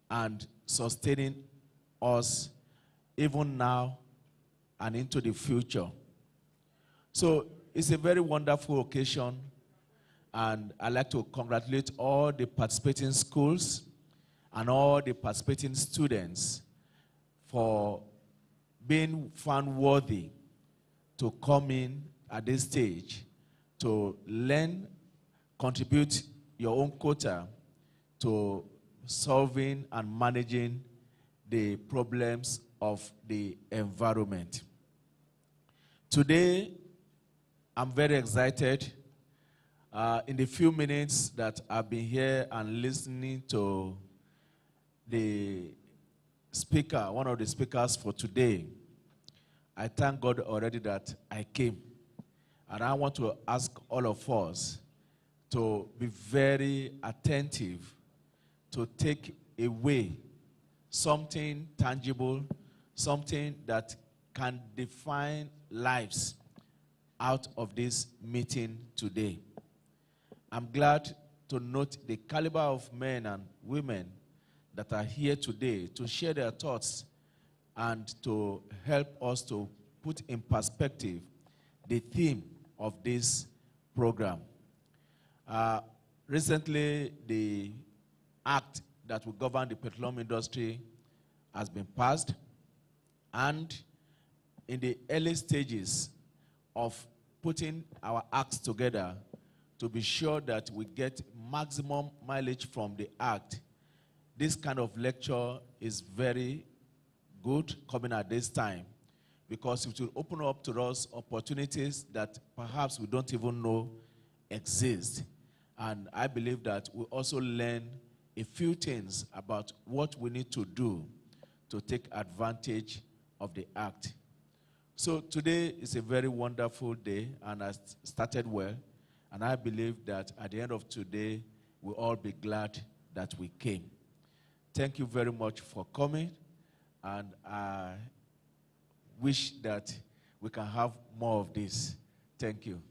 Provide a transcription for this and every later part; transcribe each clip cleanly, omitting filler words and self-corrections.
and sustaining us even now and into the future. So it's a very wonderful occasion, and I'd like to congratulate all the participating schools and all the participating students for being found worthy to come in at this stage to learn, contribute your own quota to solving and managing the problems of the environment. Today, I'm very excited. In the few minutes that I've been here and listening to the speaker, one of the speakers for today, I thank God already that I came. And I want to ask all of us to be very attentive, to take away something tangible, something that can define lives out of this meeting today. I'm glad to note the caliber of men and women that are here today to share their thoughts and to help us to put in perspective the theme of this program. Recently, the act that will govern the petroleum industry has been passed, and in the early stages of putting our acts together to be sure that we get maximum mileage from the act, this kind of lecture is very good coming at this time, because it will open up to us opportunities that perhaps we don't even know exist. And I believe that we also learn a few things about what we need to do to take advantage of the act. So today is a very wonderful day, and I started well, and I believe that at the end of today, we'll all be glad that we came. Thank you very much for coming, and I wish that we can have more of this. Thank you.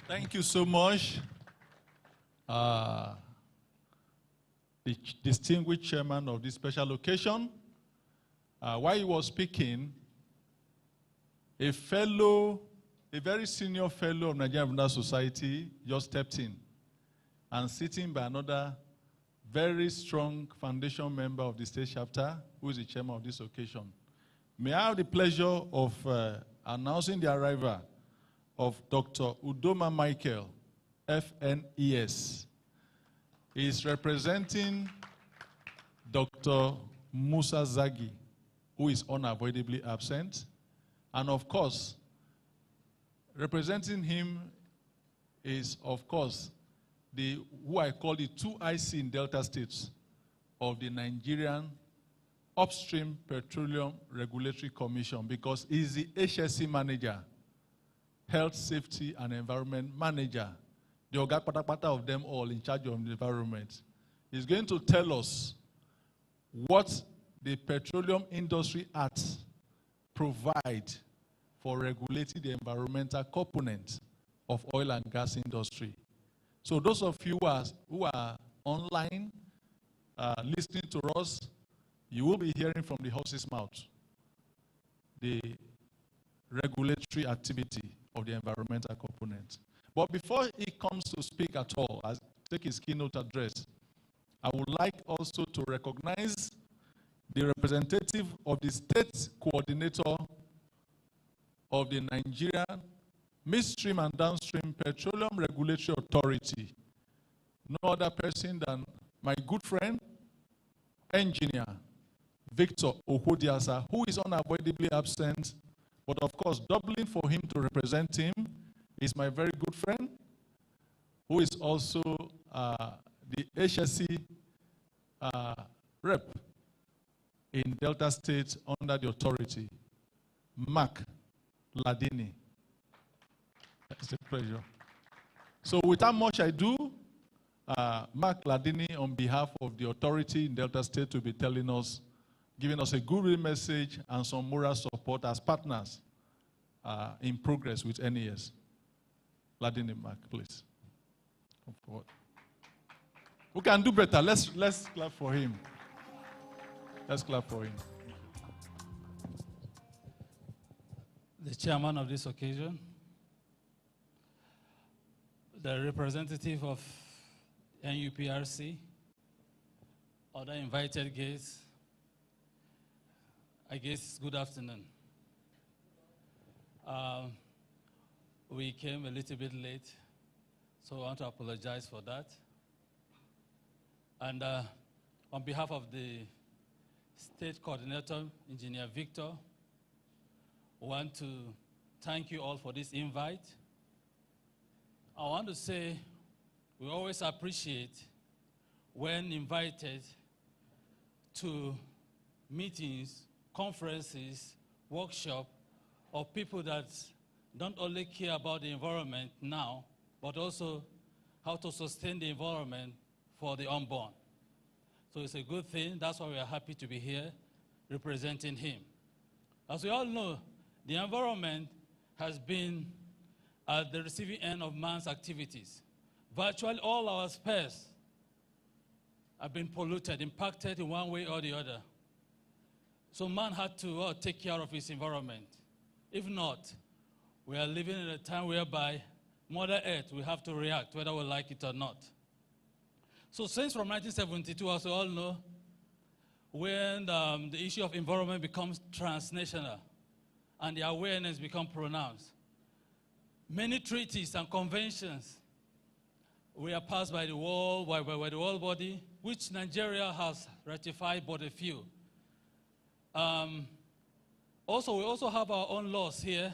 Thank you so much. The distinguished chairman of this special occasion. While he was speaking, a very senior fellow of Nigerian Environmental Society just stepped in and sitting by another very strong foundation member of the state chapter, who is the chairman of this occasion. May I have the pleasure of announcing the arrival of Dr. Udoma Michael, FNES. He is representing Dr. Musa Zagi, who is unavoidably absent. And of course, representing him is, of course, who I call the 2IC in Delta States of the Nigerian Upstream Petroleum Regulatory Commission, because he's the HSE manager, Health, Safety, and Environment Manager, the Oga Patapata of them all in charge of the environment. He's going to tell us what the Petroleum Industry Act provides for regulating the environmental component of oil and gas industry. So those of you who are online listening to us, you will be hearing from the horse's mouth the regulatory activity of the environmental component. But before he comes to speak at all, take his keynote address, I would like also to recognize the representative of the state coordinator of the Nigerian Midstream and Downstream Petroleum Regulatory Authority. No other person than my good friend, engineer Victor ohwodiasa, who is unavoidably absent, but of course, doubling for him to represent him is my very good friend, who is also the HSE rep in Delta State under the authority, Mark Ladini. It's a pleasure. So without much ado, Mark Ladini, on behalf of the authority in Delta State, will be telling us, giving us a good message and some moral support as partners in progress with NES. Ladini, Mark, please. Come forward. We can do better. Let's clap for him. Let's clap for him. The chairman of this occasion, the representative of NUPRC, other invited guests, I guess good afternoon. We came a little bit late, so I want to apologize for that. And on behalf of the State Coordinator, Engineer Victor, I want to thank you all for this invite. I want to say we always appreciate when invited to meetings, conferences, workshops of people that don't only care about the environment now, but also how to sustain the environment for the unborn. So it's a good thing. That's why we are happy to be here representing him. As we all know, the environment has been at the receiving end of man's activities. Virtually all our space have been polluted, impacted in one way or the other. So man had to take care of his environment. If not, we are living in a time whereby Mother Earth will have to react, whether we like it or not. So since from 1972, as we all know, when the issue of environment becomes transnational and the awareness becomes pronounced, many treaties and conventions were passed by the world body, which Nigeria has ratified but a few. Also, we also have our own laws here.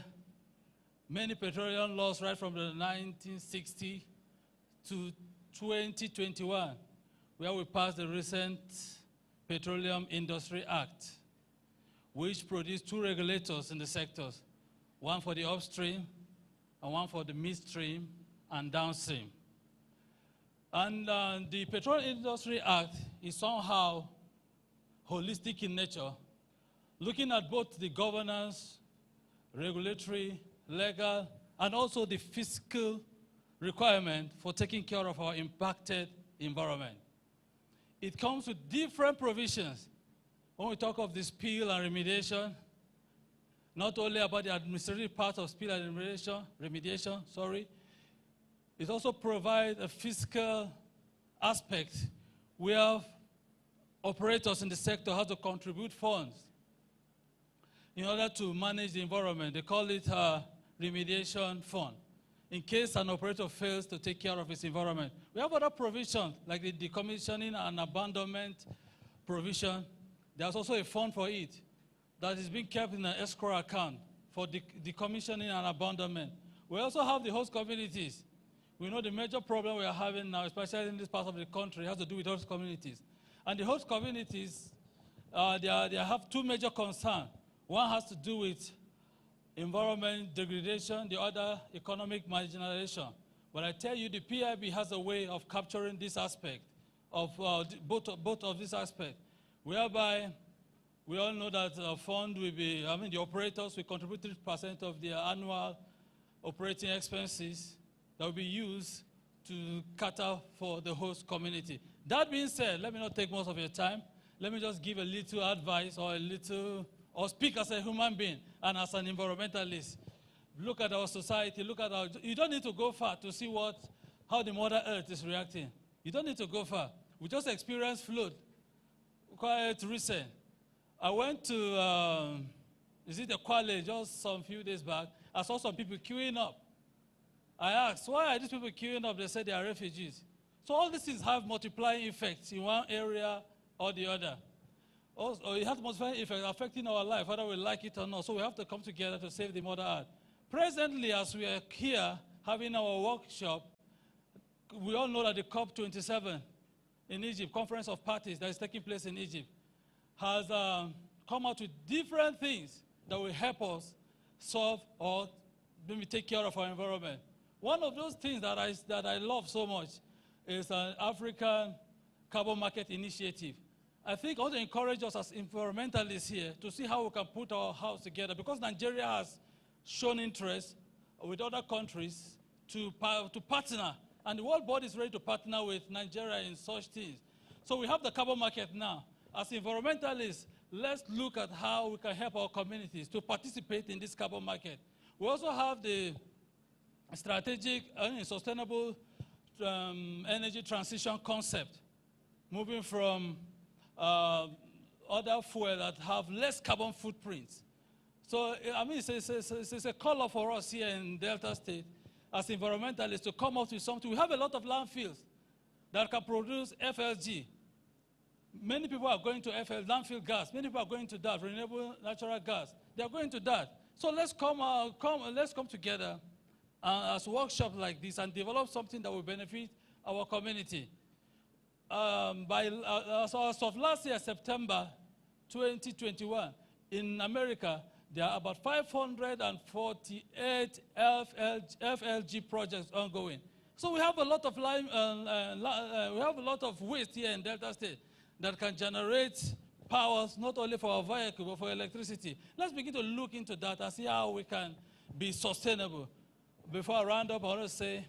Many petroleum laws right from the 1960 to 2021, where we passed the recent Petroleum Industry Act, which produced two regulators in the sectors, one for the upstream and one for the midstream and downstream. And the Petroleum Industry Act is somehow holistic in nature, looking at both the governance, regulatory, legal, and also the fiscal requirement for taking care of our impacted environment. It comes with different provisions. When we talk of the spill and remediation, not only about the administrative part of spill and remediation, it also provides a fiscal aspect where operators in the sector have to contribute funds in order to manage the environment. They call it a remediation fund, in case an operator fails to take care of its environment. We have other provisions, like the decommissioning and abandonment provision. There's also a fund for it that is being kept in an escrow account for decommissioning and abandonment. We also have the host communities. We know the major problem we are having now, especially in this part of the country, has to do with host communities. And the host communities, they have two major concerns. One has to do with environment degradation, the other economic marginalization. But I tell you, the PIB has a way of capturing this aspect, of both of these aspects, whereby we all know that the fund will be, the operators will contribute 3% of their annual operating expenses that will be used to cater for the host community. That being said, let me not take most of your time. Let me just give a little advice or speak as a human being and as an environmentalist. Look at our society, you don't need to go far to see how the Mother Earth is reacting. You don't need to go far. We just experienced flood, quite recent. I went to, the college just some few days back. I saw some people queuing up. I asked, why are these people queuing up? They said they are refugees. So all these things have multiplying effects in one area or the other. Also, it has multiplying effects affecting our life, whether we like it or not. So we have to come together to save the Mother Earth. Presently, as we are here having our workshop, we all know that the COP27 in Egypt, Conference of Parties that is taking place in Egypt, has come out with different things that will help us solve or maybe take care of our environment. One of those things that I love so much is an African Carbon Market Initiative. I think I want to encourage us as environmentalists here to see how we can put our house together, because Nigeria has shown interest with other countries to partner And the world board is ready to partner with Nigeria in such things. So we have the carbon market now. As environmentalists, let's look at how we can help our communities to participate in this carbon market. We also have the strategic and sustainable energy transition concept, moving from other fuel that have less carbon footprints. So, I mean, it's a call for us here in Delta State as environmentalists to come up with something. We have a lot of landfills that can produce FLG. Many people are going to landfill gas. Many people are going to that, renewable natural gas. They are going to that. So let's come together as workshops like this and develop something that will benefit our community. As of last year, September 2021, in America, there are about 548 FLG projects ongoing. So we have a lot of waste here in Delta State that can generate powers not only for our vehicle but for electricity. Let's begin to look into that and see how we can be sustainable. Before I round up, I want to say,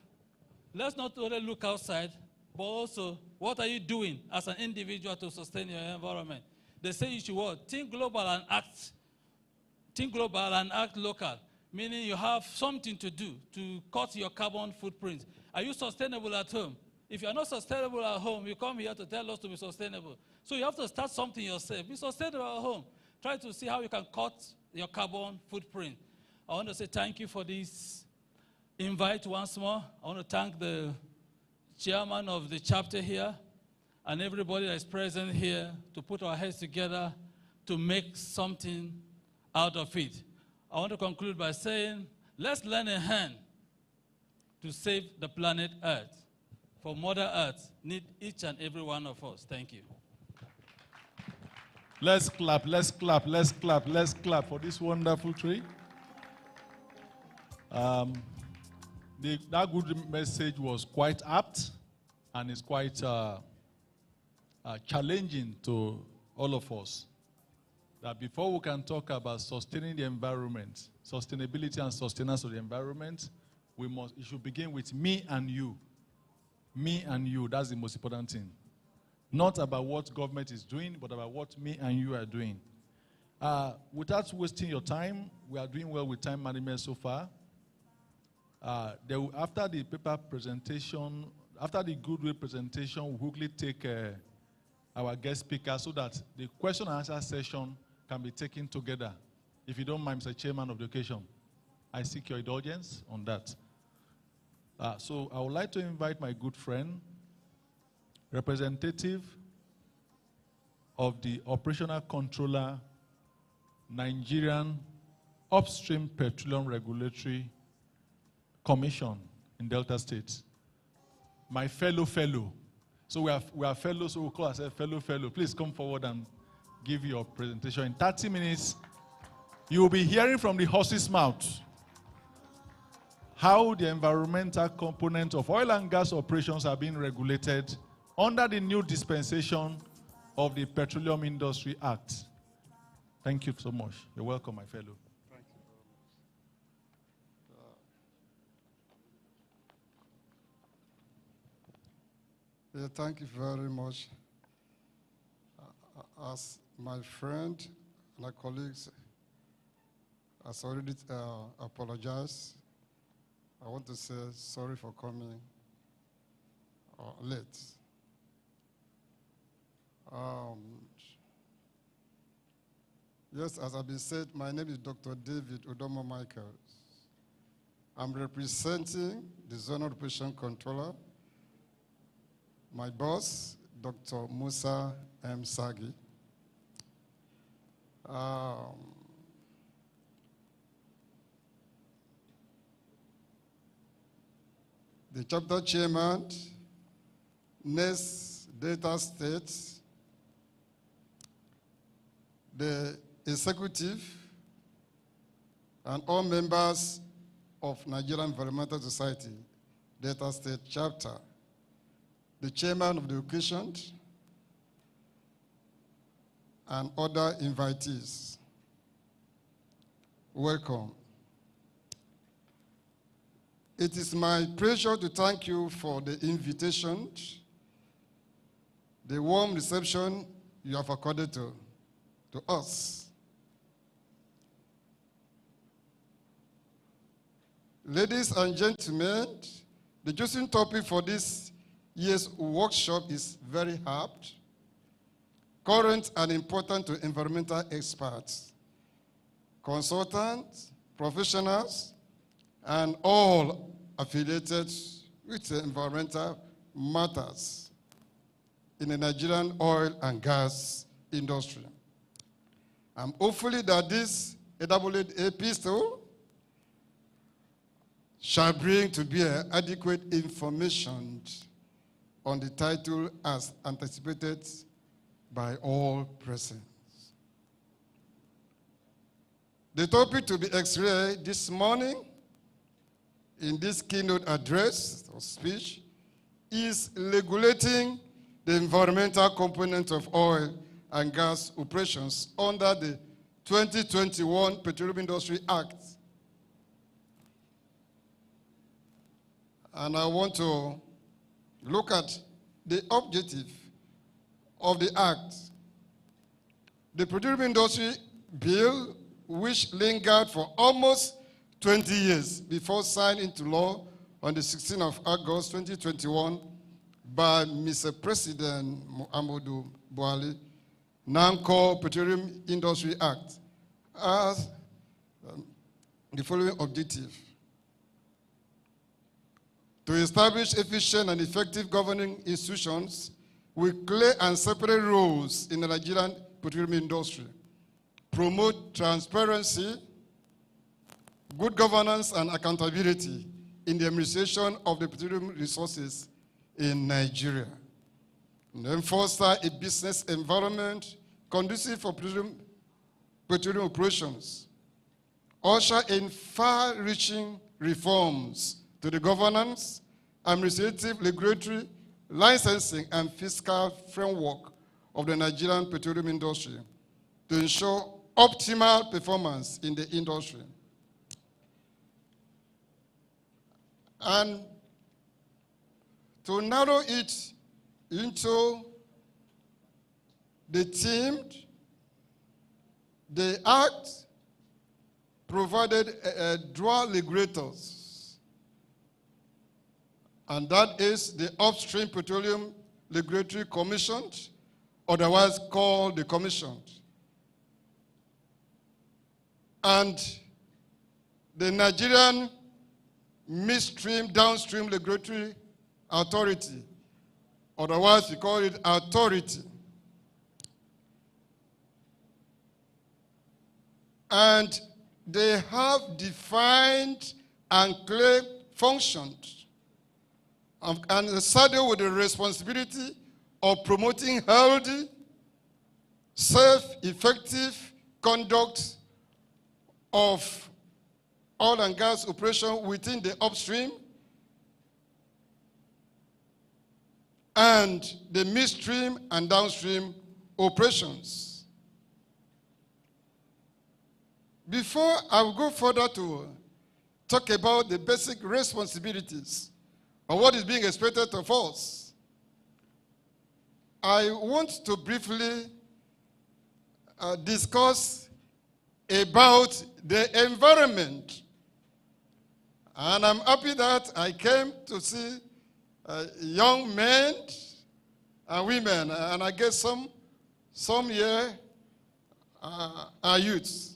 let's not only look outside, but also what are you doing as an individual to sustain your environment? They say you should what? Think global and act. Think global and act local, meaning you have something to do to cut your carbon footprint. Are you sustainable at home? If you're not sustainable at home, you come here to tell us to be sustainable. So you have to start something yourself. Be sustainable at home. Try to see how you can cut your carbon footprint. I want to say thank you for this invite once more. I want to thank the chairman of the chapter here and everybody that is present here to put our heads together to make something out of it. I want to conclude by saying, let's lend a hand to save the planet Earth. For Mother Earth needs each and every one of us. Thank you. Let's clap, let's clap, let's clap, let's clap for this wonderful tree. That good message was quite apt and is quite challenging to all of us. That before we can talk about sustaining the environment, sustainability and sustenance of the environment, it should begin with me and you. Me and you, that's the most important thing. Not about what government is doing, but about what me and you are doing. Without wasting your time, we are doing well with time management so far. After the paper presentation, after the goodwill presentation, we'll quickly take our guest speaker so that the question and answer session can be taken together. If you don't mind, Mr. Chairman of the occasion, I seek your indulgence on that. So I would like to invite my good friend, representative of the Operational Controller, Nigerian Upstream Petroleum Regulatory Commission in Delta State. My fellow. So we are fellows, so we call ourselves fellow. Please come forward and give your presentation. In 30 minutes, you will be hearing from the horse's mouth how the environmental component of oil and gas operations are being regulated under the new dispensation of the Petroleum Industry Act. Thank you so much. You're welcome, my fellow. Thank you very much. Thank you very much. As my friend and my colleagues has already apologized, I want to say sorry for coming late. Yes, as I've been said, my name is Dr. David Odomo Michaels. I'm representing the Zonal Operation Controller, my boss, Dr. Musa M. Zagi. The chapter chairman, NES Delta State, the executive, and all members of Nigerian Environmental Society, Delta State chapter, the chairman of the occasion, and other invitees. Welcome. It is my pleasure to thank you for the invitation, the warm reception you have accorded to us. Ladies and gentlemen, the chosen topic for this year's workshop is very apt, current and important to environmental experts, consultants, professionals, and all affiliated with environmental matters in the Nigerian oil and gas industry. I'm hopeful that this double-edged epistle shall bring to bear adequate information on the title as anticipated by all present. The topic to be explained this morning in this keynote address or speech is regulating the environmental component of oil and gas operations under the 2021 Petroleum Industry Act. And I want to look at the objective of the act. The Petroleum Industry Bill, which lingered for almost 20 years before signed into law on the 16th of August 2021 by Mr. President Muhammadu Buhari, now called Petroleum Industry Act, has the following objective: to establish efficient and effective governing institutions with clear and separate roles in the Nigerian petroleum industry, promote transparency, good governance, and accountability in the administration of the petroleum resources in Nigeria, and then foster a business environment conducive for petroleum operations, usher in far-reaching reforms to the governance, administrative, regulatory, licensing, and fiscal framework of the Nigerian petroleum industry to ensure optimal performance in the industry. And to narrow it into the theme, the Act provided dual regulators, and that is the Upstream Petroleum Regulatory Commission, otherwise called the Commission, and the Nigerian Midstream, Downstream Regulatory Authority, otherwise we call it Authority. And they have defined and clear functions and saddled with the responsibility of promoting healthy, safe, effective conduct of oil and gas operation within the upstream and the midstream and downstream operations. Before I will go further to talk about the basic responsibilities of what is being expected of us, I want to briefly discuss about the environment. And I'm happy that I came to see young men and women, and I guess some here are youths.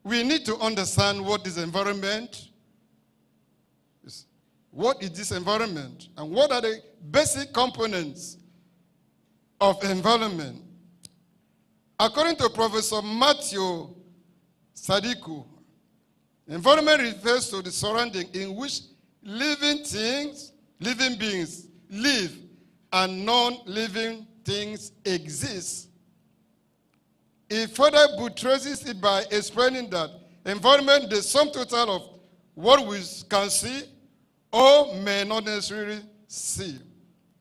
We need to understand what is environment is. What is this environment? And what are the basic components of environment? According to Professor Matthew Sadiku, environment refers to the surrounding in which living things, living beings live and non-living things exist. He further buttresses it by explaining that environment is the sum total of what we can see or may not necessarily see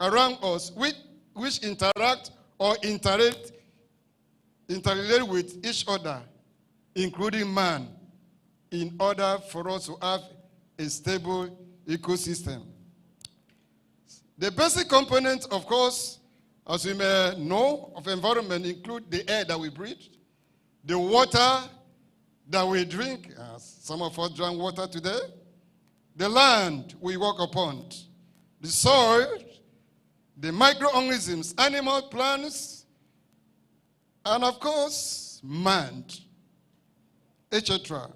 around us, which interact or interrelate with each other, including man, in order for us to have a stable ecosystem. The basic components, of course, as we may know, of environment include the air that we breathe, the water that we drink, some of us drank water today, the land we walk upon, the soil, the microorganisms, animal, plants, and of course, man, etc.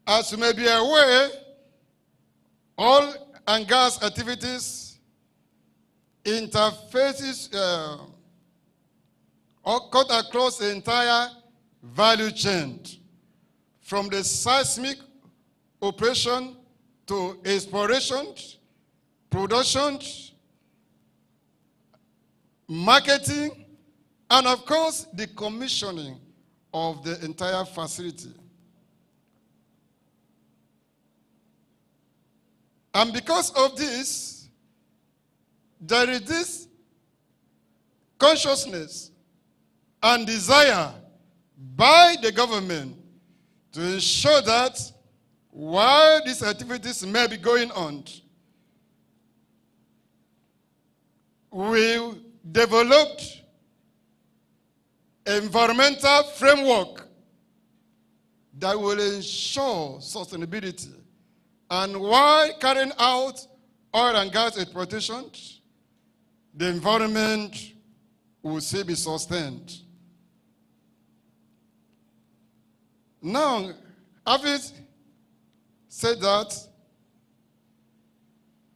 As you may be aware, oil and gas activities interfaces or cut across the entire value chain, from the seismic operation to exploration, production, marketing, and of course, the commissioning of the entire facility. And because of this, there is this consciousness and desire by the government to ensure that while these activities may be going on, we developed environmental framework that will ensure sustainability. And while carrying out oil and gas exploitation, the environment will still be sustained. Now, having said that,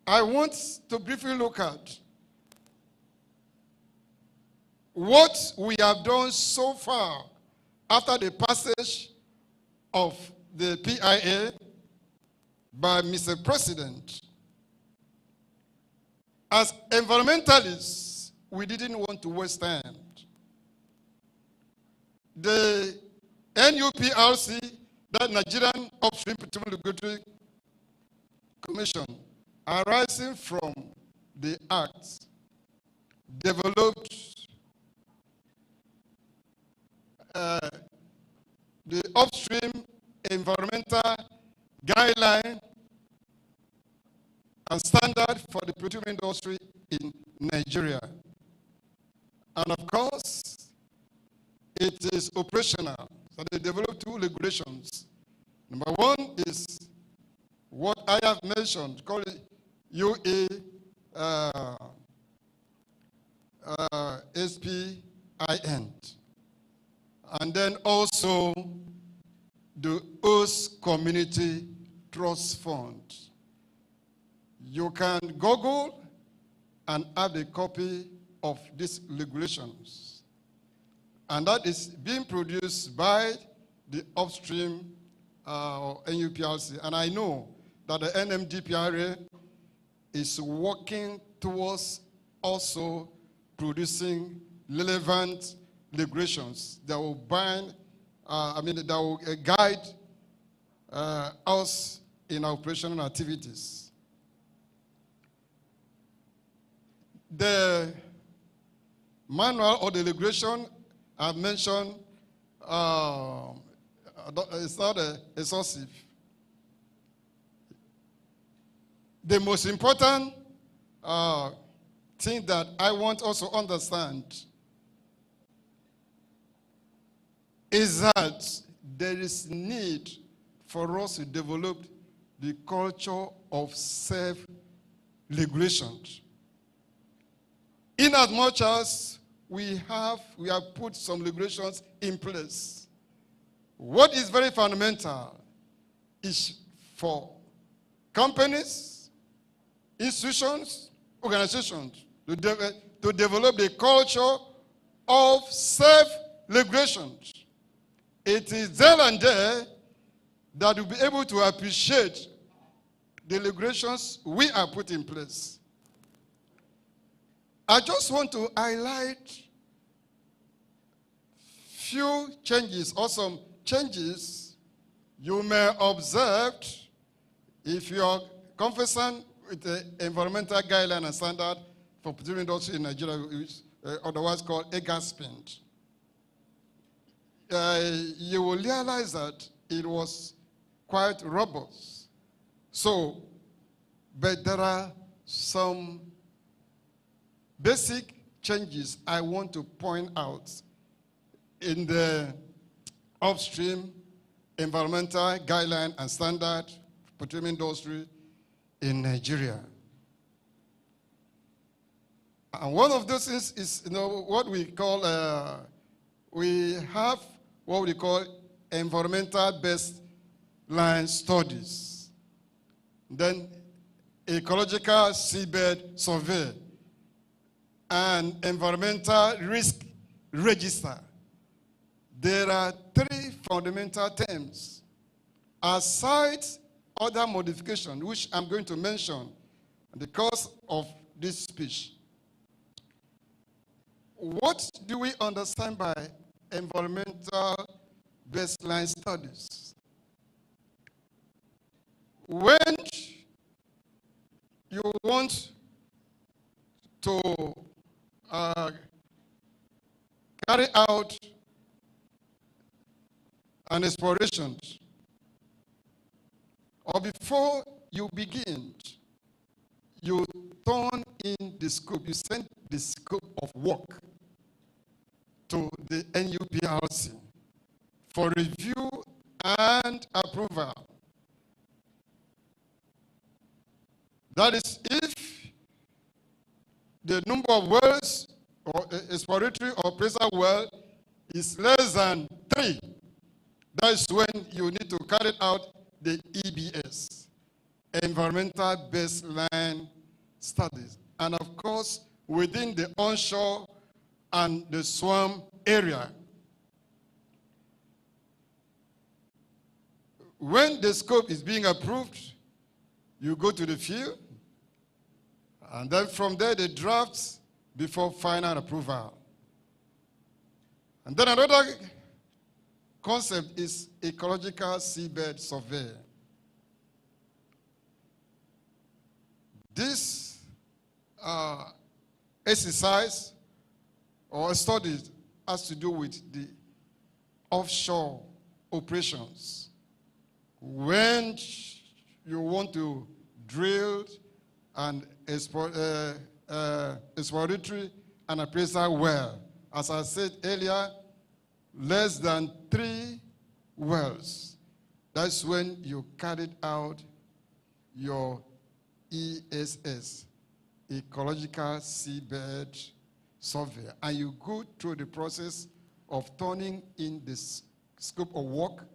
I want to briefly look at what we have done so far after the passage of the PIA by Mr. President. As environmentalists, we didn't want to waste time. The NUPRC, that Nigerian Upstream Petroleum Regulatory Commission, arising from the Act, developed the Upstream Environmental Guideline and Standard for the petroleum industry in Nigeria. And of course, it is operational. So they developed two regulations. Number one is what I have mentioned, called UASPIN. And then also the Host Community Trust Fund. You can Google and have a copy of these regulations. And that is being produced by the Upstream NUPRC. And I know that the NMDPRA is working towards also producing relevant regulations that will bind, that will guide us in our operational activities. The manual or the regulation I've mentioned, it's not exhaustive. The most important thing that I want also to understand is that there is need for us to develop the culture of self-regulation. In as much as we have put some regulations in place, what is very fundamental is for companies, institutions, organizations to develop the culture of self-regulation. It is there and there that we'll be able to appreciate the regulations we have put in place. I just want to highlight few changes or some changes you may observe if you are conversant with the environmental guideline and standard for petroleum industry in Nigeria, which otherwise called FISPN. You will realize that it was quite robust. So, but there are some basic changes I want to point out in the upstream environmental guideline and standard petroleum industry in Nigeria. And one of those things is, what we call, we have what we call environmental baseline studies. Then ecological seabed survey and environmental risk register. There are three fundamental terms. Aside other modifications, which I'm going to mention in the course of this speech. What do we understand by environmental baseline studies? When you want to carry out an exploration, or before you begin, you turn in the scope, you send the scope of work to the NUPRC for review and approval. That is, if the number of wells or exploratory or appraisal well is less than 3, that is when you need to carry out the EBS, Environmental Baseline Studies. And of course, within the onshore and the swamp area. When the scope is being approved, you go to the field, and then from there the drafts before final approval. And then another concept is ecological seabed survey. This exercise or study has to do with the offshore operations. When you want to drill and exploratory and appraisal well, as I said earlier, less than 3 wells. That's when you carried out your ESS, Ecological Seabed Survey, and you go through the process of turning in the scope of work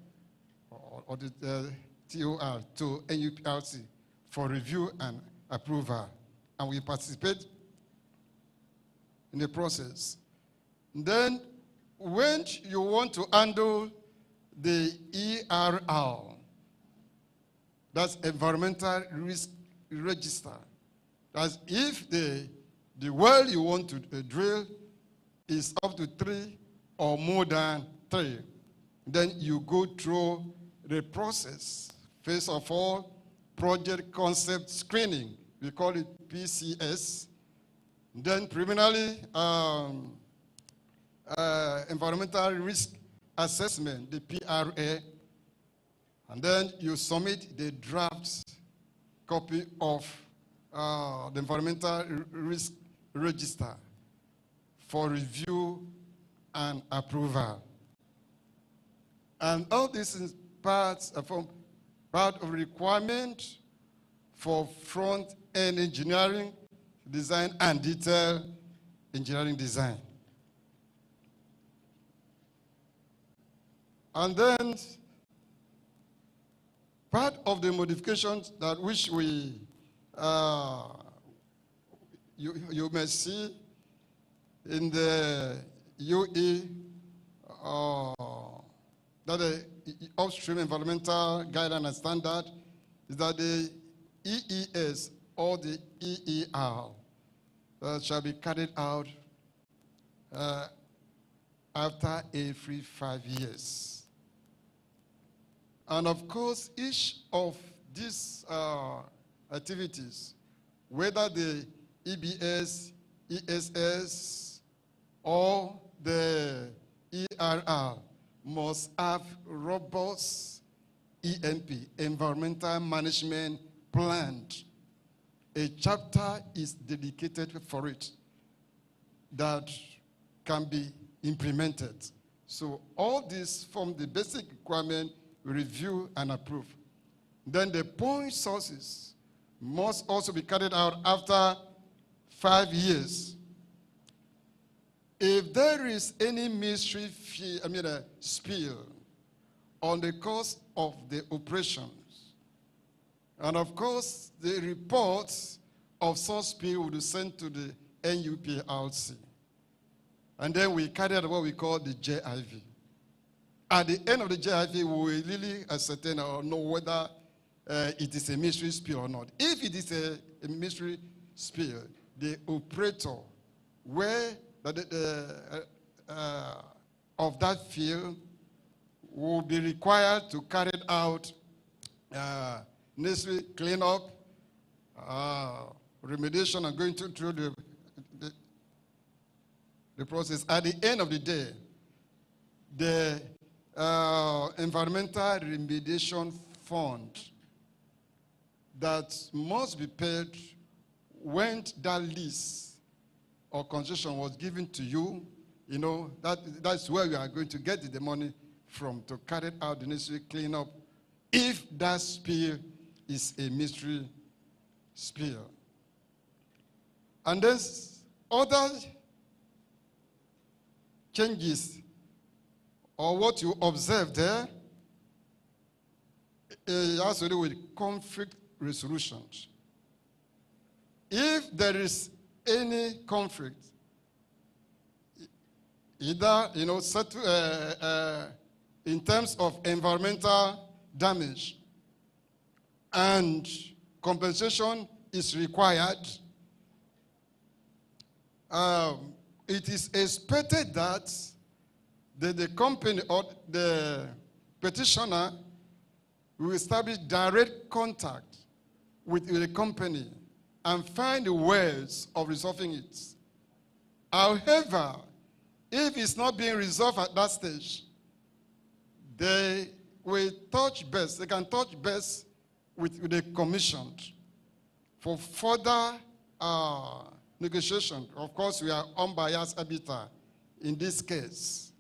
or the TOR to NUPRC for review and approval, and we participate in the process. Then, when you want to handle the ERR, that's Environmental Risk Register, that's if the well you want to drill is up to 3 or more than 3, then you go through the process. First of all, project concept screening, we call it PCS. Then preliminary environmental risk assessment, the PRA. And then you submit the draft copy of the environmental risk register for review and approval. And all this is part of requirement for front-end engineering design and detail engineering design. And then part of the modifications that which we you may see in the UE, that the upstream environmental guideline and standard, is that the EES or the EER shall be carried out after every 5 years. And of course, each of these activities, whether the EBS, ESS, or the ERR, must have robust EMP, Environmental Management Plan. A chapter is dedicated for it that can be implemented. So all these form the basic requirement, review and approve. Then the point sources must also be carried out after 5 years. If there is any spill on the course of the operations, and of course, the reports of such spill will be sent to the NUPLC. And then we carry out what we call the JIV. At the end of the JIV, we will really ascertain or know whether it is a mystery spill or not. If it is a mystery spill, the operator of that field will be required to carry out necessary cleanup, remediation, and going through the process. At the end of the day, the environmental remediation fund that must be paid when that lease or concession was given to you, you know, that's where you are going to get the money from to carry out the necessary cleanup if that spill is a mystery spill. And there's other changes or what you observe there, it has to do with conflict resolutions. If there is any conflict, either, you know, in terms of environmental damage and compensation is required, it is expected that the company or the petitioner will establish direct contact with the company and find ways of resolving it. However, if it's not being resolved at that stage, they will touch base. They can touch base with the commission for further negotiation. Of course, we are unbiased arbiter in this case.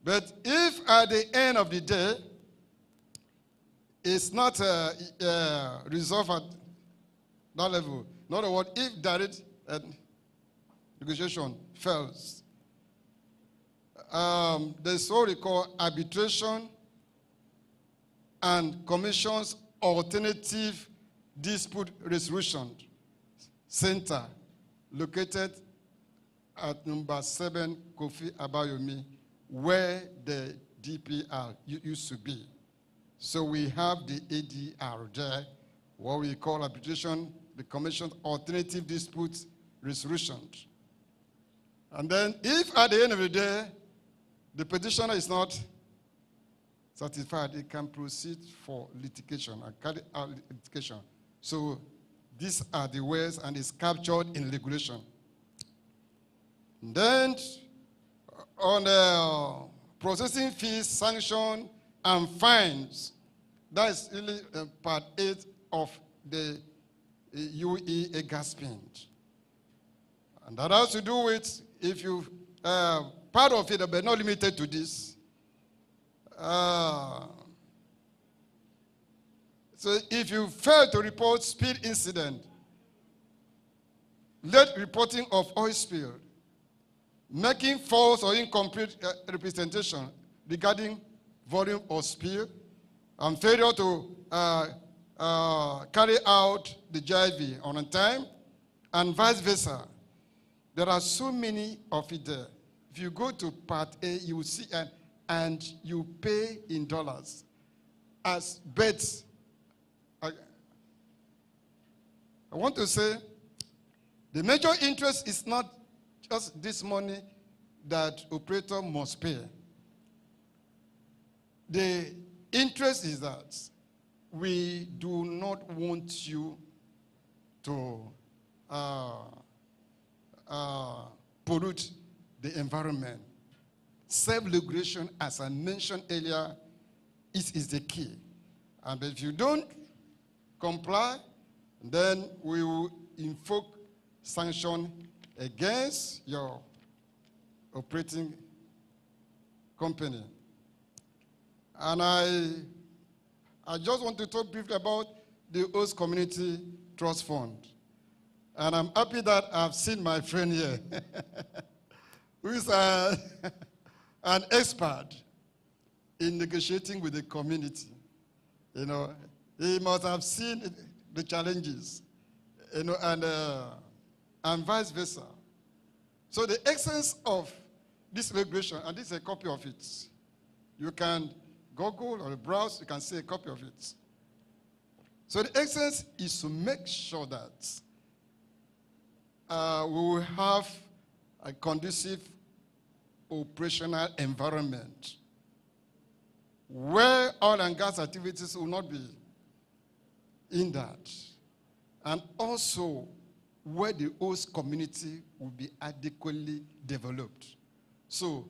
But if at the end of the day, it's not resolved at that level, in other words, if direct negotiation fails, there's what we call arbitration and commission's alternative dispute resolution center located at number 7 Kofi Abayomi, where the DPR used to be. So we have the ADR there, what we call arbitration, the commission's alternative dispute resolution. And then if at the end of the day, the petitioner is not satisfied, it can proceed for litigation and carry out litigation. So these are the ways, and it's captured in regulation. And then on the processing fees, sanction, and fines, that is really part 8 of the UE gas spend. And that has to do with, if you, part of it, but not limited to this. So if you fail to report spill incident, late reporting of oil spill, making false or incomplete representation regarding volume of spill, and failure to carry out the JIV on time, and vice versa. There are so many of it there. If you go to part A, you will see, and you pay in dollars as bets. I want to say the major interest is not just this money that operator must pay. The interest is that we do not want you to pollute the environment. Self-regulation, as I mentioned earlier, it is the key. And if you don't comply, then we will invoke sanction against your operating company. And I just want to talk briefly about the host community trust fund. And I'm happy that I've seen my friend here, who is an expert in negotiating with the community. You know, he must have seen the challenges, you know, and vice versa. So the essence of this regulation, and this is a copy of it. You can Google or browse, you can see a copy of it. So the essence is to make sure that we will have a conducive operational environment where oil and gas activities will not be hindered, and also where the host community will be adequately developed. So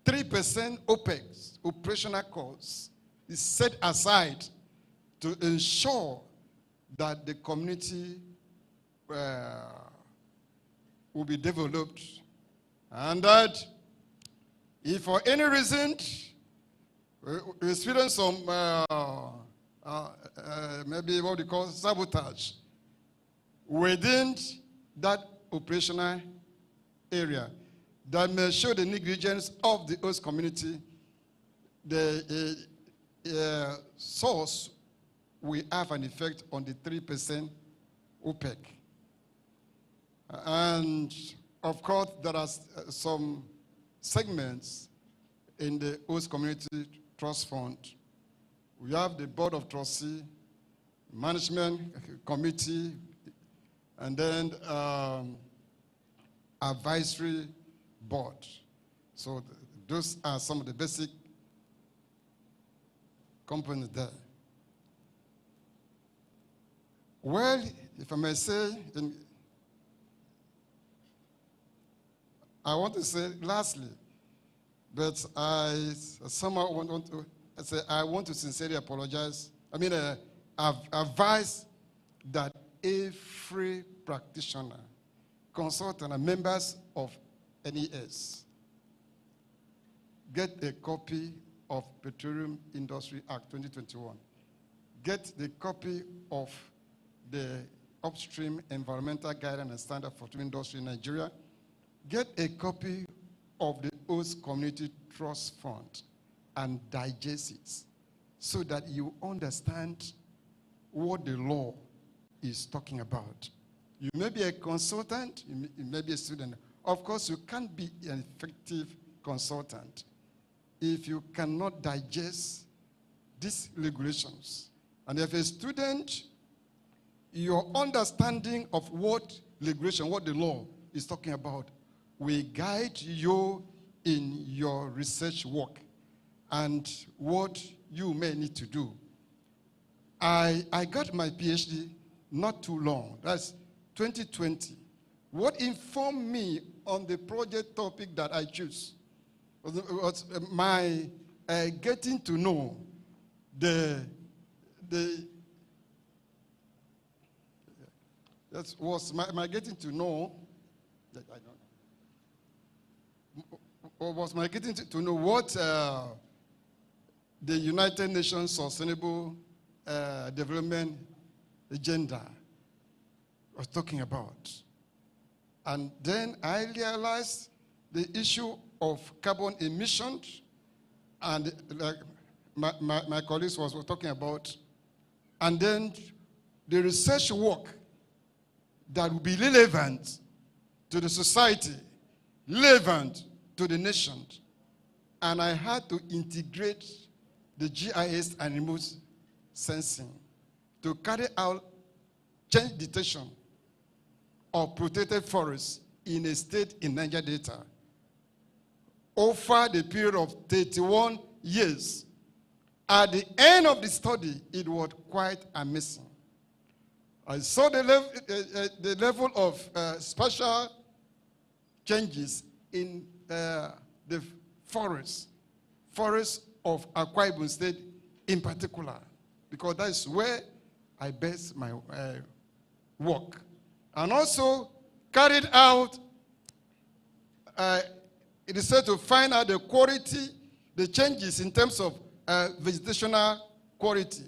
3% OPEX, operational costs, is set aside to ensure that the community will be developed, and that if for any reason we experience some maybe what we call sabotage within that operational area that may show the negligence of the host community, the source will have an effect on the 3% OPEC. And of course, there are some segments in the host community trust fund. We have the board of trustees, management committee, and then advisory board. So those are some of the basic components there. Well, if I may say, I want to say lastly, but I somehow want to say I want to sincerely apologize. I mean, advise that every practitioner, consultant, and members of NES get a copy of Petroleum Industry Act 2021. Get the copy of the Upstream Environmental Guidance and Standard for Petroleum Industry in Nigeria. Get a copy of the host community trust fund and digest it so that you understand what the law is talking about. You may be a consultant, you may be a student. Of course, you can't be an effective consultant if you cannot digest these regulations. And if a student, your understanding of what regulation, what the law is talking about, will guide you in your research work and what you may need to do. I got my PhD not too long, that's 2020. What informed me on the project topic that I choose was my getting to know that was my getting to know, I don't know, was my getting to know what the United Nations Sustainable Development Agenda was talking about. And then I realized the issue of carbon emissions, and like my colleagues were talking about, and then the research work that will be relevant to the society, relevant to the nation. And I had to integrate the GIS and remote sensing to carry out change detection of protected forests in a state in Niger Delta over the period of 31 years. At the end of the study, it was quite amazing. I saw the level of spatial changes in the forests of Akwa Ibom State in particular, because that is where I base my work. And also carried out, it is said to find out the quality, the changes in terms of vegetational quality,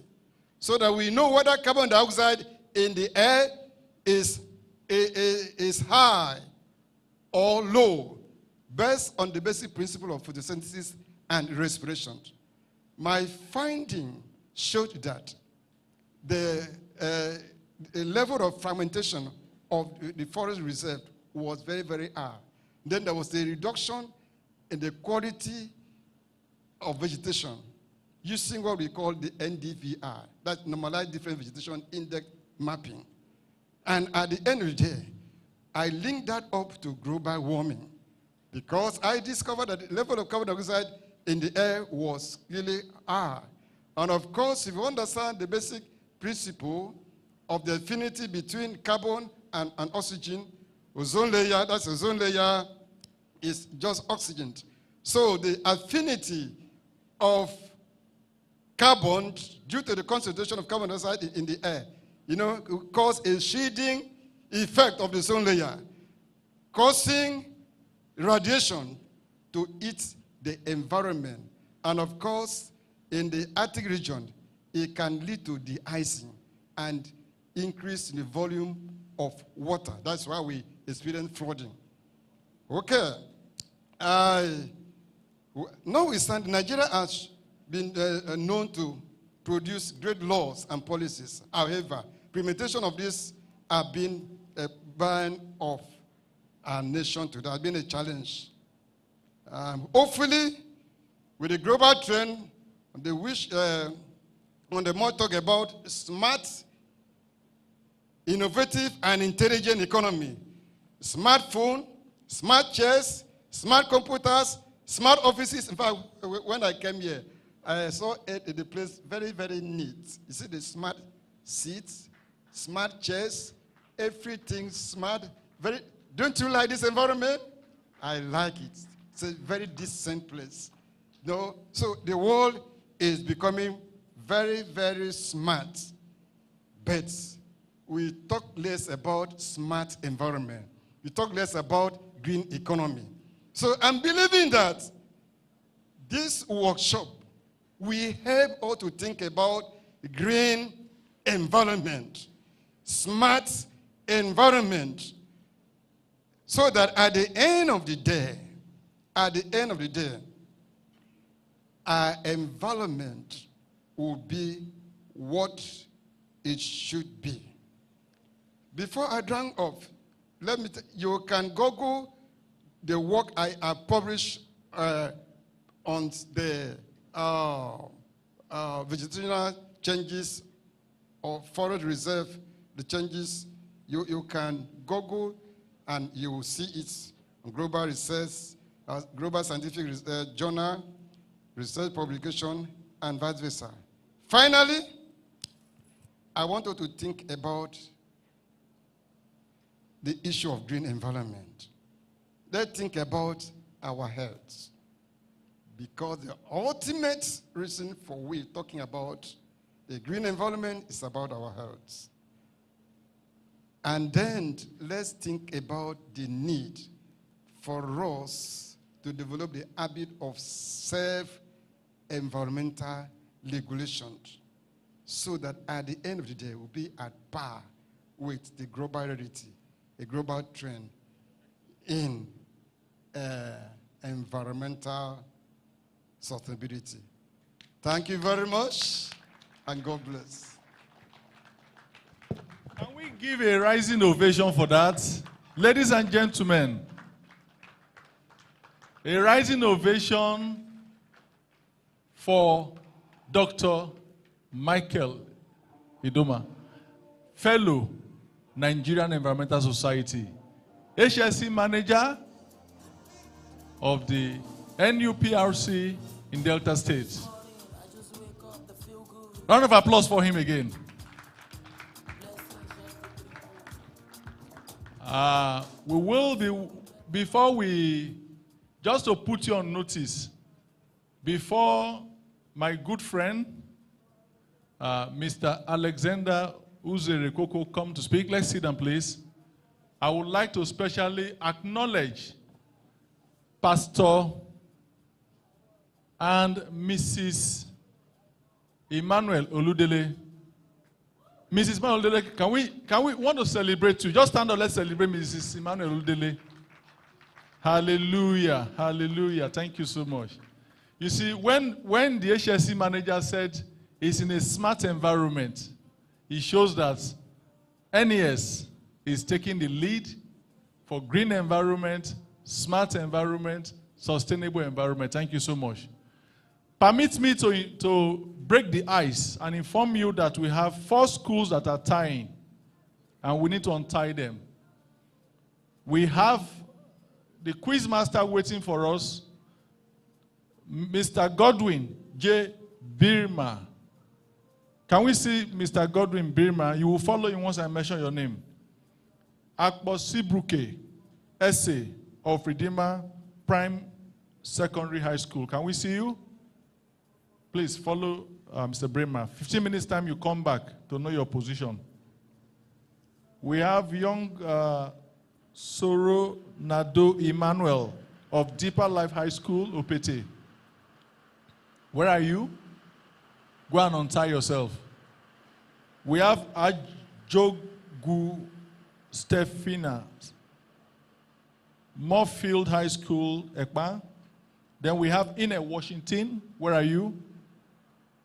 so that we know whether carbon dioxide in the air is high or low, based on the basic principle of photosynthesis and respiration. My finding showed that the level of fragmentation of the forest reserve was very, very high. Then there was a reduction in the quality of vegetation using what we call the NDVI, that normalized different vegetation index mapping. And at the end of the day, I linked that up to global warming, because I discovered that the level of carbon dioxide in the air was really high. And of course, if you understand the basic principle of the affinity between carbon and oxygen, ozone layer, that's ozone layer, is just oxygen. So the affinity of carbon, due to the concentration of carbon dioxide in the air, cause a shielding effect of the ozone layer, causing radiation to hit the environment. And of course, in the Arctic region, it can lead to de-icing and increase in the volume of water. That's why we experience flooding. Okay. Notwithstanding, Nigeria has been known to produce great laws and policies. However, implementation of this have been a burden of our nation today, has been a challenge. Hopefully, with the global trend, they wish on the more talk about smart, innovative, and intelligent economy. Smartphone, smart chairs, smart computers, smart offices. In fact, when I came here, I saw the place very, very neat. You see the smart seats, smart chairs, everything smart. Don't you like this environment? I like it. It's a very decent place. So the world is becoming very, very smart. But we talk less about smart environment. We talk less about green economy. So I'm believing that this workshop will help all to think about green environment, smart environment, so that at the end of the day, our environment will be what it should be. Before I drum off, you can Google the work I have published on the vegetational changes of forest reserve, the changes. You can Google and you will see it on global research, global scientific journal, research publication, and vice versa. Finally, I want you to think about the issue of green environment. Let's think about our health. Because the ultimate reason for we talking about the green environment is about our health. And then let's think about the need for us to develop the habit of self-environmental regulation, so that at the end of the day, we'll be at par with the global reality, a global trend in environmental sustainability. Thank you very much, and God bless. Can we give a rising ovation for that? Ladies and gentlemen, a rising ovation for Dr. Michael Idoma, fellow Nigerian Environmental Society, HSC manager of the NUPRC in Delta State. Round of applause for him again. We will be, before we, just to put you on notice, before my good friend, Mr. Alexander Uzere Ukoko come to speak. Let's sit down, please. I would like to specially acknowledge Pastor and Mrs. Emmanuel Oludele. Mrs. Emmanuel Oludele, can we want to celebrate you? Just stand up, let's celebrate Mrs. Emmanuel Oludele. Hallelujah, hallelujah. Thank you so much. You see, when the HSC manager said it's in a smart environment, it shows that NES is taking the lead for green environment, smart environment, sustainable environment. Thank you so much. Permit me to break the ice and inform you that we have 4 schools that are tying, and we need to untie them. We have the quiz master waiting for us, Mr. Godwin J. Birma. Can we see Mr. Godwin Birma? You will follow him once I mention your name. Akporohwo, SA of Redeemer Prime Secondary High School. Can we see you? Please follow Mr. Birma. 15 minutes time, you come back to know your position. We have young Soro Nado Emmanuel of Deeper Life High School, Opete. Where are you? Go and untie yourself. We have Ajogu Stefina, Moorfield High School, Ekpa. Then we have Ine Washington. Where are you?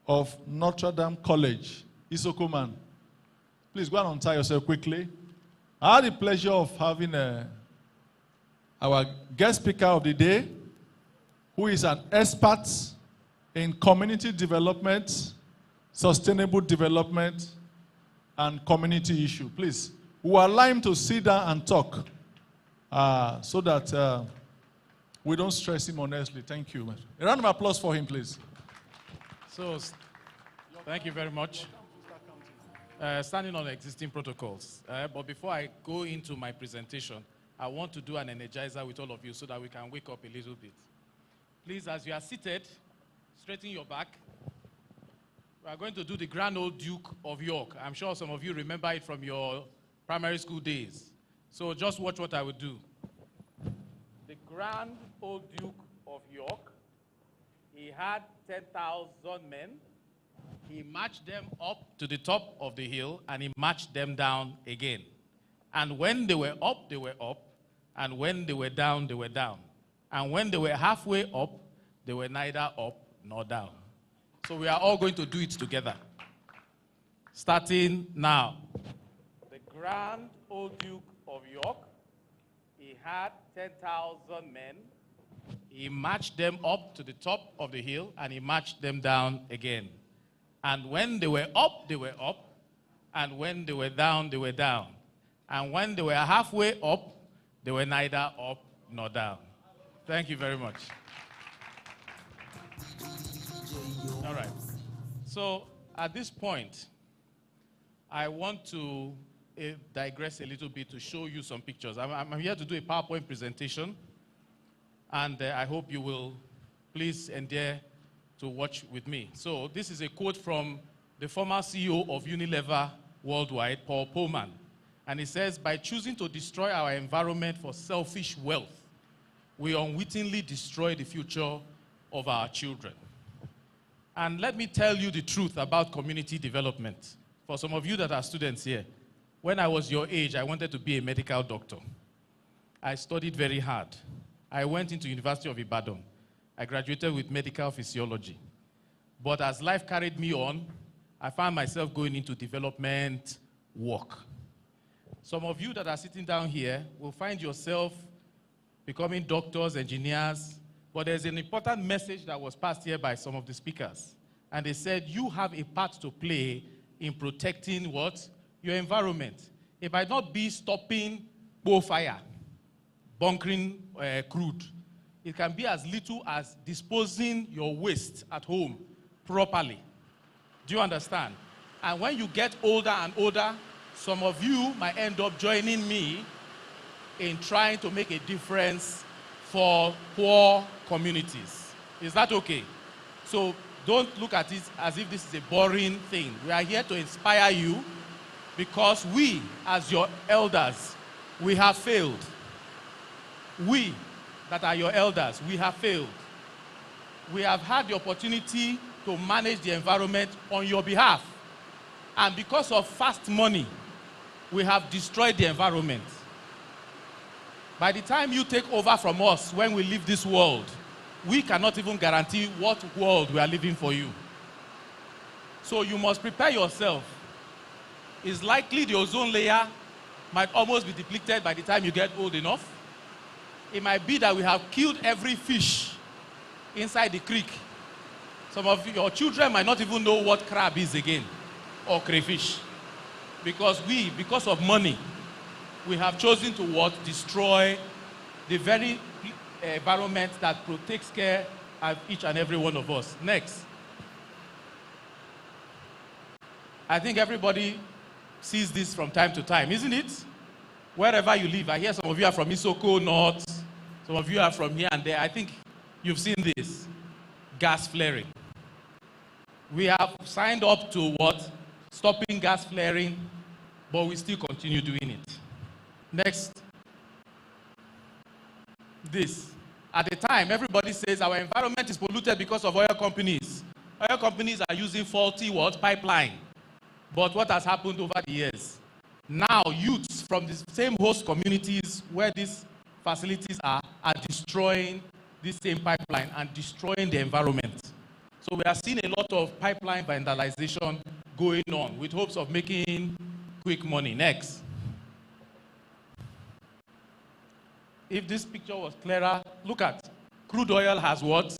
Of Notre Dame College, Isokoman. Please go and untie yourself quickly. I had the pleasure of having our guest speaker of the day, who is an expert in community development, sustainable development, and community issue. Please, we'll allow him to sit down and talk so that we don't stress him honestly. Thank you. A round of applause for him, please. So, thank you very much. Standing on existing protocols. But before I go into my presentation, I want to do an energizer with all of you so that we can wake up a little bit. Please, as you are seated, straighten your back. We are going to do the Grand Old Duke of York. I'm sure some of you remember it from your primary school days. So just watch what I will do. The Grand Old Duke of York, he had 10,000 men. He marched them up to the top of the hill, and he marched them down again. And when they were up, they were up. And when they were down, they were down. And when they were halfway up, they were neither up nor down. So we are all going to do it together. Starting now. The Grand Old Duke of York, he had 10,000 men. He marched them up to the top of the hill, and he marched them down again. And when they were up, they were up. And when they were down, they were down. And when they were halfway up, they were neither up nor down. Thank you very much. All right. So at this point, I want to digress a little bit to show you some pictures. I'm here to do a PowerPoint presentation, and I hope you will please endure to watch with me. So this is a quote from the former CEO of Unilever Worldwide, Paul Polman. And he says, by choosing to destroy our environment for selfish wealth, we unwittingly destroy the future of our children. And let me tell you the truth about community development. For some of you that are students here, when I was your age, I wanted to be a medical doctor. I studied very hard. I went into University of Ibadan. I graduated with medical physiology. But as life carried me on, I found myself going into development work. Some of you that are sitting down here will find yourself becoming doctors, engineers, but there's an important message that was passed here by some of the speakers. And they said, you have a part to play in protecting what? Your environment. It might not be stopping fire, bunkering crude. It can be as little as disposing your waste at home properly. Do you understand? And when you get older and older, some of you might end up joining me in trying to make a difference for poor communities. Is that okay? So Don't look at it as if this is a boring thing. We are here to inspire you because we, as your elders, we have failed. We that are your elders, we have failed. We have had the opportunity to manage the environment on your behalf. And because of fast money, we have destroyed the environment. By the time you take over from us when we leave this world, we cannot even guarantee what world we are living for you. So you must prepare yourself. It's likely the ozone layer might almost be depleted by the time you get old enough. It might be that we have killed every fish inside the creek. Some of your children might not even know what crab is again, or crayfish. Because of money, we have chosen to what? Destroy the very environment that takes care of each and every one of us. Next. I think everybody sees this from time to time, isn't it? Wherever you live, I hear some of you are from Ukoko North, some of you are from here and there. I think you've seen this, gas flaring. We have signed up to what? Stopping gas flaring, but we still continue doing it. Next. This. At the time, everybody says our environment is polluted because of oil companies. Oil companies are using faulty what? Pipeline. But what has happened over the years? Now, youths from the same host communities where these facilities are destroying this same pipeline and destroying the environment. So we are seeing a lot of pipeline vandalization going on with hopes of making quick money. Next. If this picture was clearer, look at crude oil has what?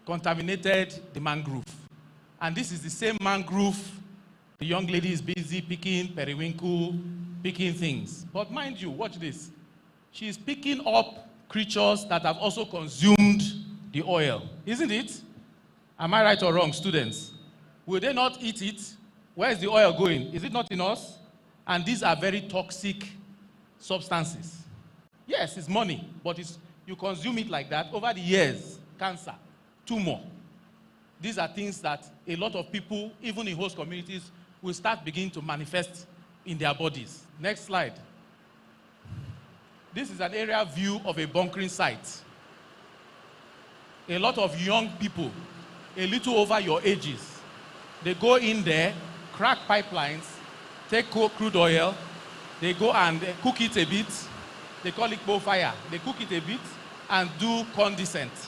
Contaminated the mangrove. And this is the same mangrove the young lady is busy picking periwinkle, picking things. But mind you, watch this. She is picking up creatures that have also consumed the oil. Isn't it? Am I right or wrong, students? Will they not eat it? Where is the oil going? Is it not in us? And these are very toxic substances. Yes, it's money, but you consume it like that. Over the years, cancer, tumor. These are things that a lot of people, even in host communities, will start beginning to manifest in their bodies. Next slide. This is an aerial view of a bunkering site. A lot of young people, a little over your ages, they go in there, crack pipelines, take crude oil, they go and cook it a bit. They call it fire. They cook it a bit and do condensate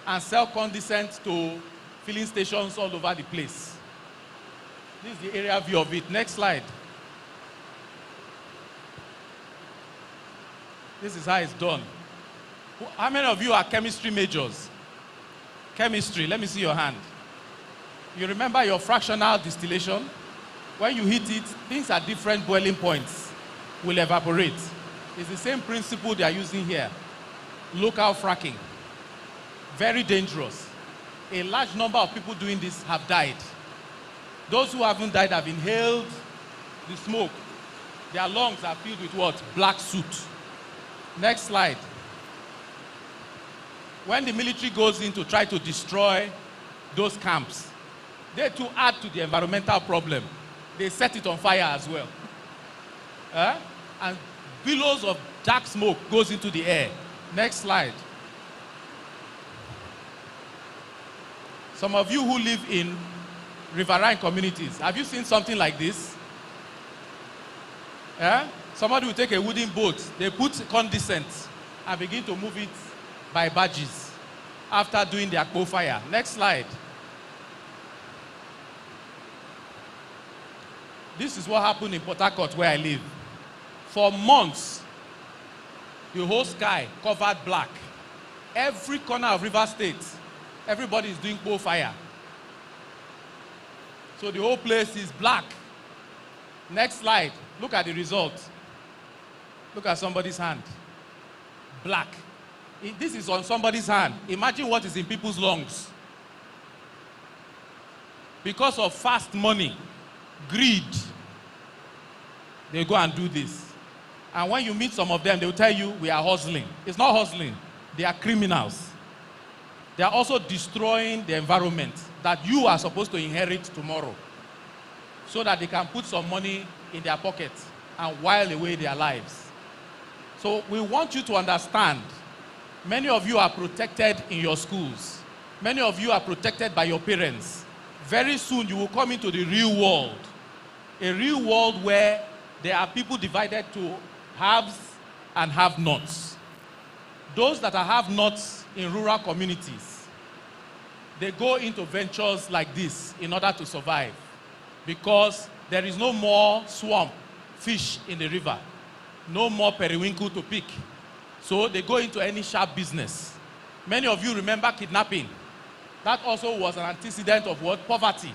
and sell condensate to filling stations all over the place. This is the area view of it. Next slide. This is how it's done. How many of you are chemistry majors? Chemistry, let me see your hand. You remember your fractional distillation? When you heat it, things at different boiling points will evaporate. It's the same principle they are using here. Local fracking. Very dangerous. A large number of people doing this have died. Those who haven't died have inhaled the smoke. Their lungs are filled with what? Black soot. Next slide. When the military goes in to try to destroy those camps, they too add to the environmental problem. They set it on fire as well. And billows of dark smoke goes into the air. Next slide. Some of you who live in riverine communities, have you seen something like this? Somebody will take a wooden boat, they put condensate and begin to move it by barges after doing the Akporohwo fire. Next slide. This is what happened in Port Harcourt where I live. For months, the whole sky covered black. Every corner of River State, everybody is doing Akporohwo fire. So the whole place is black. Next slide. Look at the result. Look at somebody's hand. Black. This is on somebody's hand. Imagine what is in people's lungs. Because of fast money, greed, they go and do this. And when you meet some of them, they will tell you, we are hustling. It's not hustling. They are criminals. they are also destroying the environment that you are supposed to inherit tomorrow, so that they can put some money in their pockets and while away their lives. So we want you to understand, many of you are protected in your schools. Many of you are protected by your parents. Very soon you will come into the real world. A real world where there are people divided to haves and have-nots. Those that are have-nots in rural communities, they go into ventures like this in order to survive, because there is no more swamp fish in the river, no more periwinkle to pick. So they go into any sharp business. Many of you remember kidnapping. That also was an antecedent of what? Poverty.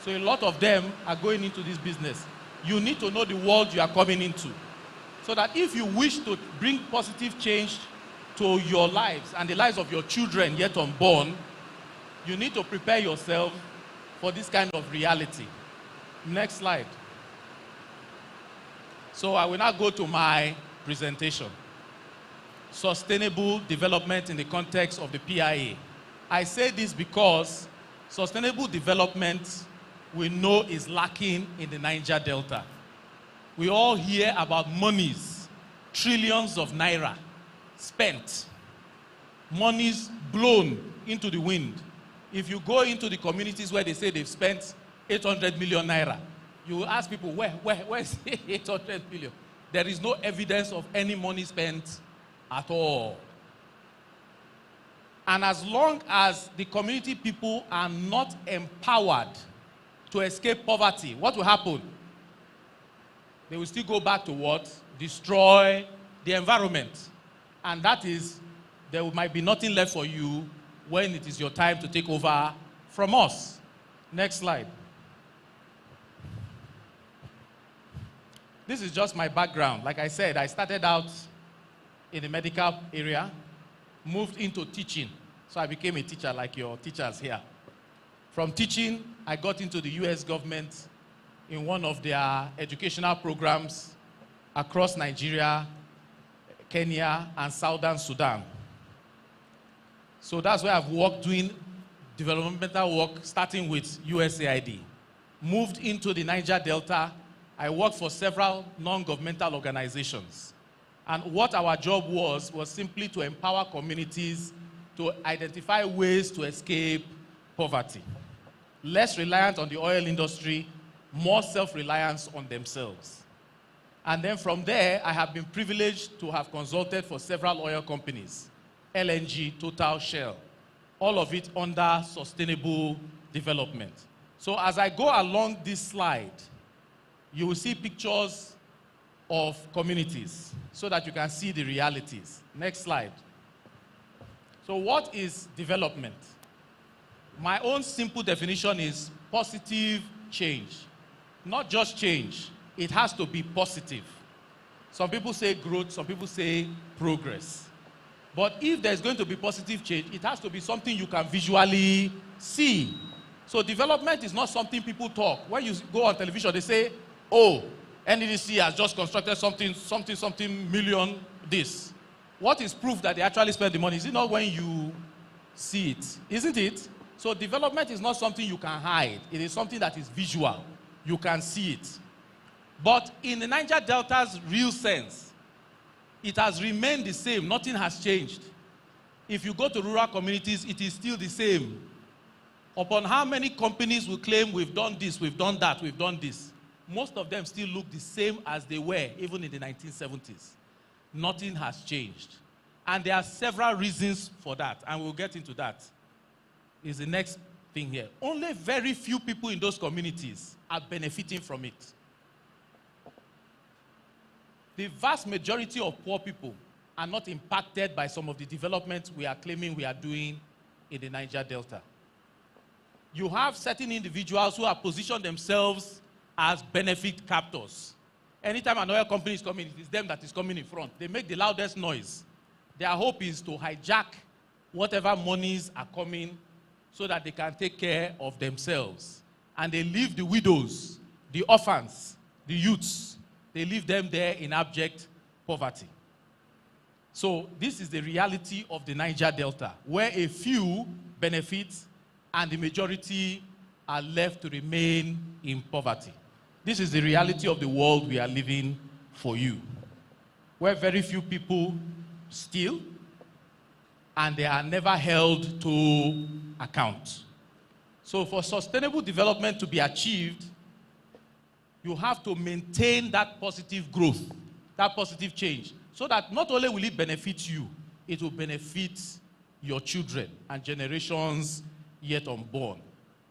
So a lot of them are going into this business. You need to know the world you are coming into, so that if you wish to bring positive change to your lives and the lives of your children yet unborn, you need to prepare yourself for this kind of reality. Next slide. So I will now go to my presentation. Sustainable development in the context of the PIA. I say this because sustainable development we know is lacking in the Niger Delta. We all hear about monies, trillions of naira spent, monies blown into the wind. If you go into the communities where they say they've spent 800 million naira, you will ask people, where's 800 million? There is no evidence of any money spent at all. And as long as the community people are not empowered to escape poverty, what will happen? They will still go back to what? Destroy the environment. And that is, there might be nothing left for you when it is your time to take over from us. Next slide. This is just my background. Like I said, I started out in the medical area, moved into teaching. So I became a teacher like your teachers here. From teaching, I got into the US government in one of their educational programs across Nigeria, Kenya, and Southern Sudan. So that's where I've worked doing developmental work, starting with USAID. Moved into the Niger Delta. I worked for several non-governmental organizations. And what our job was simply to empower communities to identify ways to escape poverty. Less reliant on the oil industry, more self-reliance on themselves. And then from there, I have been privileged to have consulted for several oil companies, LNG, Total, Shell, all of it under sustainable development. So as I go along this slide, you will see pictures of communities so that you can see the realities. Next slide. So what is development? My own simple definition is positive change. Not just change, it has to be positive. Some people say growth, some people say progress. But if there's going to be positive change, it has to be something you can visually see. So development is not something people talk. When you go on television, they say, oh, NES has just constructed something million this. What is proof that they actually spend the money? Is it not when you see it? Isn't it? So development is not something you can hide. It is something that is visual. You can see it. But in the Niger Delta's real sense, it has remained the same. Nothing has changed. If you go to rural communities, it is still the same. Upon how many companies will claim we've done this, we've done that, we've done this, most of them still look the same as they were even in the 1970s. Nothing has changed. And there are several reasons for that, and we'll get into that. Is the next thing here. Only very few people in those communities are benefiting from it. The vast majority of poor people are not impacted by some of the developments we are claiming we are doing in the Niger Delta. You have certain individuals who have positioned themselves as benefit captors. Anytime an oil company is coming, it is them that is coming in front. They make the loudest noise. Their hope is to hijack whatever monies are coming so that they can take care of themselves. And they leave the widows, the orphans, the youths, they leave them there in abject poverty. So this is the reality of the Niger Delta, where a few benefit and the majority are left to remain in poverty. This is the reality of the world we are living for you, where very few people steal and they are never held to account. So for sustainable development to be achieved, you have to maintain that positive growth, that positive change, so that not only will it benefit you, it will benefit your children and generations yet unborn.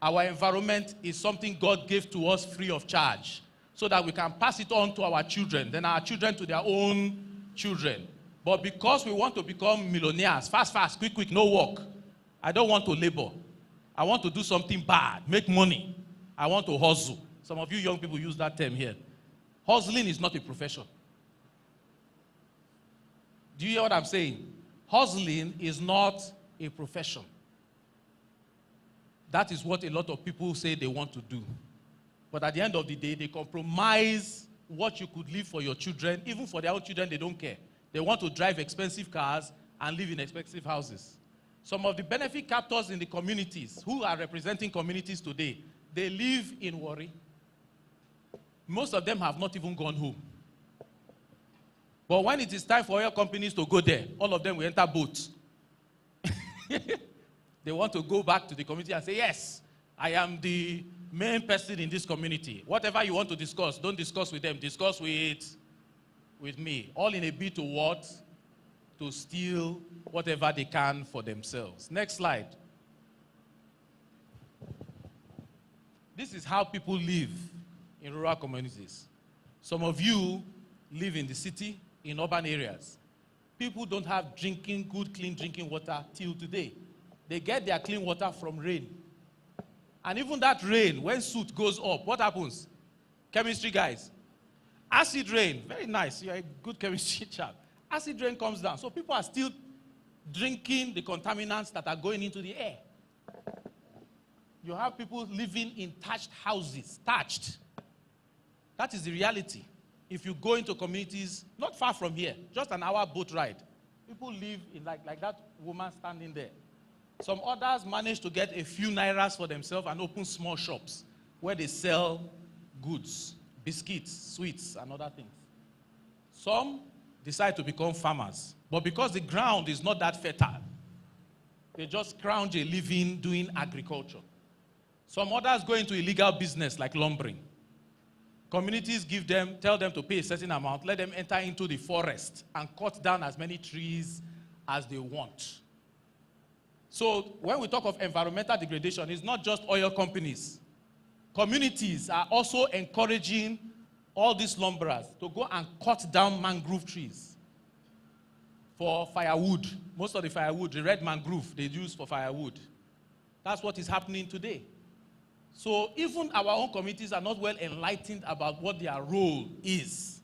Our environment is something God gave to us free of charge, so that we can pass it on to our children, then our children to their own children. But because we want to become millionaires, fast, fast, quick, quick, no work, I don't want to labor. I want to do something bad, make money. I want to hustle. Some of you young people use that term here. Hustling is not a profession. Do you hear what I'm saying? Hustling is not a profession. That is what a lot of people say they want to do. But at the end of the day, they compromise what you could leave for your children. Even for their own children, they don't care. They want to drive expensive cars and live in expensive houses. Some of the benefit captors in the communities who are representing communities today, they live in Warri. Most of them have not even gone home. But when it is time for oil companies to go there, all of them will enter boats. They want to go back to the community and say, yes, I am the main person in this community. Whatever you want to discuss, don't discuss with them. Discuss with me. All in a bid to what? To steal whatever they can for themselves. Next slide. This is how people live in rural communities. Some of you live in the city, in urban areas. People don't have good, clean drinking water till today. They get their clean water from rain. And even that rain, when soot goes up, what happens? Chemistry guys. Acid rain, very nice. You're a good chemistry chap. Acid rain comes down. So people are still drinking the contaminants that are going into the air. You have people living in thatched houses, thatched. That is the reality. If you go into communities, not far from here, just an hour boat ride, people live in like that woman standing there. Some others manage to get a few nairas for themselves and open small shops where they sell goods, biscuits, sweets, and other things. Some decide to become farmers, but because the ground is not that fertile, they just scrounge a living doing agriculture. Some others go into illegal business like lumbering. Communities tell them to pay a certain amount, let them enter into the forest and cut down as many trees as they want. So when we talk of environmental degradation, it's not just oil companies. Communities are also encouraging all these lumberers to go and cut down mangrove trees for firewood. Most of the firewood, the red mangrove, they use for firewood. That's what is happening today. So even our own communities are not well enlightened about what their role is.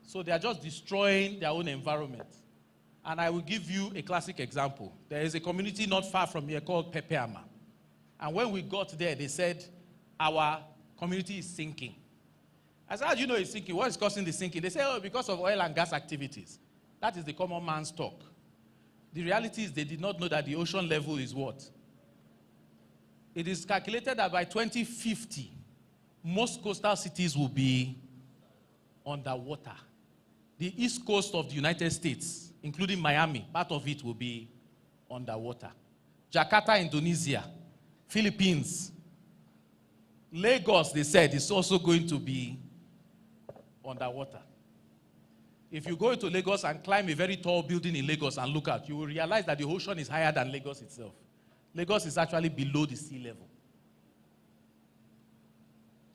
So they are just destroying their own environment. And I will give you a classic example. There is a community not far from here called Pepeama. And when we got there, they said, our community is sinking. I said, how do you know it's sinking? What is causing the sinking? They say, oh, because of oil and gas activities. That is the common man's talk. The reality is they did not know that the ocean level is what? It is calculated that by 2050, most coastal cities will be underwater. The east coast of the United States, including Miami, part of it will be underwater. Jakarta, Indonesia, Philippines, Lagos, they said, is also going to be underwater. If you go into Lagos and climb a very tall building in Lagos and look out, you will realize that the ocean is higher than Lagos itself. Lagos is actually below the sea level.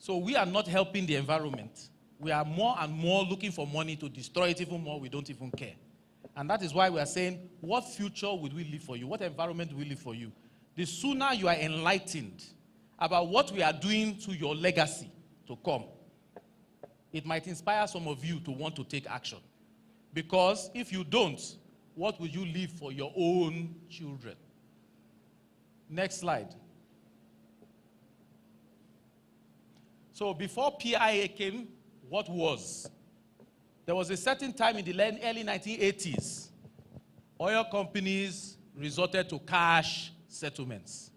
So we are not helping the environment. We are more and more looking for money to destroy it even more. We don't even care. And that is why we are saying, what future would we live for you? What environment will we live for you? The sooner you are enlightened about what we are doing to your legacy to come, it might inspire some of you to want to take action. Because if you don't, what will you leave for your own children? Next slide. So before PIA came, what was? There was a certain time in the early 1980s, oil companies resorted to cash settlements.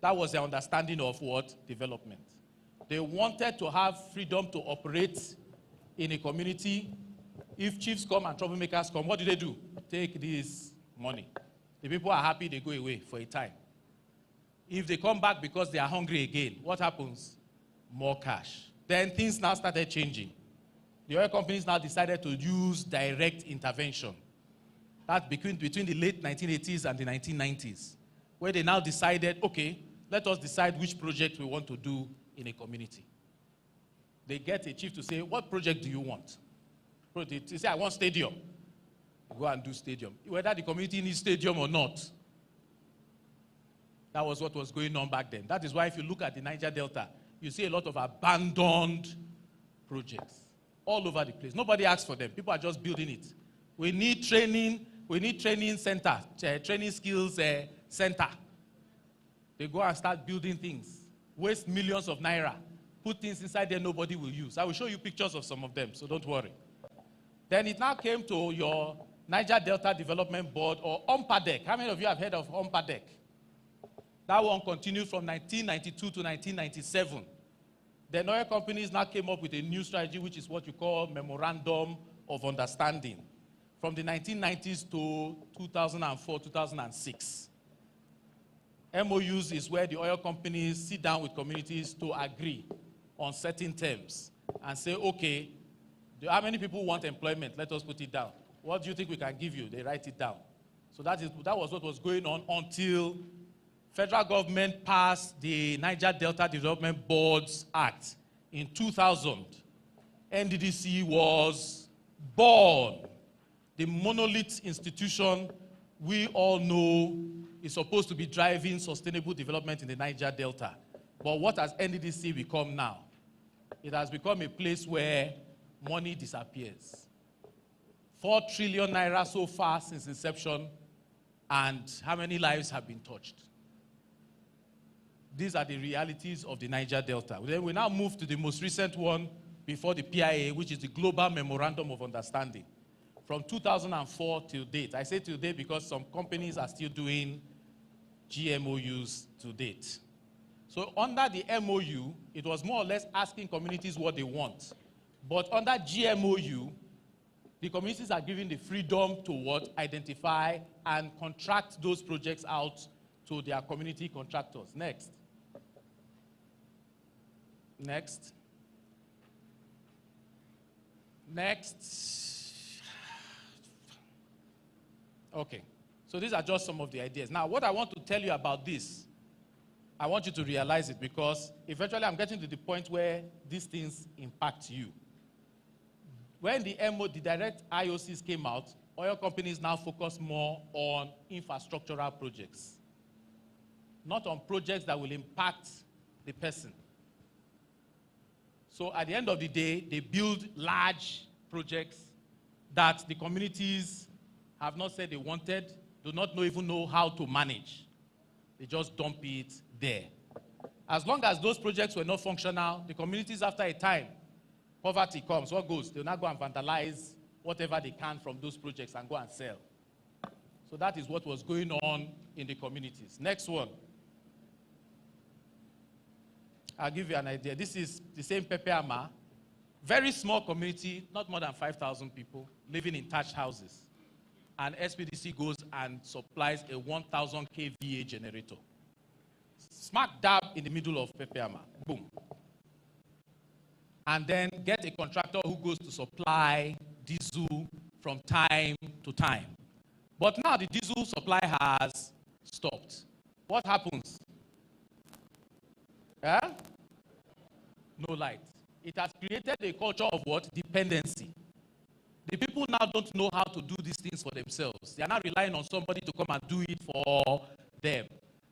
That was their understanding of what? Development. They wanted to have freedom to operate in a community. If chiefs come and troublemakers come, what do? Take this money. The people are happy, they go away for a time. If they come back because they are hungry again, what happens? More cash. Then things now started changing. The oil companies now decided to use direct intervention. That's between the late 1980s and the 1990s, where they now decided, okay, let us decide which project we want to do in a community. They get a chief to say, what project do you want? They say, I want stadium. Go and do stadium. Whether the community needs stadium or not. That was what was going on back then. That is why if you look at the Niger Delta, you see a lot of abandoned projects all over the place. Nobody asks for them. People are just building it. We need training center, training skills center. They go and start building things, waste millions of naira, put things inside there nobody will use. I will show you pictures of some of them, so don't worry. Then it now came to your Niger Delta Development Board, or OMPADEC. How many of you have heard of OMPADEC? That one continued from 1992 to 1997. Then oil companies now came up with a new strategy, which is what you call Memorandum of Understanding, from the 1990s to 2004, 2006. MOUs is where the oil companies sit down with communities to agree on certain terms and say, okay, how many people want employment? Let us put it down. What do you think we can give you? They write it down. So that was what was going on until federal government passed the Niger Delta Development Boards Act in 2000. NDDC was born. The monolith institution we all know is supposed to be driving sustainable development in the Niger Delta. But what has NDDC become now? It has become a place where money disappears. 4 trillion naira so far since inception, and how many lives have been touched? These are the realities of the Niger Delta. Then we now move to the most recent one before the PIA, which is the Global Memorandum of Understanding. From 2004 till date. I say till date because some companies are still doing GMOUs to date. So under the MOU, it was more or less asking communities what they want. But under GMOU, the communities are given the freedom to what? Identify and contract those projects out to their community contractors. Next. Next. Next. Okay. So these are just some of the ideas. Now, what I want to tell you about this, I want you to realize it because eventually I'm getting to the point where these things impact you. When the direct IOCs came out, oil companies now focus more on infrastructural projects, not on projects that will impact the person. So at the end of the day, they build large projects that the communities have not said they wanted, do not even know how to manage. They just dump it there. As long as those projects were not functional, the communities after a time, poverty comes, what goes? They'll now go and vandalize whatever they can from those projects and go and sell. So that is what was going on in the communities. Next one. I'll give you an idea. This is the same Pepeama. Very small community, not more than 5,000 people, living in thatched houses. And SPDC goes and supplies a 1,000 kVA generator. Smack dab in the middle of Pepeama. Boom. And then get a contractor who goes to supply diesel from time to time. But now the diesel supply has stopped. What happens? No light. It has created a culture of what? Dependency. The people now don't know how to do these things for themselves. They are now relying on somebody to come and do it for them.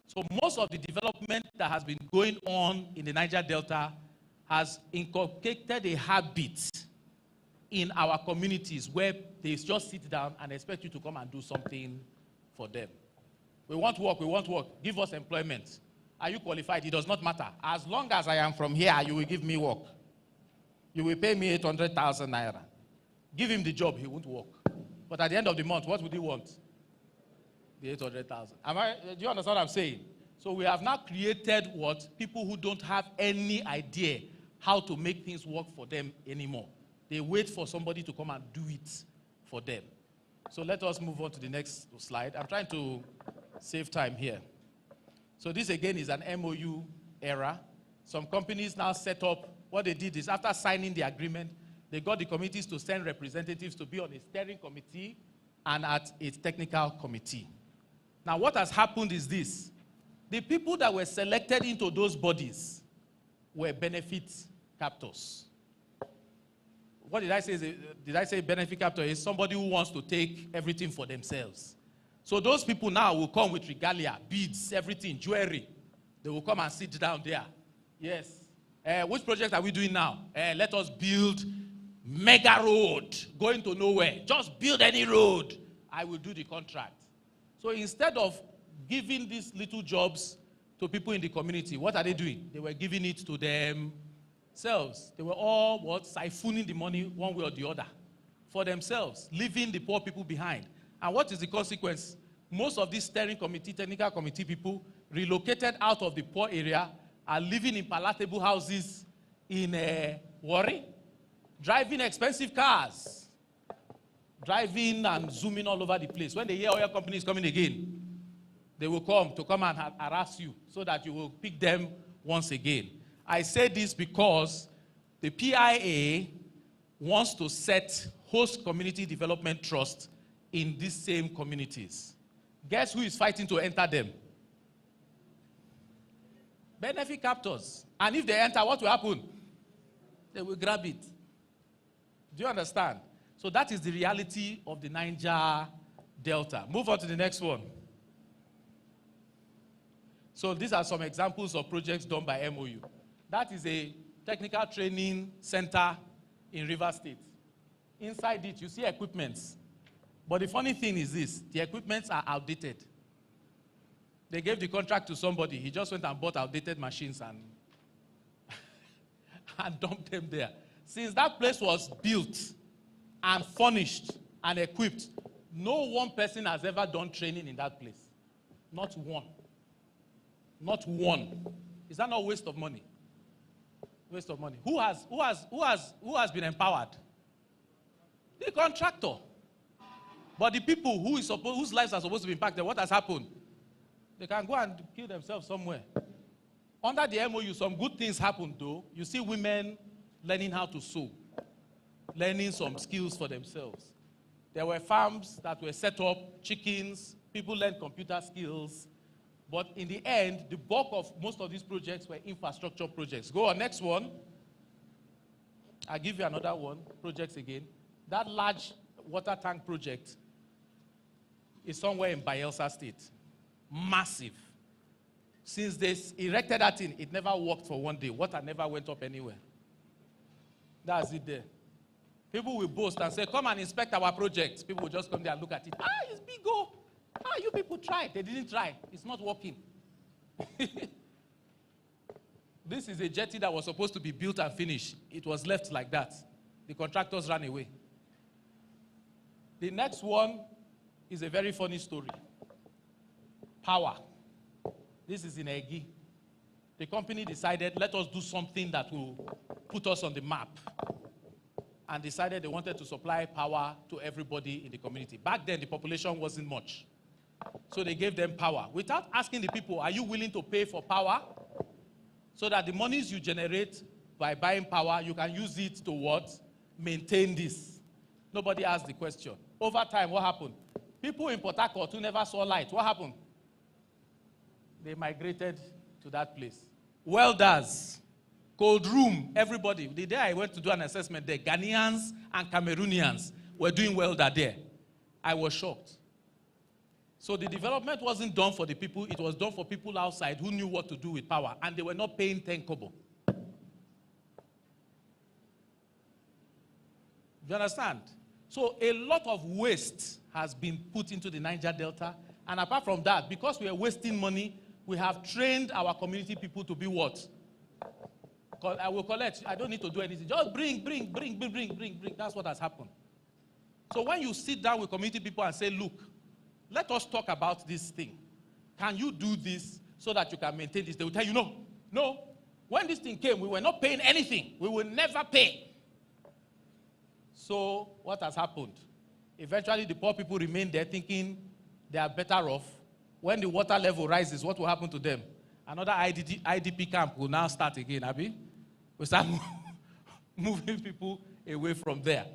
So most of the development that has been going on in the Niger Delta has inculcated a habit in our communities where they just sit down and expect you to come and do something for them. We want work, we want work. Give us employment. Are you qualified? It does not matter. As long as I am from here, you will give me work. You will pay me 800,000 naira. Give him the job, he won't work. But at the end of the month, what would he want? The 800,000. Do you understand what I'm saying? So we have now created what? People who don't have any idea how to make things work for them anymore. They wait for somebody to come and do it for them. So let us move on to the next slide. I'm trying to save time here. So this again is an MOU era. Some companies now set up, what they did is after signing the agreement, they got the committees to send representatives to be on a steering committee and at a technical committee. Now what has happened is this. The people that were selected into those bodies were benefit captors. What did I say? Did I say benefit captor is somebody who wants to take everything for themselves? So those people now will come with regalia, beads, everything, jewelry. They will come and sit down there. Yes. Which project are we doing now? Let us build mega road going to nowhere. Just build any road. I will do the contract. So instead of giving these little jobs to people in the community, what are they doing? They were giving it to themselves. They were all siphoning the money one way or the other for themselves, leaving the poor people behind. And what is the consequence? Most of these steering committee, technical committee people relocated out of the poor area are living in palatable houses in Warri, driving expensive cars, driving and zooming all over the place. When they hear oil company is coming again, they will come and harass you so that you will pick them once again. I say this because the PIA wants to set host community development trust in these same communities. Guess who is fighting to enter them? Benefit captors. And if they enter, what will happen? They will grab it. Do you understand? So that is the reality of the Niger Delta. Move on to the next one. So these are some examples of projects done by MOU. That is a technical training center in Rivers State. Inside it, you see equipments. But the funny thing is this, the equipments are outdated. They gave the contract to somebody. He just went and bought outdated machines and, and dumped them there. Since that place was built and furnished and equipped, no one person has ever done training in that place. Not one. Not one. Is that not waste of money? Waste of money. Who has been empowered? The contractor. But the people whose lives are supposed to be impacted, what has happened? They can go and kill themselves somewhere. Under the MOU, some good things happened though. You see women learning how to sew, learning some skills for themselves. There were farms that were set up, chickens, people learned computer skills. But in the end, the bulk of most of these projects were infrastructure projects. Go on, next one. I'll give you another one, projects again. That large water tank project is somewhere in Bayelsa State. Massive. Since they erected that thing, it never worked for one day. Water never went up anywhere. That's it there. People will boast and say, come and inspect our project. People will just come there and look at it. Ah, it's big, oh. Ah, you people tried. They didn't try. It's not working. This is a jetty that was supposed to be built and finished. It was left like that. The contractors ran away. The next one is a very funny story. Power. This is in Egi. The company decided, let us do something that will put us on the map. And decided they wanted to supply power to everybody in the community. Back then, the population wasn't much. So they gave them power. Without asking the people, are you willing to pay for power? So that the monies you generate by buying power, you can use it to what? Maintain this. Nobody asked the question. Over time, what happened? People in Port Harcourt who never saw light, what happened? They migrated to that place. Welders, cold room, everybody. The day I went to do an assessment there, Ghanaians and Cameroonians were doing welder there. I was shocked. So the development wasn't done for the people, it was done for people outside who knew what to do with power, and they were not paying 10 kobo. Do you understand? So a lot of waste has been put into the Niger Delta, and apart from that, because we are wasting money, we have trained our community people to be what? I will collect, I don't need to do anything. Just bring. That's what has happened. So when you sit down with community people and say, look, let us talk about this thing. Can you do this so that you can maintain this? They will tell you, no, no. When this thing came, we were not paying anything. We will never pay. So what has happened? Eventually, the poor people remain there thinking they are better off. When the water level rises, what will happen to them? Another IDP camp will now start again, Abi. We start moving people away from there.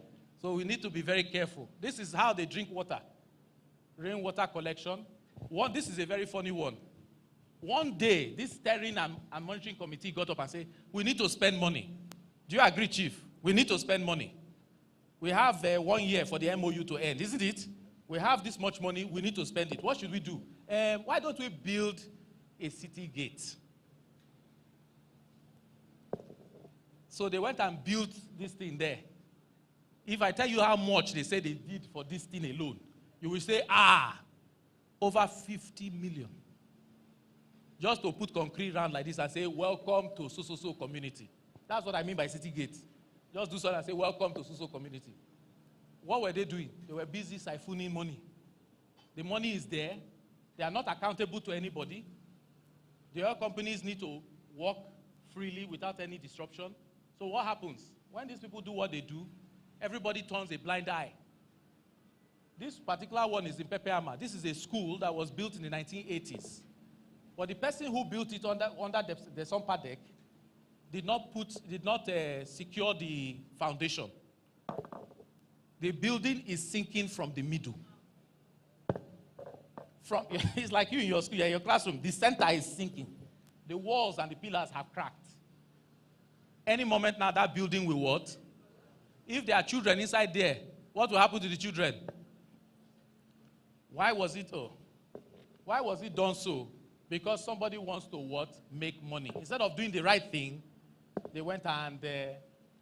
So we need to be very careful. This is how they drink water. Rainwater collection. This is a very funny one. One day, this steering and monitoring committee got up and said, we need to spend money. Do you agree, Chief? We need to spend money. We have 1 year for the MOU to end, isn't it? We have this much money, we need to spend it. What should we do? Why don't we build a city gate? So they went and built this thing there. If I tell you how much they say they did for this thing alone, you will say, over 50 million. Just to put concrete round like this and say, welcome to so-so-so community. That's what I mean by city gate. Just do something and say, welcome to so-so community. What were they doing? They were busy siphoning money. The money is there. They are not accountable to anybody. The oil companies need to work freely without any disruption. So what happens? When these people do what they do, everybody turns a blind eye. This particular one is in Pepeama. This is a school that was built in the 1980s. But the person who built it under the Sumpa deck did not secure the foundation. The building is sinking from the middle. It's like you in your school, in your classroom. The center is sinking. The walls and the pillars have cracked. Any moment now, that building will what? If there are children inside there, what will happen to the children? Why was it done so? Because somebody wants to what? Make money. Instead of doing the right thing, they went and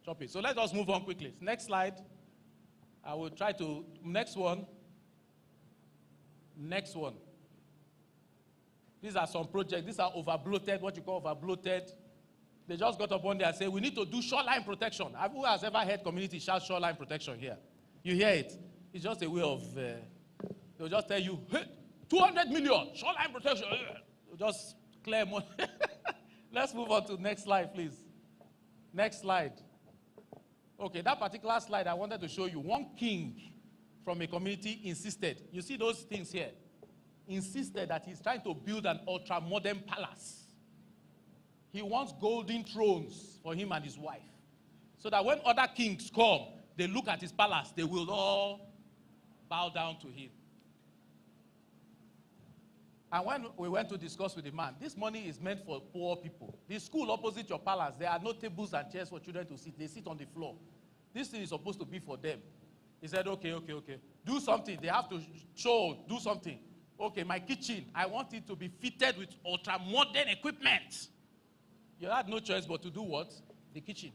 chop it. So let us move on quickly. Next slide. I will try to, next one. Next one. These are some projects. These are overbloated, what you call overbloated. They just got up one day and said, we need to do shoreline protection. Who has ever heard community shout shoreline protection here? You hear it. It's just a way of, they'll just tell you, hey, 200 million, shoreline protection. They'll just clear money. Let's move on to the next slide, please. Next slide. Okay, that particular slide I wanted to show you. One king from a community insisted, you see those things here, insisted that he's trying to build an ultra-modern palace. He wants golden thrones for him and his wife. So that when other kings come, they look at his palace, they will all bow down to him. And when we went to discuss with the man, this money is meant for poor people. The school opposite your palace, there are no tables and chairs for children to sit. They sit on the floor. This thing is supposed to be for them. He said, okay. Do something. They have to do something. Okay, my kitchen, I want it to be fitted with ultra-modern equipment. You had no choice but to do what? The kitchen.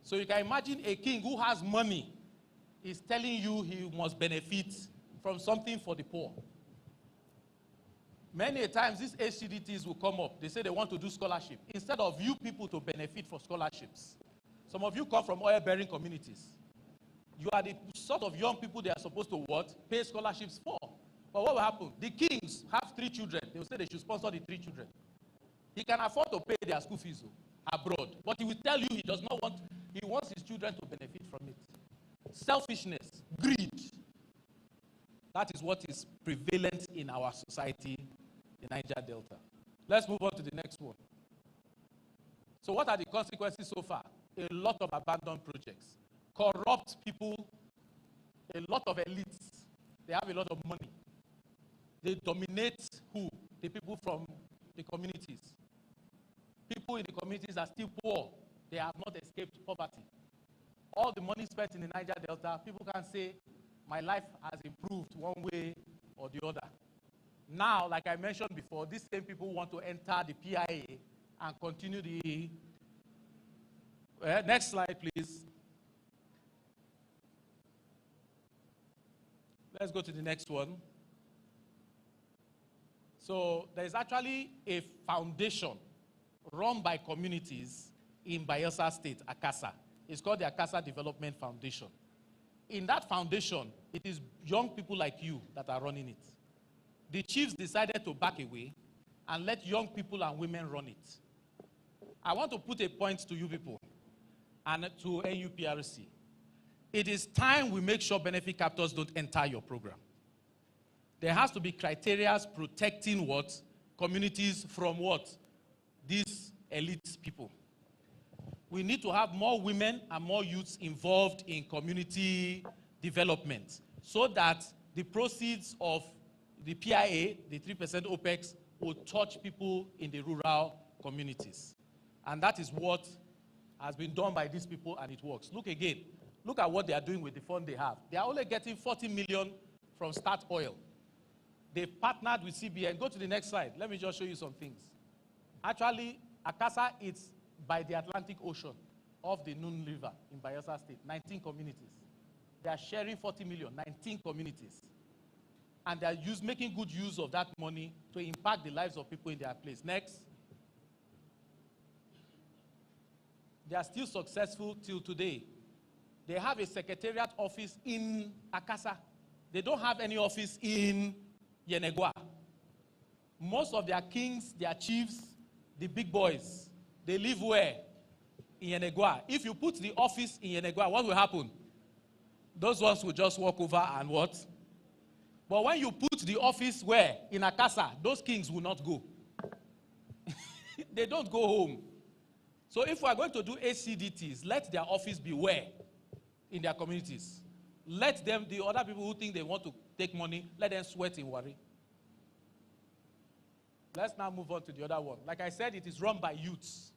So you can imagine a king who has money is telling you he must benefit from something for the poor. Many times these HCDTs will come up. They say they want to do scholarship. Instead of you people to benefit for scholarships. Some of you come from oil-bearing communities. You are the sort of young people they are supposed to what? Pay scholarships for. But what will happen? The kings have 3 children. They will say they should sponsor the 3 children. He can afford to pay their school fees abroad. But he will tell you he does not want, he wants his children to benefit from it. Selfishness, greed. That is what is prevalent in our society, the Niger Delta. Let's move on to the next one. So what are the consequences so far? A lot of abandoned projects. Corrupt people, a lot of elites. They have a lot of money. They dominate who? The people from the communities. People in the communities are still poor. They have not escaped poverty. All the money spent in the Niger Delta, people can say, my life has improved one way or the other. Now, like I mentioned before, these same people want to enter the PIA and continue the... next slide, please. Let's go to the next one. So there is actually a foundation run by communities in Bayelsa State, Akasa. It's called the Akasa Development Foundation. in that foundation, it is young people like you that are running it. The chiefs decided to back away and let young people and women run it. I want to put a point to you people and to NUPRC. It is time we make sure benefit captors don't enter your program. There has to be criteria protecting what? Communities from what? These elite people. We need to have more women and more youths involved in community development so that the proceeds of the PIA, the 3% OPEX, will touch people in the rural communities. And that is what has been done by these people, and it works. Look again. Look at what they are doing with the fund they have. They are only getting 40 million from Start Oil. They've partnered with CBN. Go to the next slide. Let me just show you some things. Actually, Akasa is by the Atlantic Ocean off the Nun River in Bayelsa State. 19 communities. They are sharing 40 million, 19 communities. And they are making good use of that money to impact the lives of people in their place. Next. They are still successful till today. They have a secretariat office in Akasa. They don't have any office in Yenegua. Most of their kings, their chiefs, the big boys, they live where? In Yenegua. If you put the office in Yenegua, what will happen? Those ones will just walk over and what? But when you put the office where? In Akasa, those kings will not go. They don't go home. So if we are going to do ACDTs, let their office be where? In their communities. Let them, the other people who think they want to take money, let them sweat in worry. Let's now move on to the other one. Like I said, it is run by youths.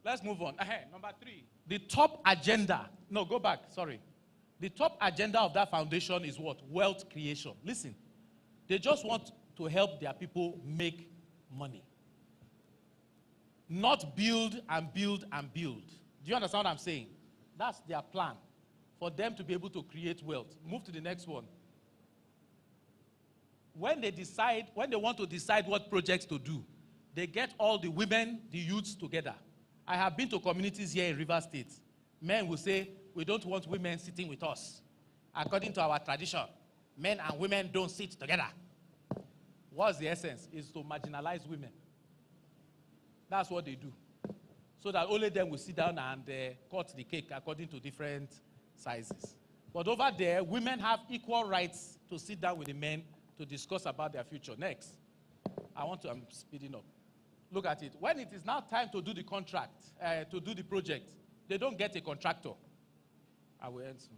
Let's move on. Number 3. The top agenda. No, go back. Sorry. The top agenda of that foundation is what? Wealth creation. Listen. They just want to help their people make money. Not build and build and build. Do you understand what I'm saying? That's their plan. For them to be able to create wealth. Move to the next one. When they want to decide what projects to do, they get all the women, the youths together. I have been to communities here in River State. Men will say, we don't want women sitting with us. According to our tradition, men and women don't sit together. What's the essence? Is to marginalize women. That's what they do. So that only them will sit down and cut the cake according to different sizes. But over there, women have equal rights to sit down with the men to discuss about their future. Next. I'm speeding up. Look at it. When it is now time to do the contract, to do the project, they don't get a contractor. I will end soon.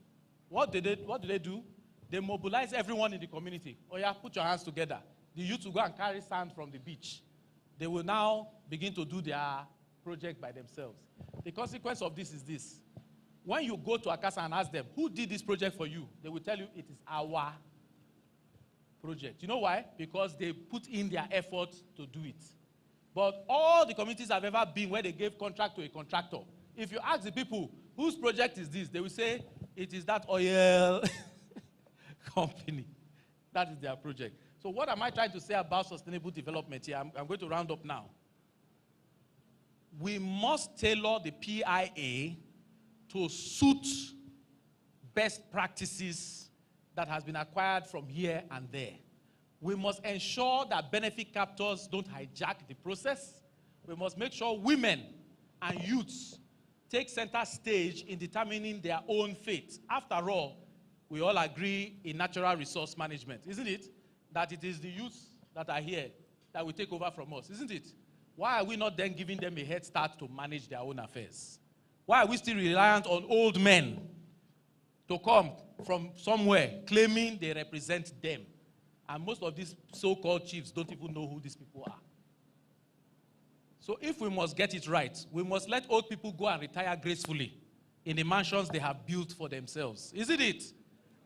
What do they do? They mobilize everyone in the community. Oh yeah, put your hands together. The youth will go and carry sand from the beach. They will now begin to do their project by themselves. The consequence of this is this. When you go to Akasa and ask them, who did this project for you? They will tell you it is our project. You know why? Because they put in their effort to do it. But all the communities I've ever been where they gave contract to a contractor, if you ask the people, whose project is this? They will say, it is that oil company. That is their project. So what am I trying to say about sustainable development here? I'm going to round up now. We must tailor the PIA to suit best practices that has been acquired from here and there. We must ensure that benefit captors don't hijack the process. We must make sure women and youths take center stage in determining their own fate. After all, we all agree in natural resource management, isn't it? That it is the youths that are here that will take over from us, isn't it? Why are we not then giving them a head start to manage their own affairs? Why are we still reliant on old men to come from somewhere claiming they represent them? And most of these so-called chiefs don't even know who these people are. So if we must get it right, we must let old people go and retire gracefully in the mansions they have built for themselves, isn't it?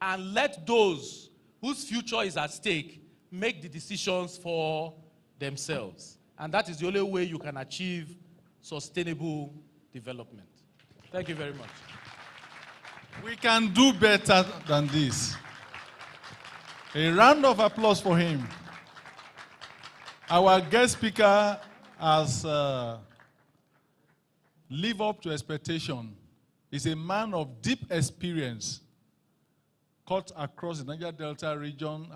And let those whose future is at stake make the decisions for themselves. And that is the only way you can achieve sustainable development. Thank you very much. We can do better than this. A round of applause for him. Our guest speaker has lived up to expectation is a man of deep experience, cut across the Niger Delta region,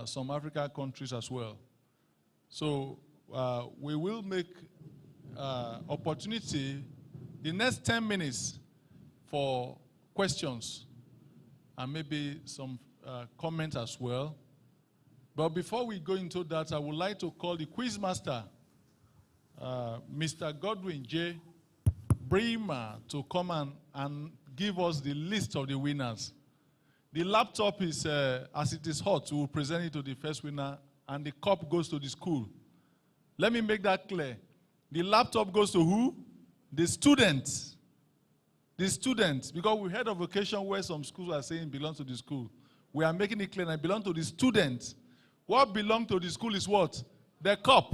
some African countries as well. So we will make opportunity the next 10 minutes for questions and maybe some comments as well. But before we go into that, I would like to call the quiz master, Mr. Godwin J. Bremer, to come and give us the list of the winners. The laptop is, as it is hot, we will present it to the first winner, and the cup goes to the school. Let me make that clear. The laptop goes to who? The students. The students, because we heard of occasion where some schools are saying belong to the school. We are making it clear that it belongs to the students. What belongs to the school is what? The cup.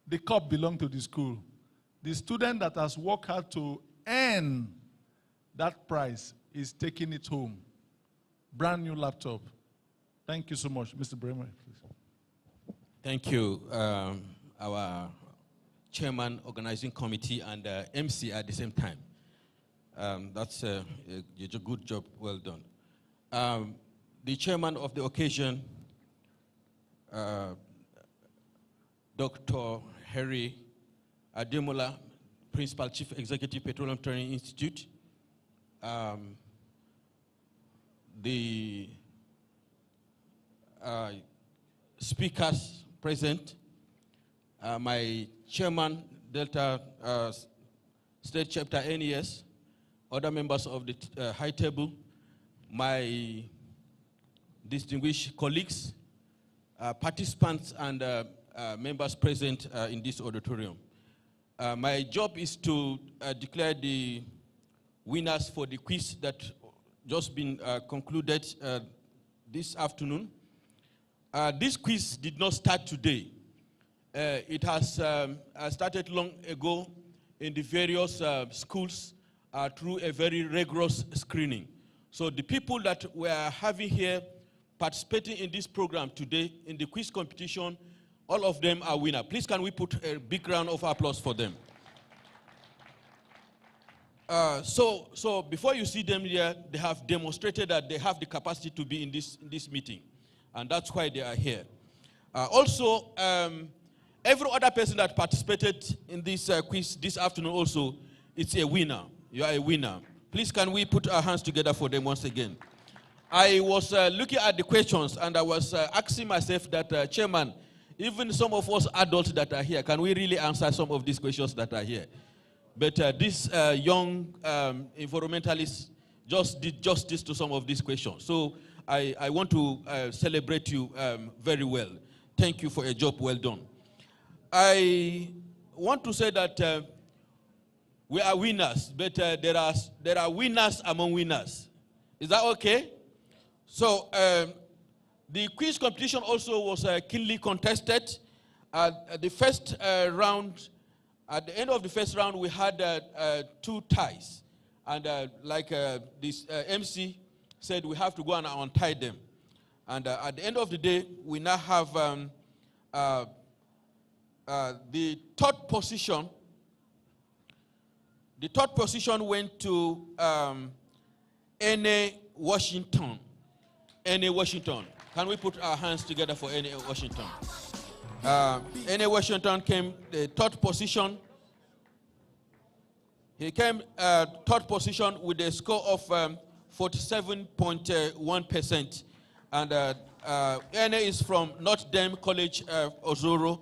The cup belongs to the school. The student that has worked hard to earn that prize is taking it home. Brand new laptop. Thank you so much. Mr. Bremer, please. Thank you, our Chairman, Organizing Committee, and MC at the same time. That's a good job, well done. The Chairman of the occasion, Dr. Harry Adimula, Principal Chief Executive, Petroleum Training Institute. The speakers present, my Chairman, Delta State Chapter NES, other members of the High Table, my distinguished colleagues, participants, and members present in this auditorium. My job is to declare the winners for the quiz that just been concluded this afternoon. This quiz did not start today. It has started long ago in the various schools through a very rigorous screening. So the people that we are having here participating in this program today in the quiz competition, all of them are winners. Please can we put a big round of applause for them. So before you see them here, they have demonstrated that they have the capacity to be in this meeting. And that's why they are here. Also, every other person that participated in this quiz this afternoon also, it's a winner. You are a winner. Please can we put our hands together for them once again. I was looking at the questions and I was asking myself that, Chairman, even some of us adults that are here, can we really answer some of these questions that are here? But these young environmentalists just did justice to some of these questions. So I want to celebrate you very well. Thank you for a job well done. I want to say that we are winners, but there are winners among winners. Is that okay? So the quiz competition also was keenly contested. At the first round, at the end of the first round, we had 2 ties. And like this MC said, we have to go and untie them. And at the end of the day, we now have the third position. The third position went to NA Washington. NA Washington. Can we put our hands together for NA Washington? NA Washington came the third position. He came third position with a score of 47.1%. And NA is from Notre Dame College, Uzere.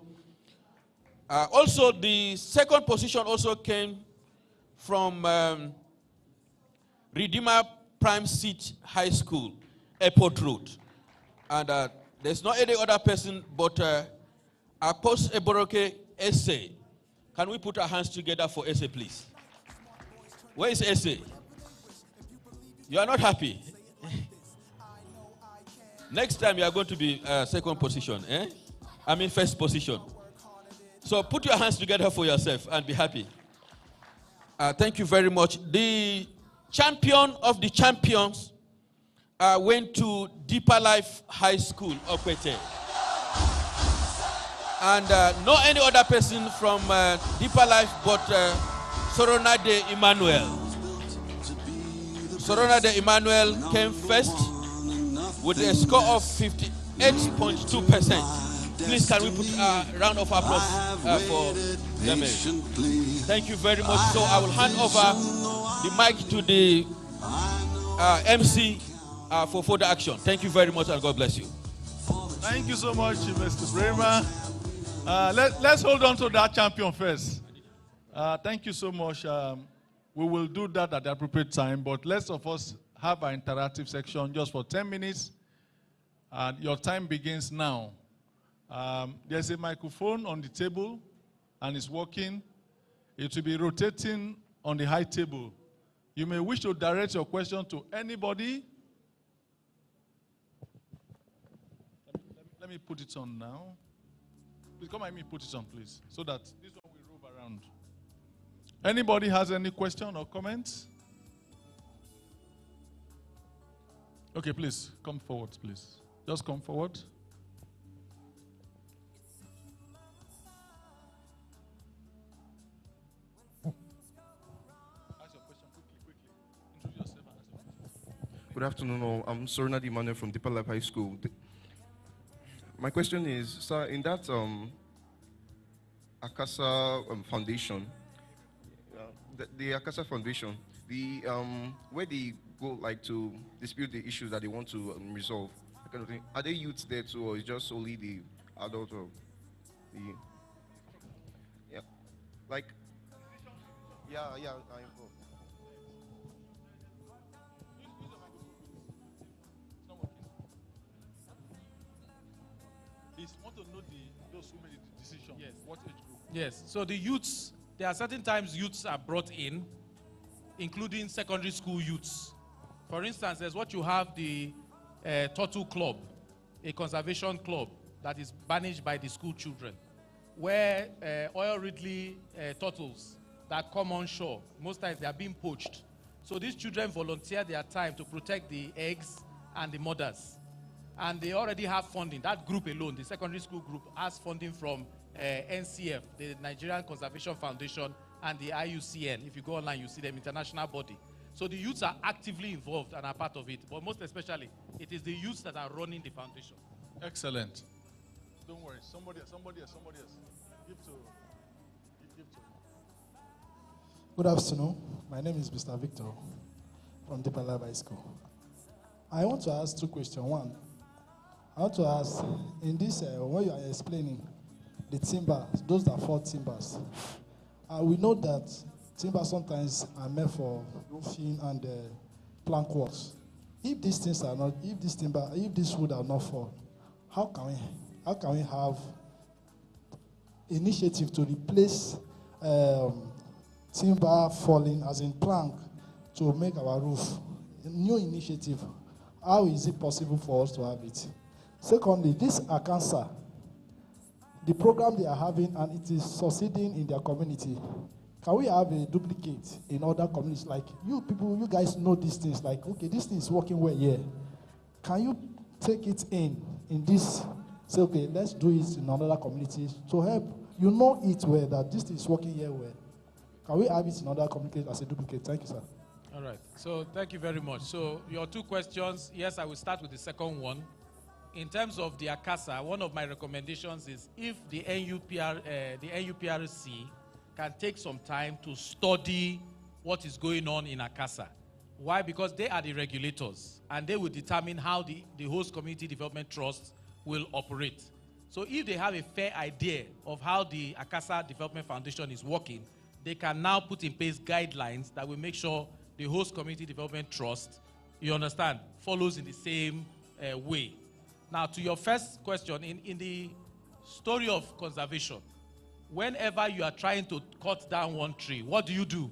Also, the second position also came from Redeemer Prime Seat High School, Airport Road. And there's not any other person but Akporohwo Essay. Can we put our hands together for Essay, please? Where is Essay? You are not happy. Next time you are going to be second position, eh? I mean first position. So put your hands together for yourself and be happy. Thank you very much. The champion of the champions went to Deeper Life High School, Okwete. And no any other person from Deeper Life but Sorona de Emmanuel. Sorona de Emmanuel came first with a score of 58.2%. Please, can we put a round of applause for them? Thank you very much. So I will hand over the mic to the MC for further action. Thank you very much, and God bless you. Thank you so much, Mr. Bremer. Let's hold on to that champion first. Thank you so much. We will do that at the appropriate time, but let's of us have an interactive section just for 10 minutes. And your time begins now. There's a microphone on the table, and it's working. It will be rotating on the high table. You may wish to direct your question to anybody. Let me put it on now. Please come at me, put it on, please, so that this one will move around. Anybody has any question or comments? Okay, please, come forward, please. Just come forward. Ask your question quickly. Introduce yourself and ask your question. Good afternoon. I'm Sorona Emmanuel from Deeper Life High School. My question is, sir, in that Akasa Foundation, the Akasa Foundation, where they go like to dispute the issues that they want to resolve, that kind of thing, are there youths there too, or is just only the adult or the, yeah, like, yeah, I'm involved. Please want to know those who made the decision. Yes. What age group? Yes, so the youths, there are certain times youths are brought in, including secondary school youths. For instance, there's what you have the Turtle Club, a conservation club that is managed by the school children, where oil ridley turtles that come on shore, most times they are being poached. So these children volunteer their time to protect the eggs and the mothers. And they already have funding. That group alone, the secondary school group, has funding from NCF, the Nigerian Conservation Foundation, and the IUCN. If you go online, you see them, international body. So the youths are actively involved and are part of it. But most especially, it is the youths that are running the foundation. Excellent. Don't worry. Somebody else. Give to. Good afternoon. My name is Mr. Victor from Deeper Life High School. I want to ask two questions. One, I want to ask, in this, when you are explaining the timber, those that fall timbers, we know that timber sometimes are meant for roofing and plank works. If these things are not, if this wood are not fall, how can we have initiative to replace timber falling as in plank to make our roof? A new initiative. How is it possible for us to have it? Secondly, this cancer, the program they are having, and it is succeeding in their community. Can we have a duplicate in other communities? Like you people, you guys know these things. Like, okay, this thing is working well here. Can you take it in this? Say, okay, let's do it in another community to help. You know it well that this is working here well. Can we have it in other communities as a duplicate? Thank you, sir. All right. So thank you very much. So your two questions. Yes, I will start with the second one. In terms of the ACASA, one of my recommendations is if the NUPRC can take some time to study what is going on in ACASA. Why? Because they are the regulators, and they will determine how the host community development trust will operate. So if they have a fair idea of how the ACASA Development Foundation is working, they can now put in place guidelines that will make sure the host community development trust, you understand, follows in the same way. Now, to your first question, in the story of conservation, whenever you are trying to cut down one tree, what do you do?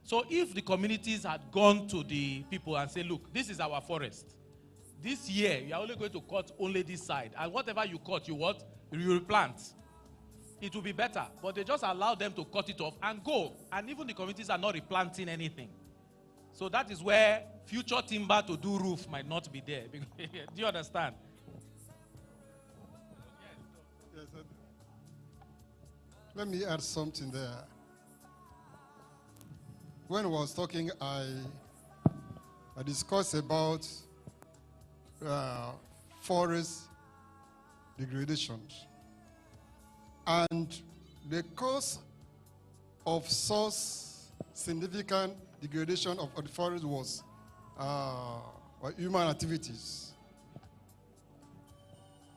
So if the communities had gone to the people and say, look, this is our forest. This year, you are only going to cut only this side. And whatever you cut, you what? You replant. It will be better. But they just allow them to cut it off and go. And even the communities are not replanting anything. So that is where future timber to do roof might not be there. Do you understand? Yes, let me add something there. When I was talking, I discussed about forest degradation. And the cause of such significant degradation of the forest was human activities.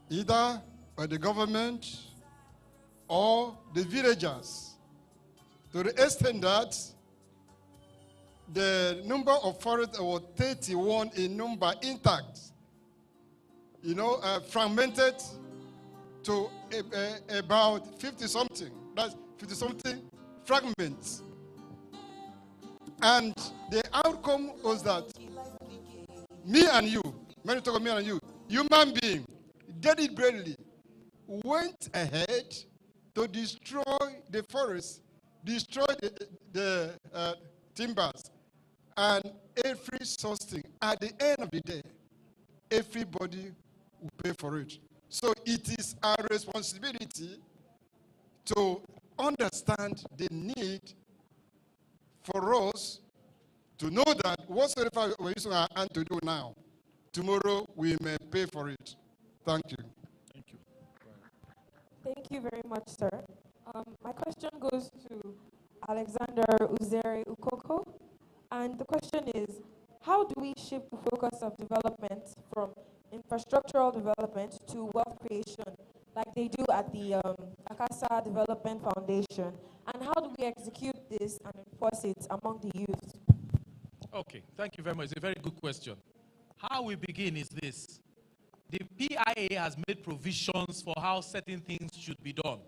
Either by the government or the villagers, to the extent that the number of forests was 31 in number intact, fragmented to about 50-something. That's 50-something fragments. And the outcome was that me and you, when you talk about me and you, human being, deliberately went ahead to destroy the forest, destroy the timbers, and every such thing. At the end of the day, everybody will pay for it. So it is our responsibility to understand the need for us to know that whatsoever we're using our hand to do now, tomorrow we may pay for it. Thank you. Thank you. Thank you very much, sir. My question goes to Alexander Uzere Ukoko. And the question is, how do we shift the focus of development from infrastructural development to wealth creation, like they do at the Akasa Development Foundation? And how do we execute this and enforce it among the youth? Okay, thank you very much. It's a very good question. How we begin is this. The PIA has made provisions for how certain things should be done.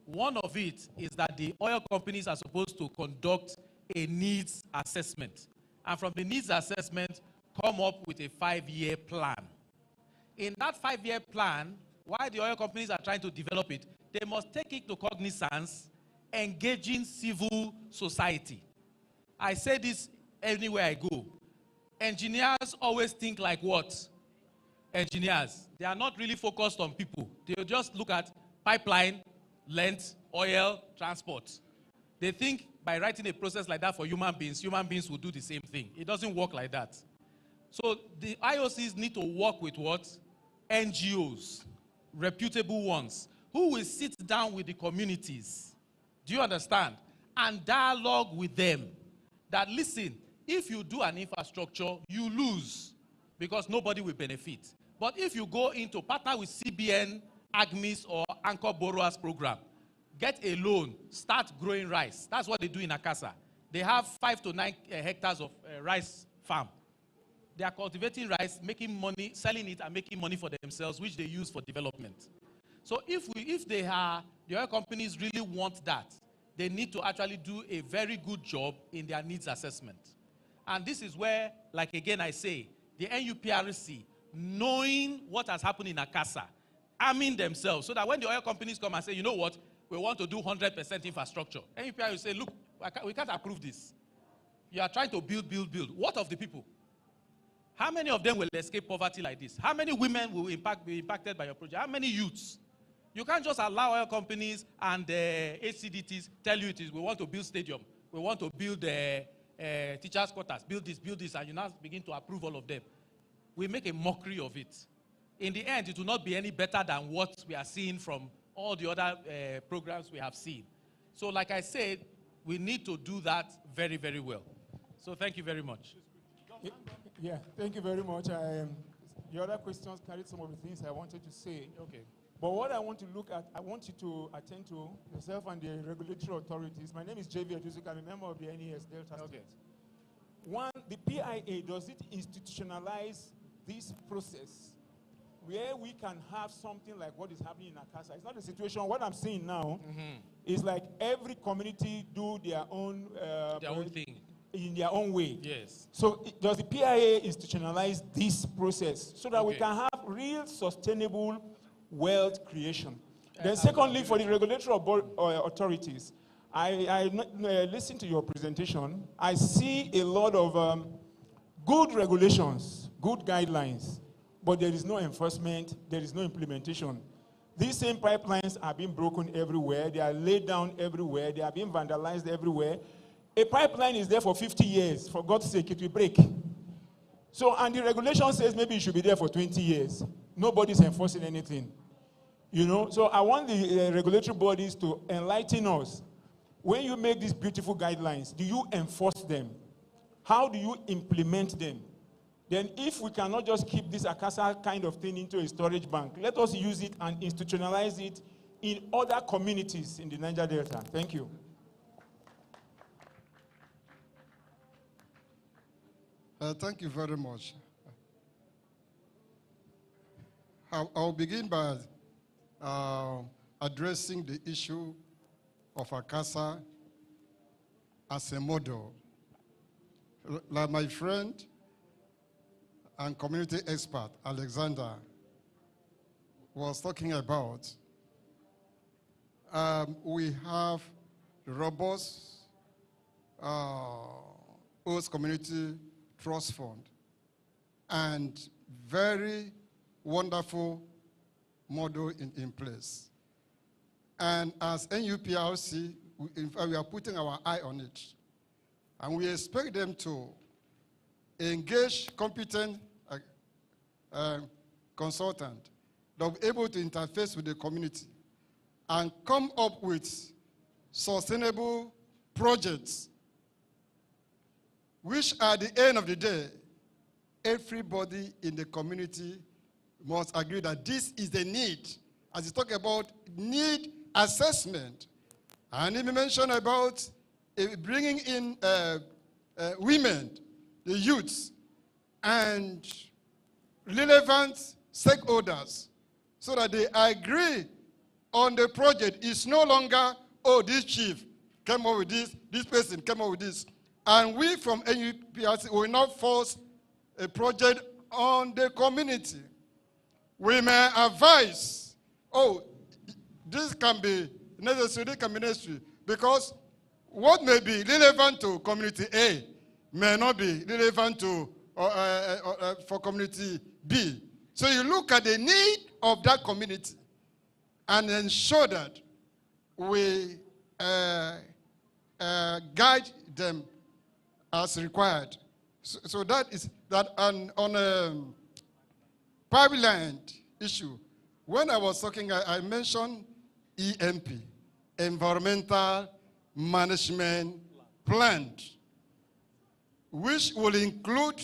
One of it is that the oil companies are supposed to conduct a needs assessment. And from the needs assessment, come up with a 5-year plan. In that 5-year plan, while the oil companies are trying to develop it, they must take it to cognizance, engaging civil society. I say this anywhere I go. Engineers always think like what? Engineers. They are not really focused on people. They just look at pipeline, length, oil, transport. They think by writing a process like that for human beings will do the same thing. It doesn't work like that. So the IOCs need to work with what? NGOs, reputable ones, who will sit down with the communities. Do you understand? And dialogue with them. That listen, if you do an infrastructure, you lose because nobody will benefit. But if you go into partner with CBN, AGMIS, or Anchor Borrowers Program, get a loan, start growing rice. That's what they do in Akasa. They have 5 to 9 hectares of rice farm. They are cultivating rice, making money, selling it and making money for themselves, which they use for development. So if the oil companies really want that, they need to actually do a very good job in their needs assessment. And this is where, like again I say, the NUPRC, knowing what has happened in Akasa, arming themselves, so that when the oil companies come and say, you know what, we want to do 100% infrastructure. NUPRC will say, look, we can't approve this. You are trying to build. What of the people? How many of them will escape poverty like this? How many women will be impacted by your project? How many youths? You can't just allow oil companies and HCDTs tell you it is, we want to build stadium, we want to build teachers' quarters, build this, and you now begin to approve all of them. We make a mockery of it. In the end, it will not be any better than what we are seeing from all the other programs we have seen. So like I said, we need to do that very, very well. So thank you very much. Yeah, thank you very much. The other questions carried some of the things I wanted to say. Okay. But what I want to look at, I want you to attend to yourself and the regulatory authorities. My name is J.V. Adusuka, I'm a member of the NES Delta State. One, the PIA, does it institutionalize this process where we can have something like what is happening in Akasa? It's not a situation, what I'm seeing now is like every community do their own thing. In their own way. Yes. So does the PIA institutionalize this process so that we can have real sustainable wealth creation? Then secondly, for the regulatory authorities, I listened to your presentation. I see a lot of good regulations, good guidelines, but there is no enforcement, there is no implementation. These same pipelines are being broken everywhere. They are laid down everywhere. They are being vandalized everywhere. A pipeline is there for 50 years. For God's sake, it will break. So, and the regulation says maybe it should be there for 20 years. Nobody's enforcing anything. You know, so I want the regulatory bodies to enlighten us. When you make these beautiful guidelines, do you enforce them? How do you implement them? Then if we cannot just keep this Akasa kind of thing into a storage bank, let us use it and institutionalize it in other communities in the Niger Delta. Thank you. Thank you very much. I'll begin by addressing the issue of Akasa as a model. Like my friend and community expert, Alexander, was talking about, we have robust host community trust fund and very wonderful model in place. And as NUPRC, in fact, we are putting our eye on it. And we expect them to engage competent consultant that will be able to interface with the community and come up with sustainable projects, which at the end of the day, everybody in the community must agree that this is the need. As you talk about need assessment, and even mention about bringing in women, the youths, and relevant stakeholders, so that they agree on the project. It's no longer, oh, this chief came up with this person came up with this. And we from NUPRC will not force a project on the community. We may advise, oh, this can be necessary, this can be necessary, because what may be relevant to community A may not be relevant to for community B. So you look at the need of that community and ensure that we guide them as required. So that is that. And on a pipeline issue, when I was talking, I mentioned EMP, Environmental Management Plan, which will include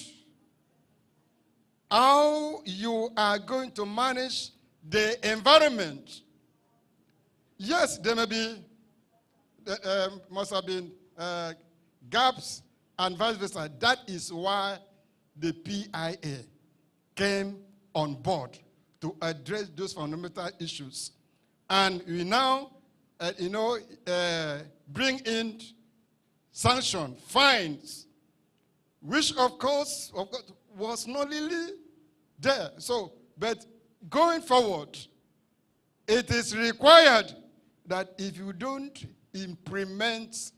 how you are going to manage the environment. Yes, there may be, must have been gaps and vice versa. That is why the PIA came on board to address those fundamental issues. And we now, bring in sanction, fines, which of course was not really there. So, but going forward, it is required that if you don't implement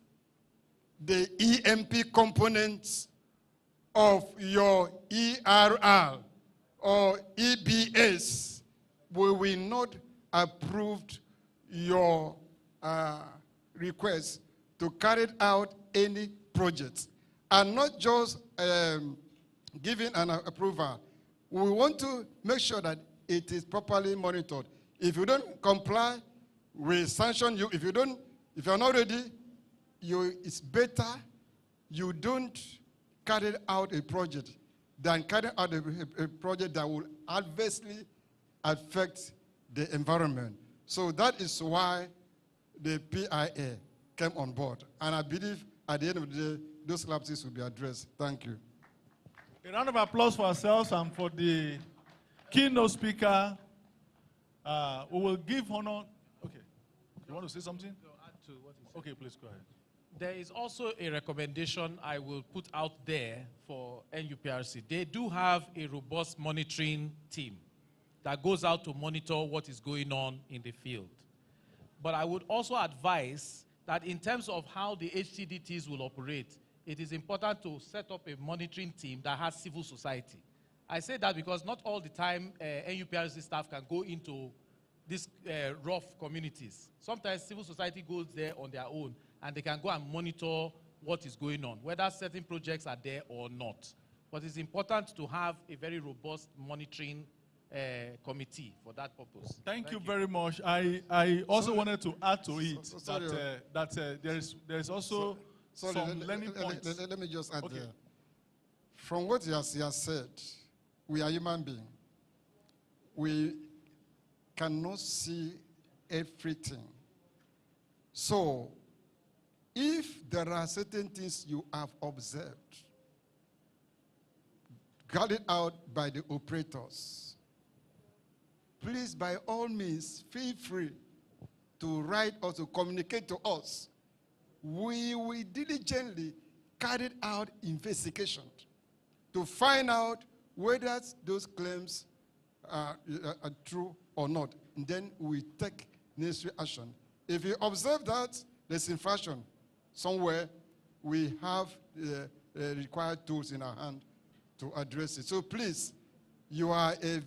the EMP components of your ERR or EBS, we will not approve your request to carry out any projects. And not just giving an approval. We want to make sure that it is properly monitored. If you don't comply, we sanction you. If you're not ready, it's better you don't carry out a project than carry out a project that will adversely affect the environment. So that is why the PIA came on board. And I believe at the end of the day, those lapses will be addressed. Thank you. A round of applause for ourselves and for the keynote speaker. We will give honor. Okay. You want to say something? No, add to what he said. Okay, please go ahead. There is also a recommendation I will put out there for NUPRC. They do have a robust monitoring team that goes out to monitor what is going on in the field. But I would also advise that in terms of how the HTDTs will operate, it is important to set up a monitoring team that has civil society. I say that because not all the time NUPRC staff can go into these rough communities. Sometimes civil society goes there on their own, and they can go and monitor what is going on, whether certain projects are there or not. But it's important to have a very robust monitoring committee for that purpose. Thank you very much. I also wanted to add to it that there is also some learning points. Let me just add there. From what he has said, we are human beings. We cannot see everything. So, if there are certain things you have observed, carried out by the operators, please, by all means, feel free to write or to communicate to us. We will diligently carry out investigation to find out whether those claims are true or not. And then we take necessary action. If you observe that there's infraction somewhere, we have the required tools in our hand to address it. So please, you are a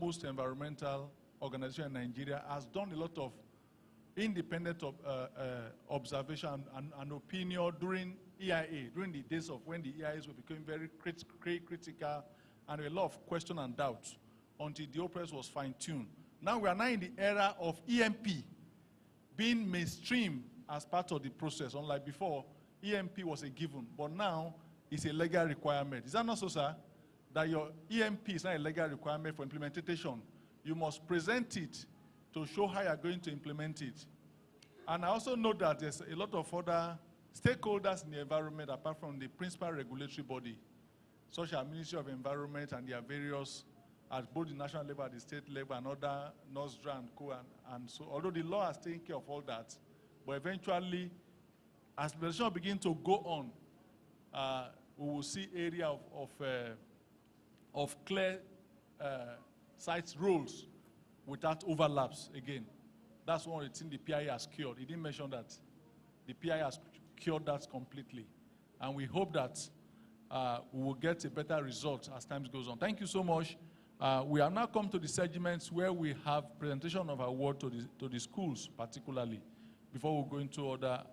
Most environmental organization in Nigeria has done a lot of independent observation and opinion during EIA, during the days of when the EIAs were becoming very critical and a lot of question and doubt until the OPERATIONS was fine-tuned. Now we are now in the era of EMP being mainstream as part of the process. Unlike before, EMP was a given, but now it's a legal requirement. Is that not so, sir? That your EMP is not a legal requirement for implementation. You must present it to show how you are going to implement it. And I also know that there's a lot of other stakeholders in the environment apart from the principal regulatory body, such as Ministry of Environment and their various, at both the national level and the state level and other NOSDRA and co. And so, although the law has taken care of all that, but eventually, as the legislation begins to go on, we will see area of clear site roles without overlaps again. That's one of the things the PIA has cured. He didn't mention that. The PIA has cured that completely. And we hope that we will get a better result as time goes on. Thank you so much. We have now come to the segments where we have presentation of award to the schools particularly, before we go into other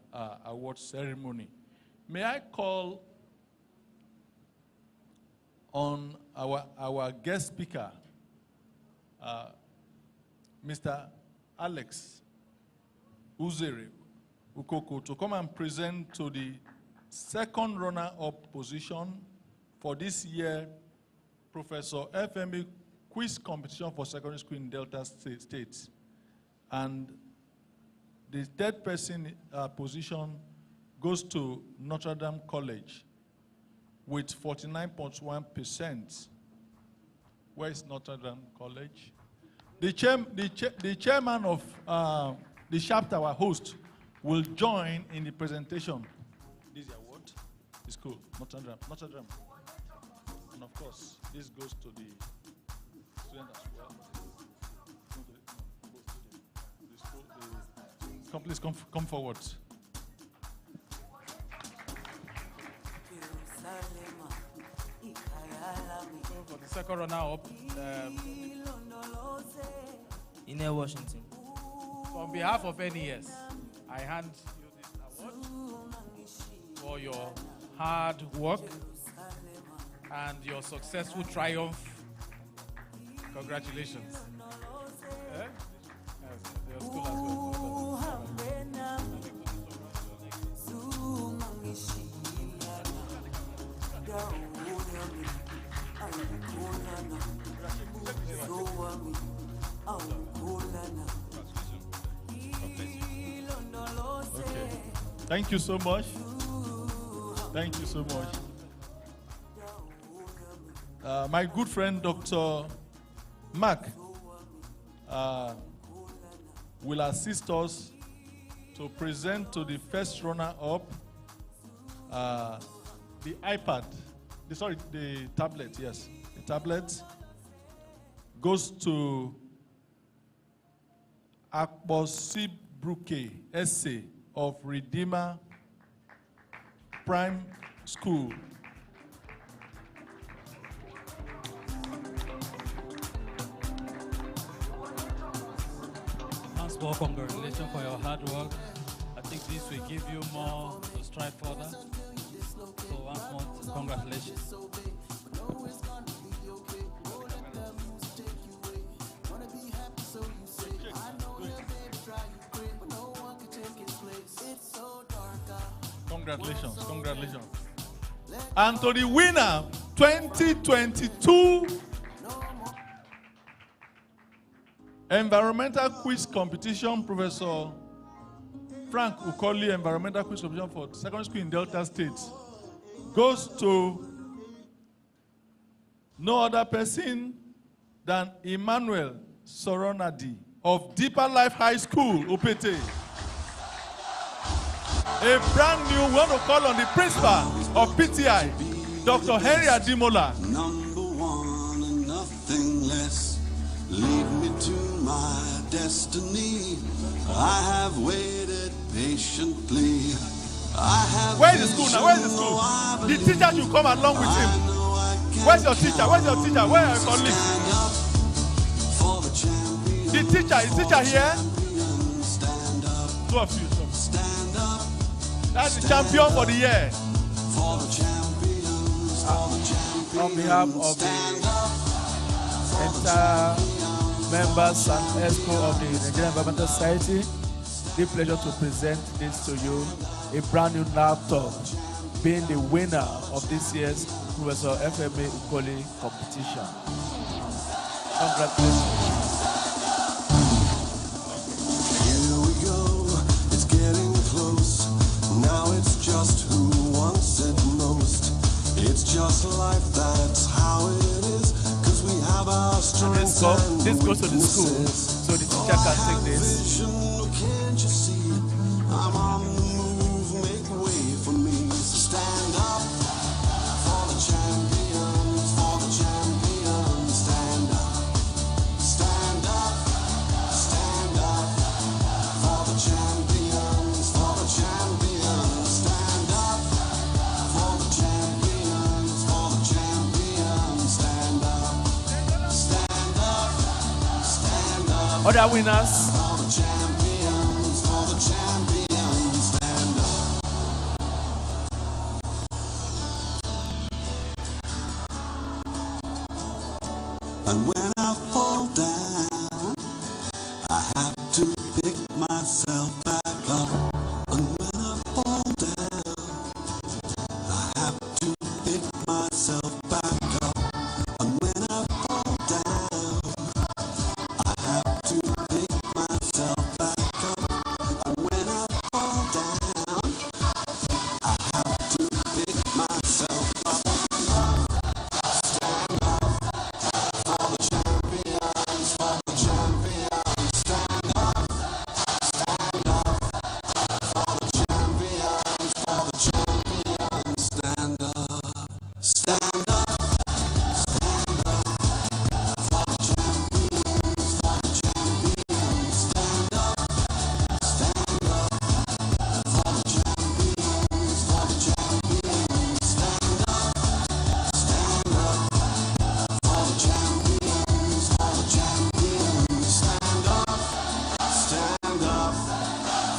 award ceremony. May I call on our guest speaker, Mr. Alex Uzere Ukoko, to come and present to the second runner-up position for this year, Professor FME Quiz Competition for Secondary School in Delta State. And the third person position goes to Notre Dame College with 49.1%. Where is Notre Dame College? The chairman of the chapter, our host, will join in the presentation. This is award. It's cool. Notre Dame. Notre Dame. And of course, this goes to the student as well. Please come forward. For the second runner-up, in Washington. on behalf of NES, I hand you this award for your hard work and your successful triumph. Congratulations. Yes, your school as well. Okay. Thank you so much. Thank you so much. My good friend, Dr. Mark, will assist us to present to the first runner-up the iPad. The tablet, yes. The tablet goes to Akporohwo Essay of Redeemer Prime School. Asibor, congratulations for your hard work. I think this will give you more to strive further. So once more, congratulations. Congratulations, congratulations. And to the winner, 2022 Environmental Quiz Competition, Professor Frank Ukoli Environmental Quiz Competition for secondary school in Delta State, goes to no other person than Emmanuel Soronadi of Deeper Life High School, Opete. A brand new, we want to call on the principal of PTI, Dr. Henry Adimula. Number one and nothing less, lead me to my destiny. I have waited patiently. Where's the school now? Where's the school? The teacher should come along with him. Where's your teacher? Where's your teacher? Where are your colleagues? The teacher, is teacher here? Two of you. That's the champion for the year. On behalf of the entire members and ESCO of the Nigerian Environmental Society, the pleasure to present this to you, a brand new laptop, being the winner of this year's Professor FMA Ukoli competition. Congratulations. Here we go, it's getting close. Now it's just who wants it most. It's just life, that's how it is. Cause we have our strengths. This goes to the school, so the teacher can take this. Can't you see? I'm on the move, make way for me. So stand up for the champions, for the champions. Stand up, stand up, stand up for the champions, for the champions. Stand up for the champions, for the champions. Stand up, stand up, stand up. Other winners. For the champions, for the champions. Stand up. And when I fall down, I have to pick myself back up. And when I fall down, I have to pick myself back up. And when I fall down, I have to pick myself back up. And when I fall down, I have to pick myself up. Stand up for the champions, for the champions. Stand up, stand up for the champions, for the champions. Stand up, stand up, stand up for the champions, for the champions. Stand up, stand up for the champions, for the champions. Stand up, stand up for the champions, for the champions. Stand up, stand up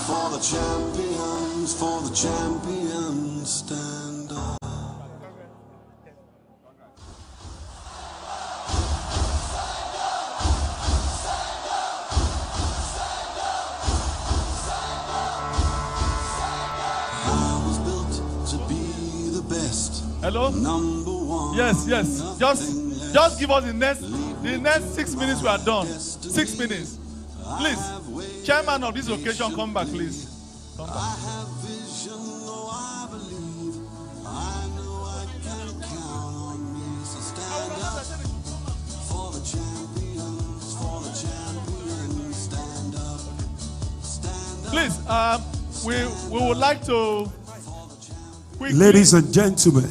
for the champions, for the champions. Stand up. I was built to be the best. Hello? Number one. Yes, yes. Just give us the next The next 6 minutes we are done. 6 minutes. Please, chairman of this occasion, come back, please. Come back. I have vision, though I believe. I know I can count on me. So stand up for the champions, for the champions. Stand up, stand up. Please, we would like to quickly, Ladies and gentlemen,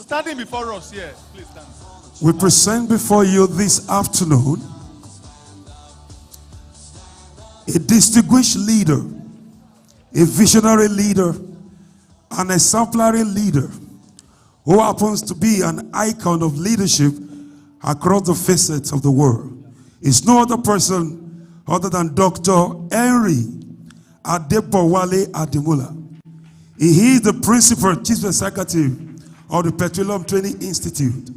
standing before us here, please stand. we present before you this afternoon a distinguished leader, a visionary leader, an exemplary leader who happens to be an icon of leadership across the facets of the world. It's no other person other than Dr. Engr Adimula. He is the principal chief executive of the Petroleum Training Institute.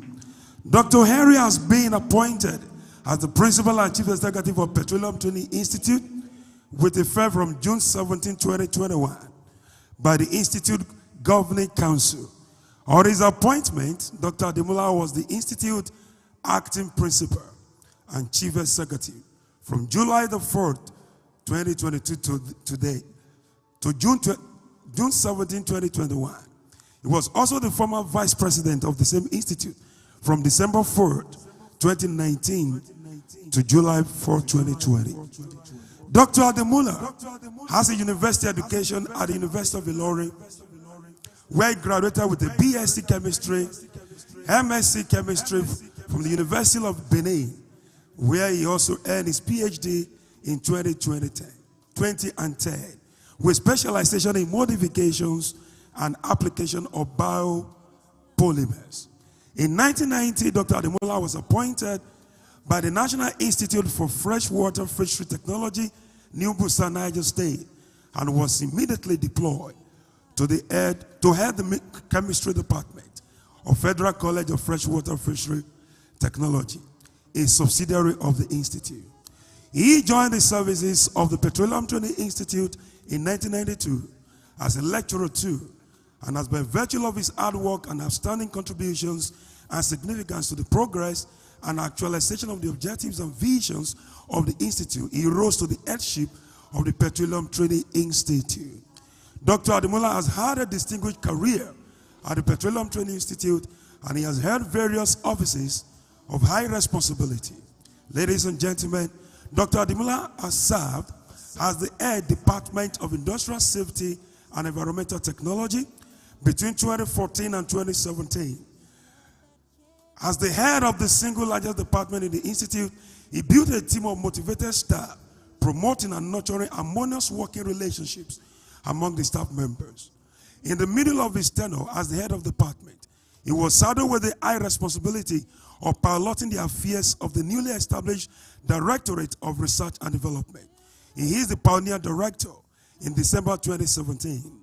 Dr. Engr has been appointed as the principal and chief executive of Petroleum Training Institute with effect from June 17, 2021 by the Institute Governing Council. On his appointment, Dr. Adimula was the Institute acting principal and chief executive from July the 4th, 2022 to today, to June 17, 2021. He was also the former vice president of the same institute from December 4th, 2019 to July 4th, 2020. Dr. Adimula has a university education at the University of Ilorin, where he graduated with a BSc Chemistry, MSc Chemistry from the University of Benin, where he also earned his PhD in 2010, with specialization in modifications and application of biopolymers. In 1990, Dr. Adimula was appointed by the National Institute for Freshwater Fishery Technology, New Musa, Niger State, and was immediately deployed to head the chemistry department of Federal College of Freshwater Fishery Technology, a subsidiary of the institute. He joined the services of the Petroleum Training Institute in 1992 as a lecturer too, and has by virtue of his hard work and outstanding contributions and significance to the progress and actualization of the objectives and visions of the institute, he rose to the headship of the Petroleum Training Institute. Dr. Adimula has had a distinguished career at the Petroleum Training Institute, and he has held various offices of high responsibility. Ladies and gentlemen, Dr. Adimula has served as the head Department of Industrial Safety and Environmental Technology between 2014 and 2017. As the head of the single largest department in the institute, he built a team of motivated staff, promoting and nurturing harmonious working relationships among the staff members. In the middle of his tenure as the head of the department, he was saddled with the high responsibility of piloting the affairs of the newly established Directorate of Research and Development. He is the pioneer director in December 2017.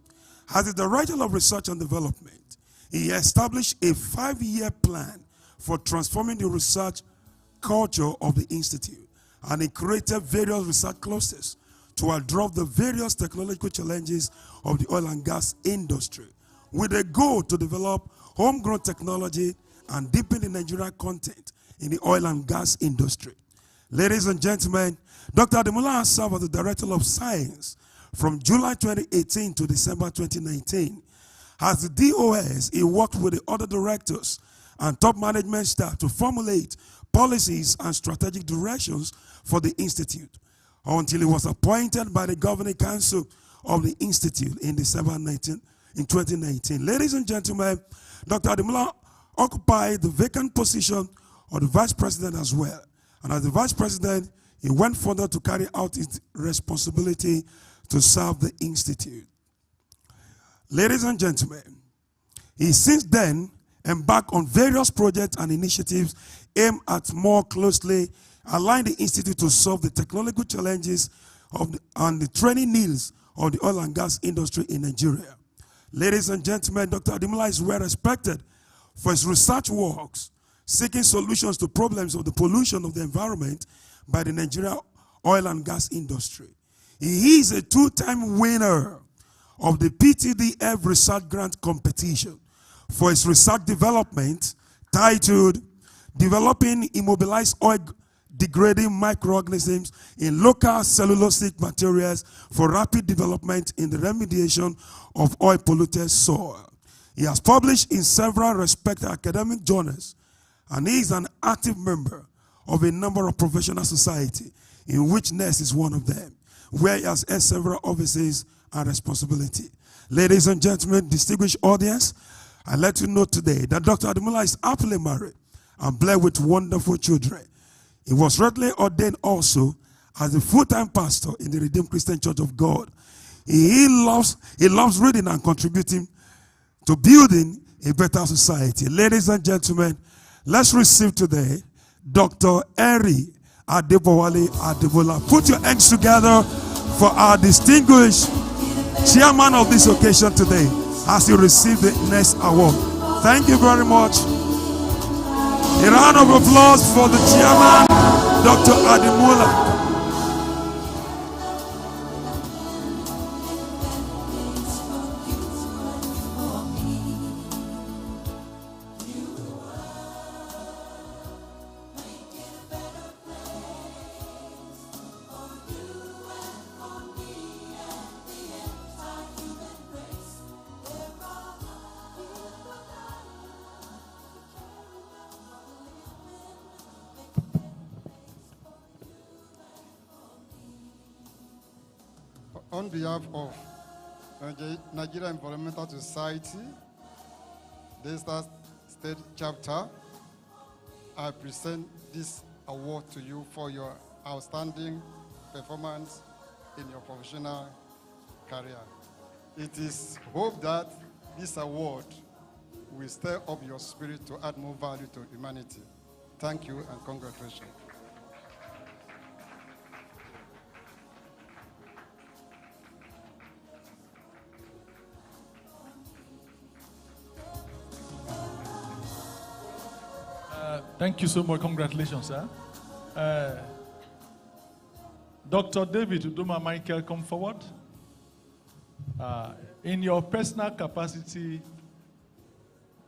As the Director of Research and Development, he established a 5-year plan for transforming the research culture of the institute, and he created various research clusters to address the various technological challenges of the oil and gas industry, with a goal to develop homegrown technology and deepen the Nigerian content in the oil and gas industry. Ladies and gentlemen, Dr. Adimula has served as the Director of Science from July 2018 to December 2019. As the DOS, he worked with the other directors and top management staff to formulate policies and strategic directions for the institute until he was appointed by the Governing Council of the institute in December 2019. Ladies and gentlemen, Dr. Adimula occupied the vacant position of the Vice President as well. And as the Vice President, he went further to carry out his responsibility to serve the institute. Ladies and gentlemen, he since then embarked on various projects and initiatives aimed at more closely align the institute to solve the technological challenges and the training needs of the oil and gas industry in Nigeria. Ladies and gentlemen, Dr. Adimula is well respected for his research works, seeking solutions to problems of the pollution of the environment by the Nigerian oil and gas industry. He is a 2-time winner of the PTDF Research Grant Competition for his research development titled developing immobilized oil degrading microorganisms in local cellulosic materials for rapid development in the remediation of oil polluted soil. He has published in several respected academic journals, and he is an active member of a number of professional societies, in which NES is one of them, where he has held several offices and responsibility. Ladies and gentlemen, distinguished audience, I let you know today that Dr. Adimula is happily married and blessed with wonderful children. He was recently ordained also as a full-time pastor in the Redeemed Christian Church of God. He loves reading and contributing to building a better society. Ladies and gentlemen, let's receive today Dr. Eri Adebowale Adebola. Put your hands together for our distinguished chairman of this occasion today as he received the NES award. Thank you very much. A round of applause for the chairman, Dr. Adimula. On behalf of Nigerian Environmental Society, Delta State Chapter, I present this award to you for your outstanding performance in your professional career. It is hoped that this award will stir up your spirit to add more value to humanity. Thank you and congratulations. Thank you so much. Congratulations, sir. Dr. David Udoma Michael, come forward. In your personal capacity,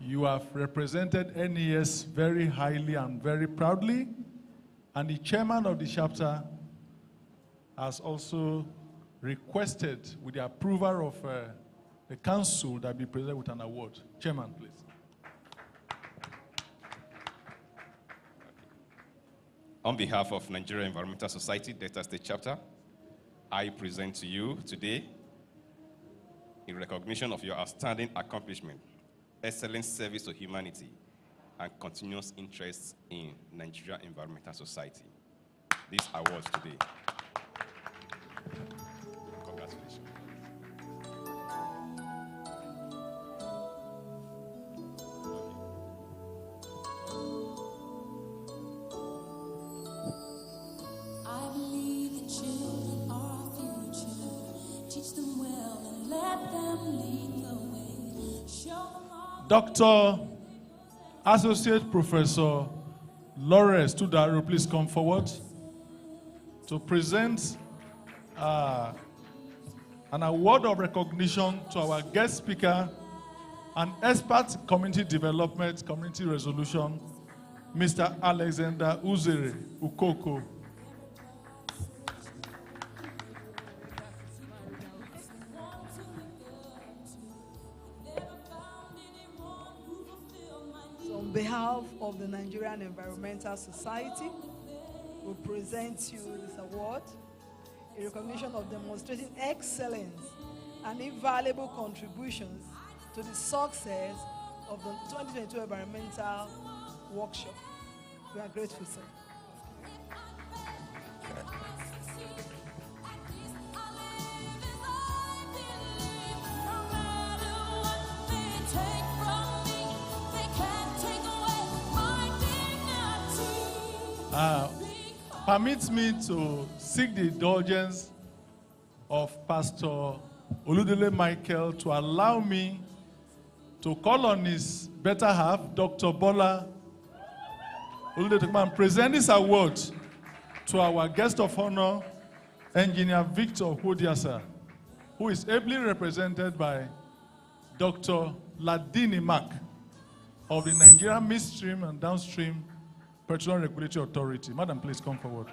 you have represented NES very highly and very proudly, and the chairman of the chapter has also requested, with the approval of the council, that be presented with an award. Chairman, please. On behalf of Nigerian Environmental Society, Delta State Chapter, I present to you today, in recognition of your outstanding accomplishment, excellent service to humanity, and continuous interest in Nigerian Environmental Society, these awards today. Congratulations. Dr. Associate Professor Lawrence Tudaro, please come forward to present an award of recognition to our guest speaker, an expert community development, community resolution, Mr. Alexander Uzere, Ukoko. On behalf of the Nigerian Environmental Society, we present you this award in recognition of demonstrating excellence and invaluable contributions to the success of the 2022 Environmental Workshop. We are grateful, sir. Permits me to seek the indulgence of Pastor Oludele Michael to allow me to call on his better half, Dr. Bola Oludele, and present this award to our guest of honor, Engineer Victor ohwodiasa, who is ably represented by Dr. Ladini Mak of the Nigerian Midstream and Downstream Petroleum Regulatory Authority. Madam, please come forward.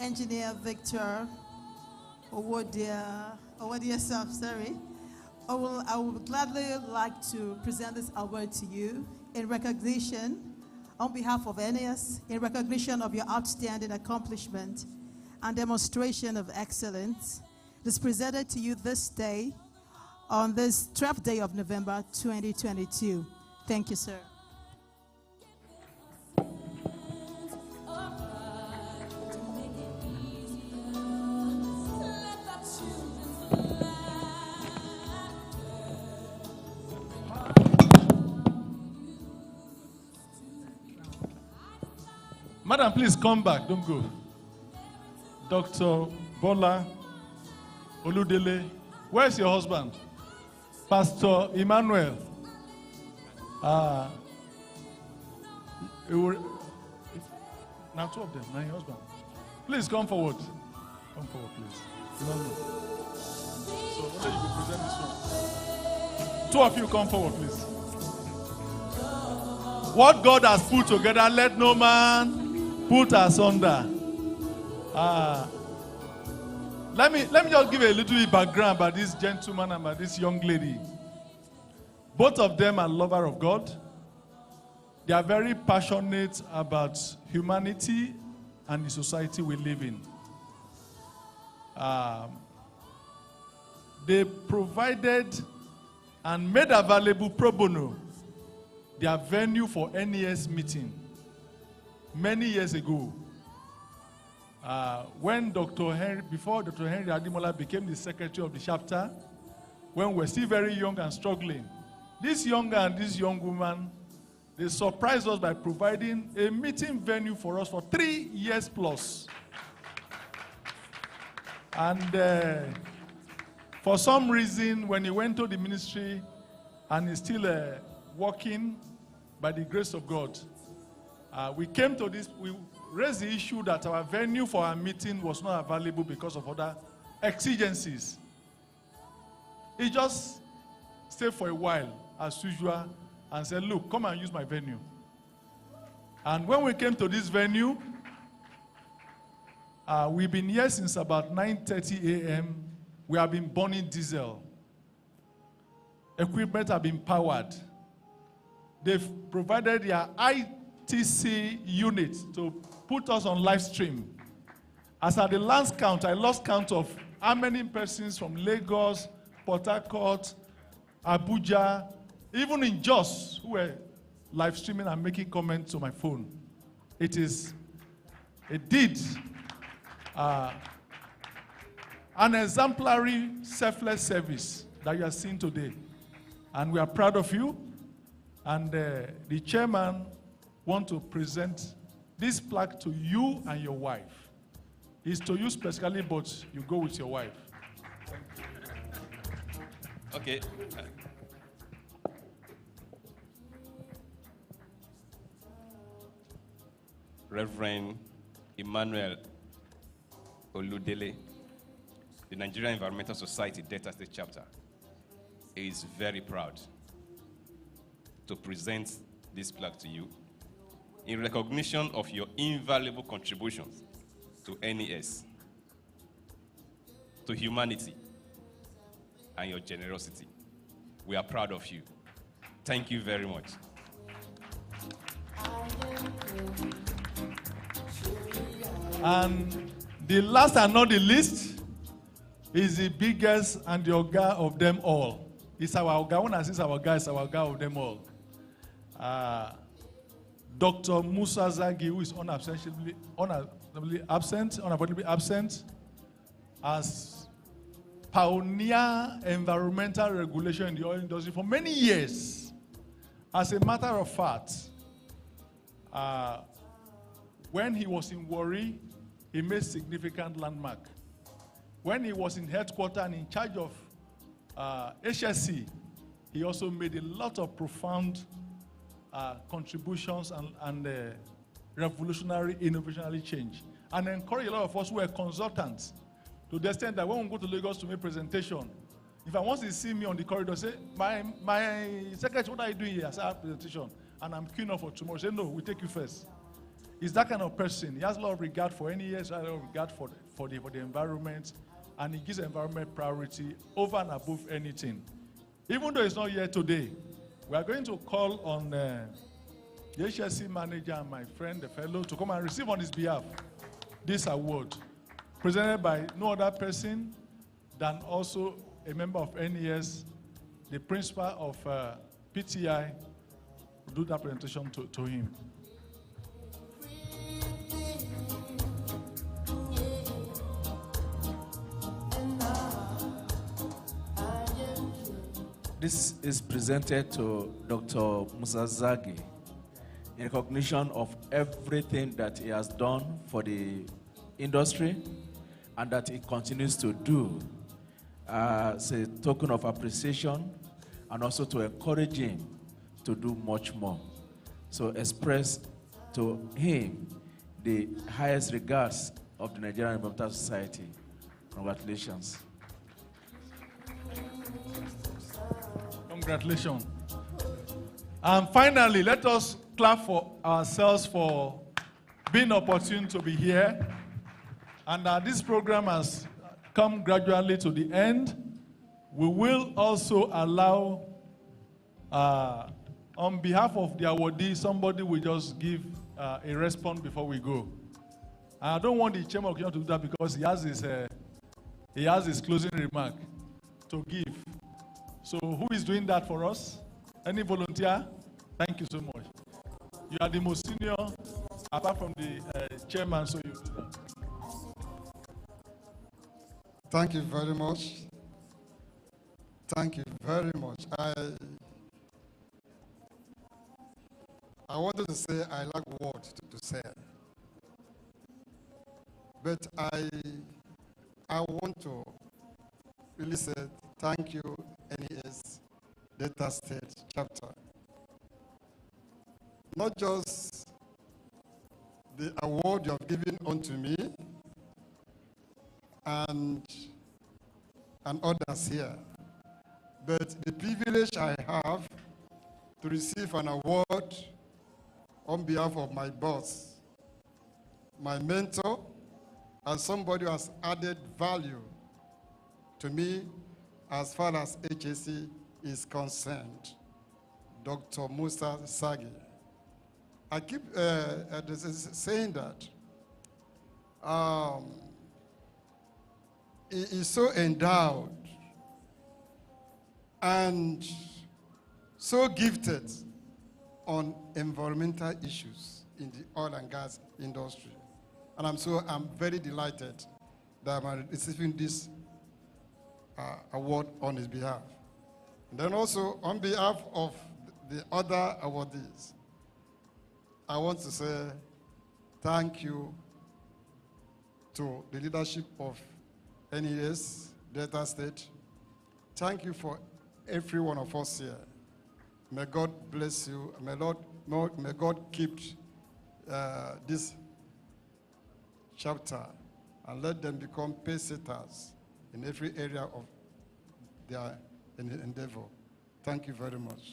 Engineer Victor ohwodiasa, sorry. I would gladly like to present this award to you in recognition, on behalf of NES, in recognition of your outstanding accomplishment and demonstration of excellence. It is presented to you this day, on this 12th day of November 2022. Thank you, sir. Madam, please come back. Don't go. Dr. Bola Oludele. Where's your husband? Pastor Emmanuel. Now two of them. Now your husband. Please come forward. Come forward, please. Emmanuel. So whether you will present this one. Two of you come forward, please. What God has put together, let no man put asunder. Let me just give a little bit background about this gentleman and about this young lady. Both of them are lovers of God. They are very passionate about humanity and the society we live in. They provided and made available pro bono their venue for NES meeting many years ago. When before Dr. Henry Adimula became the secretary of the chapter, when we were still very young and struggling, this young guy and this young woman, they surprised us by providing a meeting venue for us for 3 years plus. And for some reason, when he went to the ministry and he's still working by the grace of God, we came to this, we raised the issue that our venue for our meeting was not available because of other exigencies. He just stayed for a while, as usual, and said, look, come and use my venue. And when we came to this venue, we've been here since about 9:30 a.m. We have been burning diesel. Equipment have been powered. They've provided their ITC unit to put us on live stream. As at the last count, I lost count of how many persons from Lagos, Port Harcourt, Abuja, even in Jos, who were live streaming and making comments to my phone. It is indeed an exemplary, selfless service that you are seeing today. And we are proud of you. And the chairman wants to present this plaque to you and your wife. It's to you specifically, but you go with your wife. Okay. Reverend Emmanuel Oludele, the Nigerian Environmental Society Delta State Chapter, is very proud to present this plaque to you in recognition of your invaluable contributions to NES, to humanity, and your generosity. We are proud of you. Thank you very much. And the last and not the least is the biggest and the Oga of them all. It's our Oga. When I say our guy, it's our Oga of them all. Dr. Musa Zagi, who is unavoidably absent, as pioneer environmental regulation in the oil industry for many years. As a matter of fact, when he was in Warri, he made significant landmark. When he was in headquarters and in charge of HSC, he also made a lot of profound contributions and revolutionary, innovationary change, and encouraged a lot of us who were consultants To the extent that when we go to Lagos to make presentation, if I want to see me on the corridor, say, my secretary, what are you doing here? I say, I have presentation, and I'm queuing up for tomorrow. Say, no, we take you first. He's that kind of person. He has a lot of regard for NES, a lot of regard for the environment, and he gives the environment priority over and above anything. Even though he's not here today, we are going to call on the HSC manager and my friend, the fellow, to come and receive on his behalf this award, presented by no other person than also a member of NES, the principal of PTI, will do that presentation to him. This is presented to Dr. Musa Zagi in recognition of everything that he has done for the industry and that he continues to do. It's a token of appreciation and also to encourage him to do much more. So express to him the highest regards of the Nigerian Environmental Society. Congratulations. Congratulations. And finally, let us clap for ourselves for being opportune to be here. And this program has come gradually to the end. We will also allow, on behalf of the awardee, somebody will just give a response before we go. And I don't want the chairman of Keynote to do that because he has his closing remark to give. So who is doing that for us? Any volunteer? Thank you so much. You are the most senior, apart from the chairman, so you do that. Thank you very much. Thank you very much. I wanted to say I lack words to say. But I want to really say thank you, NES Delta State chapter. Not just the award you have given unto me and others here, but the privilege I have to receive an award on behalf of my boss, my mentor, and somebody who has added value to me as far as HSC is concerned, Dr. Musa Zagi. I keep saying that he is so endowed and so gifted on environmental issues in the oil and gas industry. And I'm very delighted that I'm receiving this award on his behalf. And then also on behalf of the other awardees, I want to say thank you to the leadership of NES, Delta State. Thank you for every one of us here. May God bless you. May God keep this chapter and let them become pacesetters in every area of their endeavor. Thank you very much.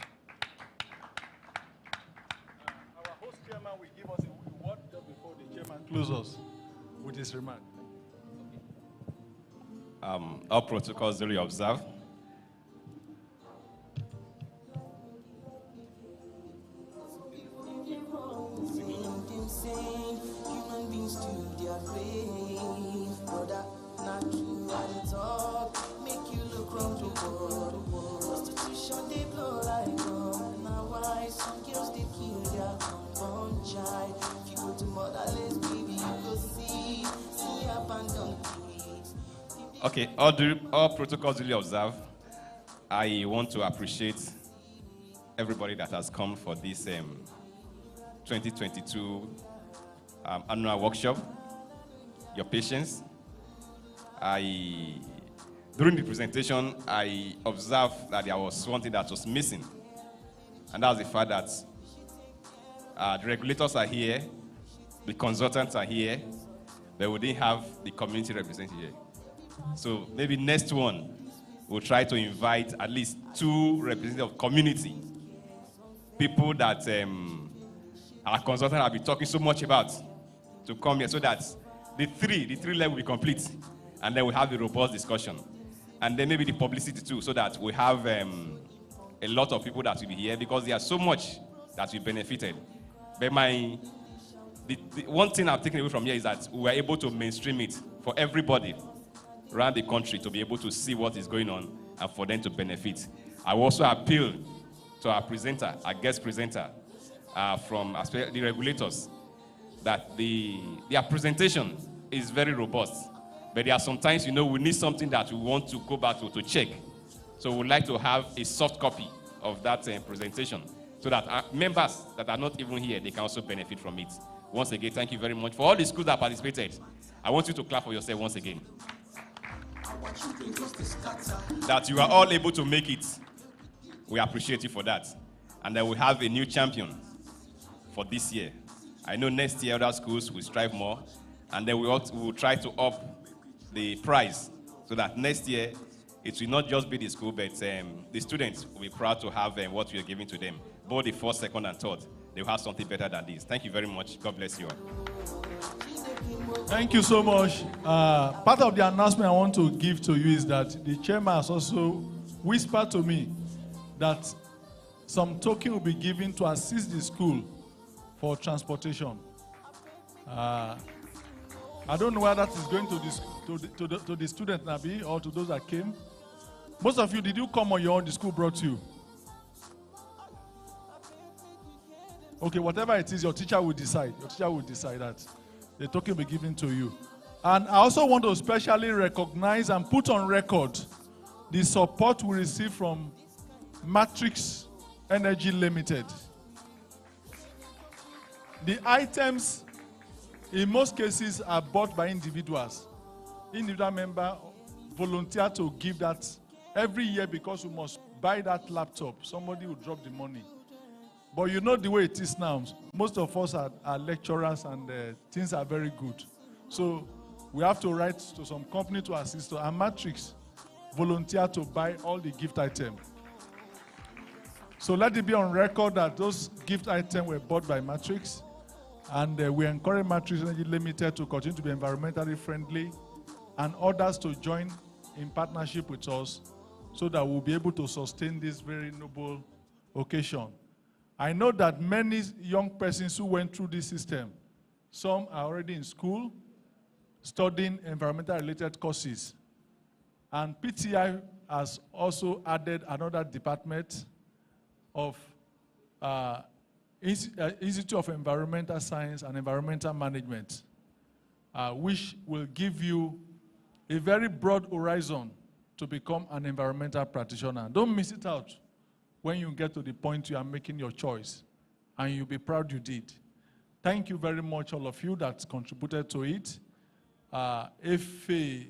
Our host chairman will give us a word just before the chairman closes with his remark. All protocols duly observed. Okay, all protocols duly observed. I want to appreciate everybody that has come for this 2022 annual workshop. Your patience. During the presentation, I observed that there was one thing that was missing, and that's the fact that the regulators are here, the consultants are here, but we didn't have the community represented here. So maybe next one, we'll try to invite at least 2 representatives of community, people that our consultant have been talking so much about, to come here so that the three level will be complete, and then we have the robust discussion, and then maybe the publicity too, so that we have a lot of people that will be here, because there's so much that we benefited. But the one thing I've taken away from here is that we were able to mainstream it for everybody around the country to be able to see what is going on and for them to benefit. I will also appeal to our presenter, our guest presenter, from the regulators, that their presentation is very robust. But there are sometimes, we need something that we want to go back to check. So we'd like to have a soft copy of that presentation, so that our members that are not even here, they can also benefit from it. Once again, thank you very much. For all the schools that participated, I want you to clap for yourself once again. That you are all able to make it. We appreciate you for that. And then we have a new champion for this year. I know next year other schools will strive more, and then we will try to up the prize, so that next year it will not just be the school, but the students will be proud to have what we are giving to them. Both the first, second, and third, they will have something better than this. Thank you very much. God bless you all. Thank you so much. Part of the announcement I want to give to you is that the chairman has also whispered to me that some token will be given to assist the school for transportation. I don't know whether that is going to the student, Nabi, or to those that came. Most of you, did you come on your own? The school brought you? Okay, whatever it is, your teacher will decide. Your teacher will decide that. The token will be given to you. And I also want to specially recognize and put on record the support we receive from Matrix Energy Limited. The items, in most cases, are bought by individuals. Individual member volunteer to give that every year, because we must buy that laptop. Somebody will drop the money. But you know the way it is now. Most of us are lecturers, and things are very good. So we have to write to some company to assist us. And Matrix volunteer to buy all the gift items. So let it be on record that those gift items were bought by Matrix. And we encourage Matrix Energy Limited to continue to be environmentally friendly, and others to join in partnership with us, so that we'll be able to sustain this very noble occasion. I know that many young persons who went through this system, some are already in school, studying environmental related courses. And PTI has also added another department of Institute of Environmental Science and Environmental Management, which will give you a very broad horizon to become an environmental practitioner. Don't miss it out when you get to the point you are making your choice, and you'll be proud you did. Thank you very much, all of you that contributed to it. Uzere,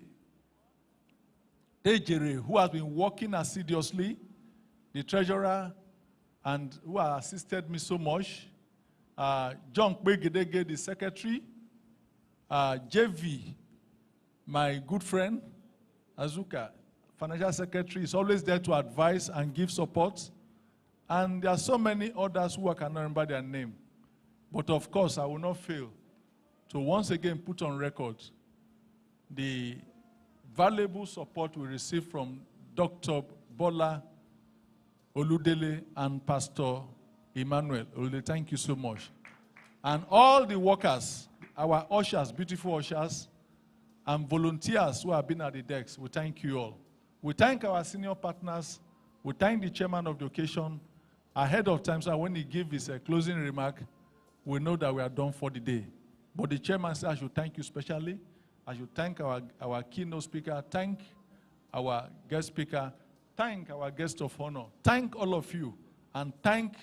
who has been working assiduously, the treasurer, and who has assisted me so much. John Kpegedege, the secretary. JV, my good friend. Azuka, financial secretary, is always there to advise and give support. And there are so many others who I cannot remember their name. But of course, I will not fail to once again put on record the valuable support we received from Dr. Bola Oludele and Pastor Emmanuel Oludele. Thank you so much. And all the workers, our ushers, beautiful ushers, and volunteers who have been at the decks, we thank you all. We thank our senior partners. We thank the chairman of the occasion ahead of time, so when he gives his closing remark, we know that we are done for the day. But the chairman said I should thank you specially. I should thank our keynote speaker, thank our guest speaker, thank our guest of honor, thank all of you, and thank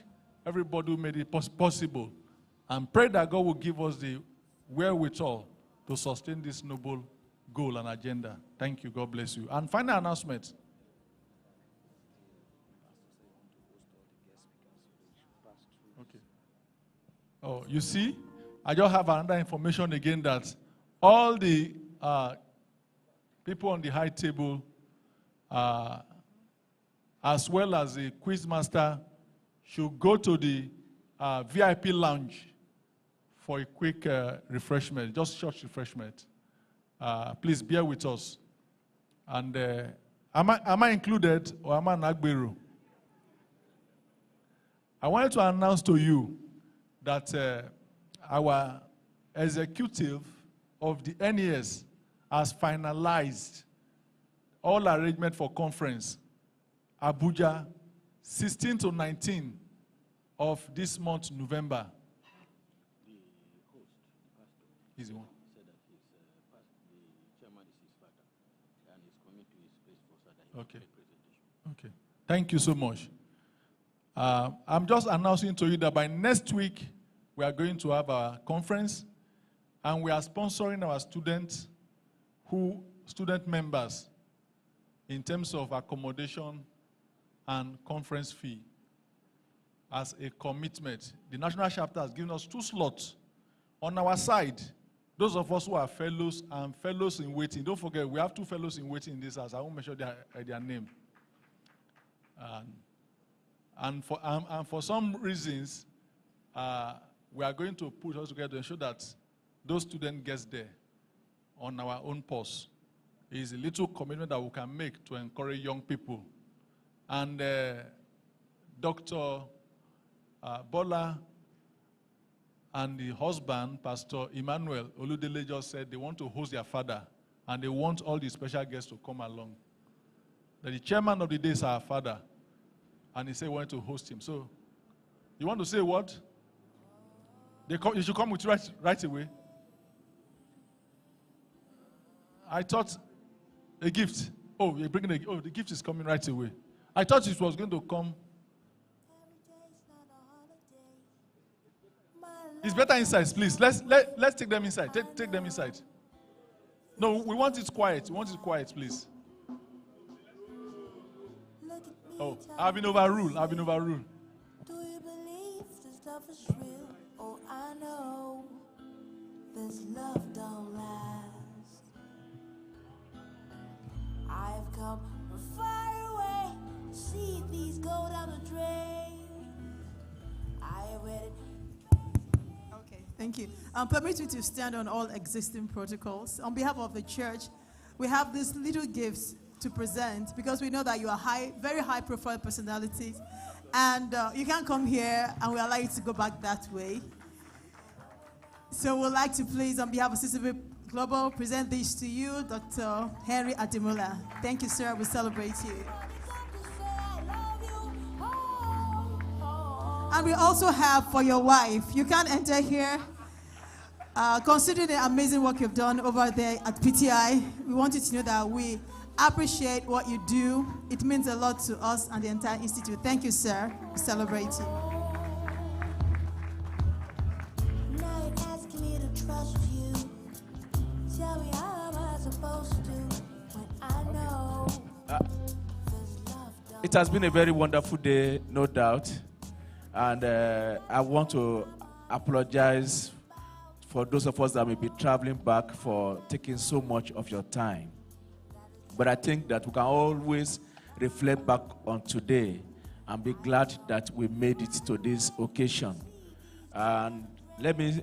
everybody who made it possible. And pray that God will give us the wherewithal to sustain this noble goal and agenda. Thank you. God bless you. And final announcement. Okay. Oh, you see, I just have another information again that all the people on the high table, as well as the quiz master, should go to the VIP lounge for a quick refreshment, just short refreshment. Please bear with us. And am I included or am I Nagberu? I wanted to announce to you that our executive of the NES has finalized all arrangement for conference, Abuja, 16 to 19 of this month, November. He's the one. Okay. Okay. Thank you so much. I'm just announcing to you that by next week, we are going to have a conference, and we are sponsoring our student members in terms of accommodation and conference fee as a commitment. The national chapter has given us 2 slots. On our side, those of us who are fellows and fellows in waiting, don't forget, we have 2 fellows in waiting in this house. I won't mention their name. And for some reasons, we are going to put us together to ensure that those students get there on our own purse. It is a little commitment that we can make to encourage young people. And Dr. Bola and the husband, Pastor Emmanuel Oludele, just said they want to host their father, and they want all the special guests to come along. That the chairman of the day is our father, and he said he wanted to host him. So, you want to say what? You should come with you right away. I thought a gift. Oh, you're bringing the gift is coming right away. I thought it was going to come. It's better inside, please. Let's take them inside. Take them inside. No, we want it quiet. We want it quiet, please. Oh, I've been overruled. Do you believe this love is real? Oh, I know this love don't last. I've come from far away, see these go down the drain. I read it. Okay, thank you. Permit me to stand on all existing protocols. On behalf of the church, we have these little gifts to present because we know that you are very high profile personalities, and you can't come here and we allow you to go back that way. So we'd like to please, on behalf of CCB Global, present this to you, Dr. Henry Adimula. Thank you, sir. We celebrate you. And we also have for your wife. You can't enter here. Consider the amazing work you've done over there at PTI. We want you to know that we appreciate what you do. It means a lot to us and the entire institute. Thank you, sir. We celebrate you. Now you're asking me to trust you. Tell me how am I supposed to when I know It has been a very wonderful day, no doubt. And I want to apologize for those of us that may be traveling back for taking so much of your time. But I think that we can always reflect back on today and be glad that we made it to this occasion. And let me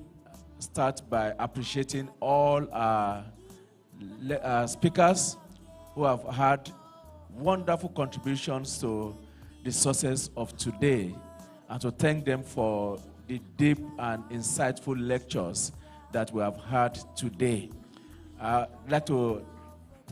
start by appreciating all our speakers who have had wonderful contributions to the success of today, and to thank them for the deep and insightful lectures that we have had today. I'd like to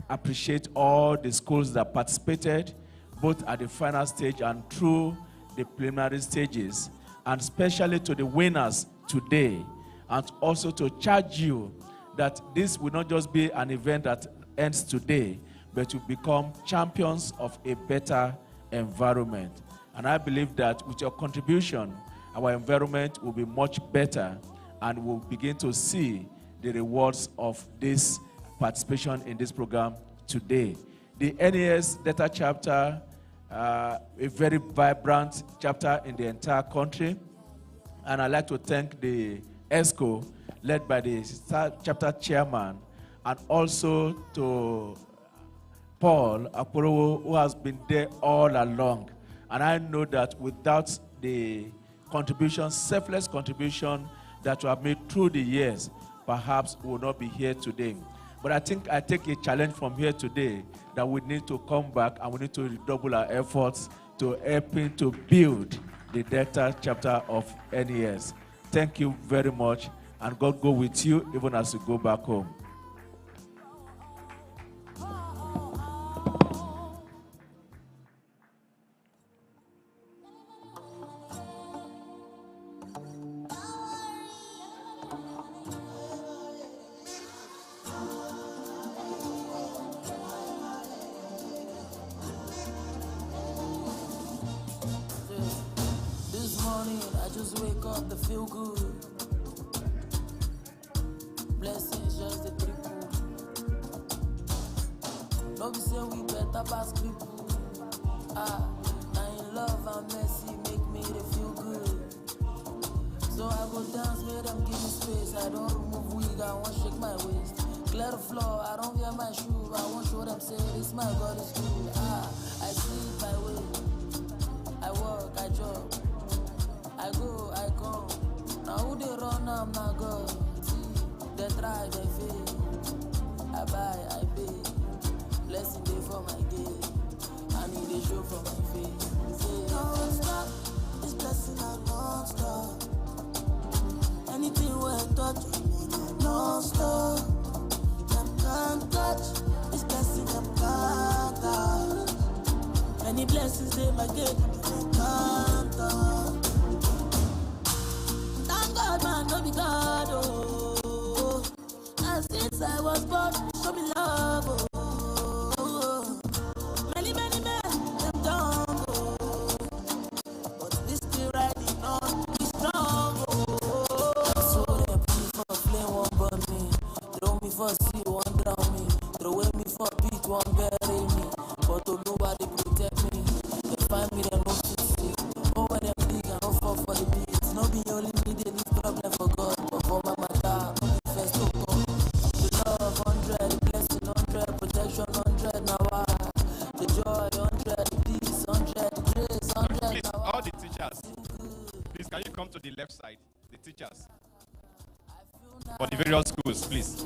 appreciate all the schools that participated, both at the final stage and through the preliminary stages, and especially to the winners today, and also to charge you that this will not just be an event that ends today, but to become champions of a better environment. And I believe that with your contribution, our environment will be much better, and we'll begin to see the rewards of this participation in this program today. The NES data chapter, a very vibrant chapter in the entire country. And I'd like to thank the ESCO, led by the chapter chairman, and also to Paul Akporohwo, who has been there all along. And I know that without the contribution, selfless contribution that you have made through the years, perhaps we will not be here today. But I think I take a challenge from here today that we need to come back and we need to redouble our efforts to helping to build the Delta chapter of NES. Thank you very much, and God go with you even as you go back home. This morning, I just wake up to feel good. Blessings just the triple. No, we say we better pass people. Now in love and mercy make me to feel good. So I go dance, make them give me space. I don't remove wig, I won't shake my waist. Clear the floor, I don't wear my shoe. I won't show them say this my God is good. I sleep, I wake. I work, I jog, I go, I come. Now who they run, I'm not God. See, they try, they fail. I buy, I pay. Blessing day for my gate. I need a show for my face. Say, non-stop, this blessing I non-stop. Anything where I touch, non-stop. Them can't touch, this blessing them can't touch. Many blessings they might get, they can't touch. Thank God, man, no be God, oh. And since I was born, show me love, oh. Many men, them dumb, oh. But we still riding on, we strong, oh. So they put me for a flame, one burn me. Throw me for sea, one drown me. Throw away me for beat, one bury me. But to nobody protect me. They find me, they no fit see. Oh, when them big, I don't fall for the beats. No be only me, they need problem for God. But for my matter, no be first to go. The love 100, the blessing 100, protection 100, now I. The joy 100, the peace 100, the grace 100, Please, now all the teachers, please, can you come to the left side? The teachers. For the various schools, please.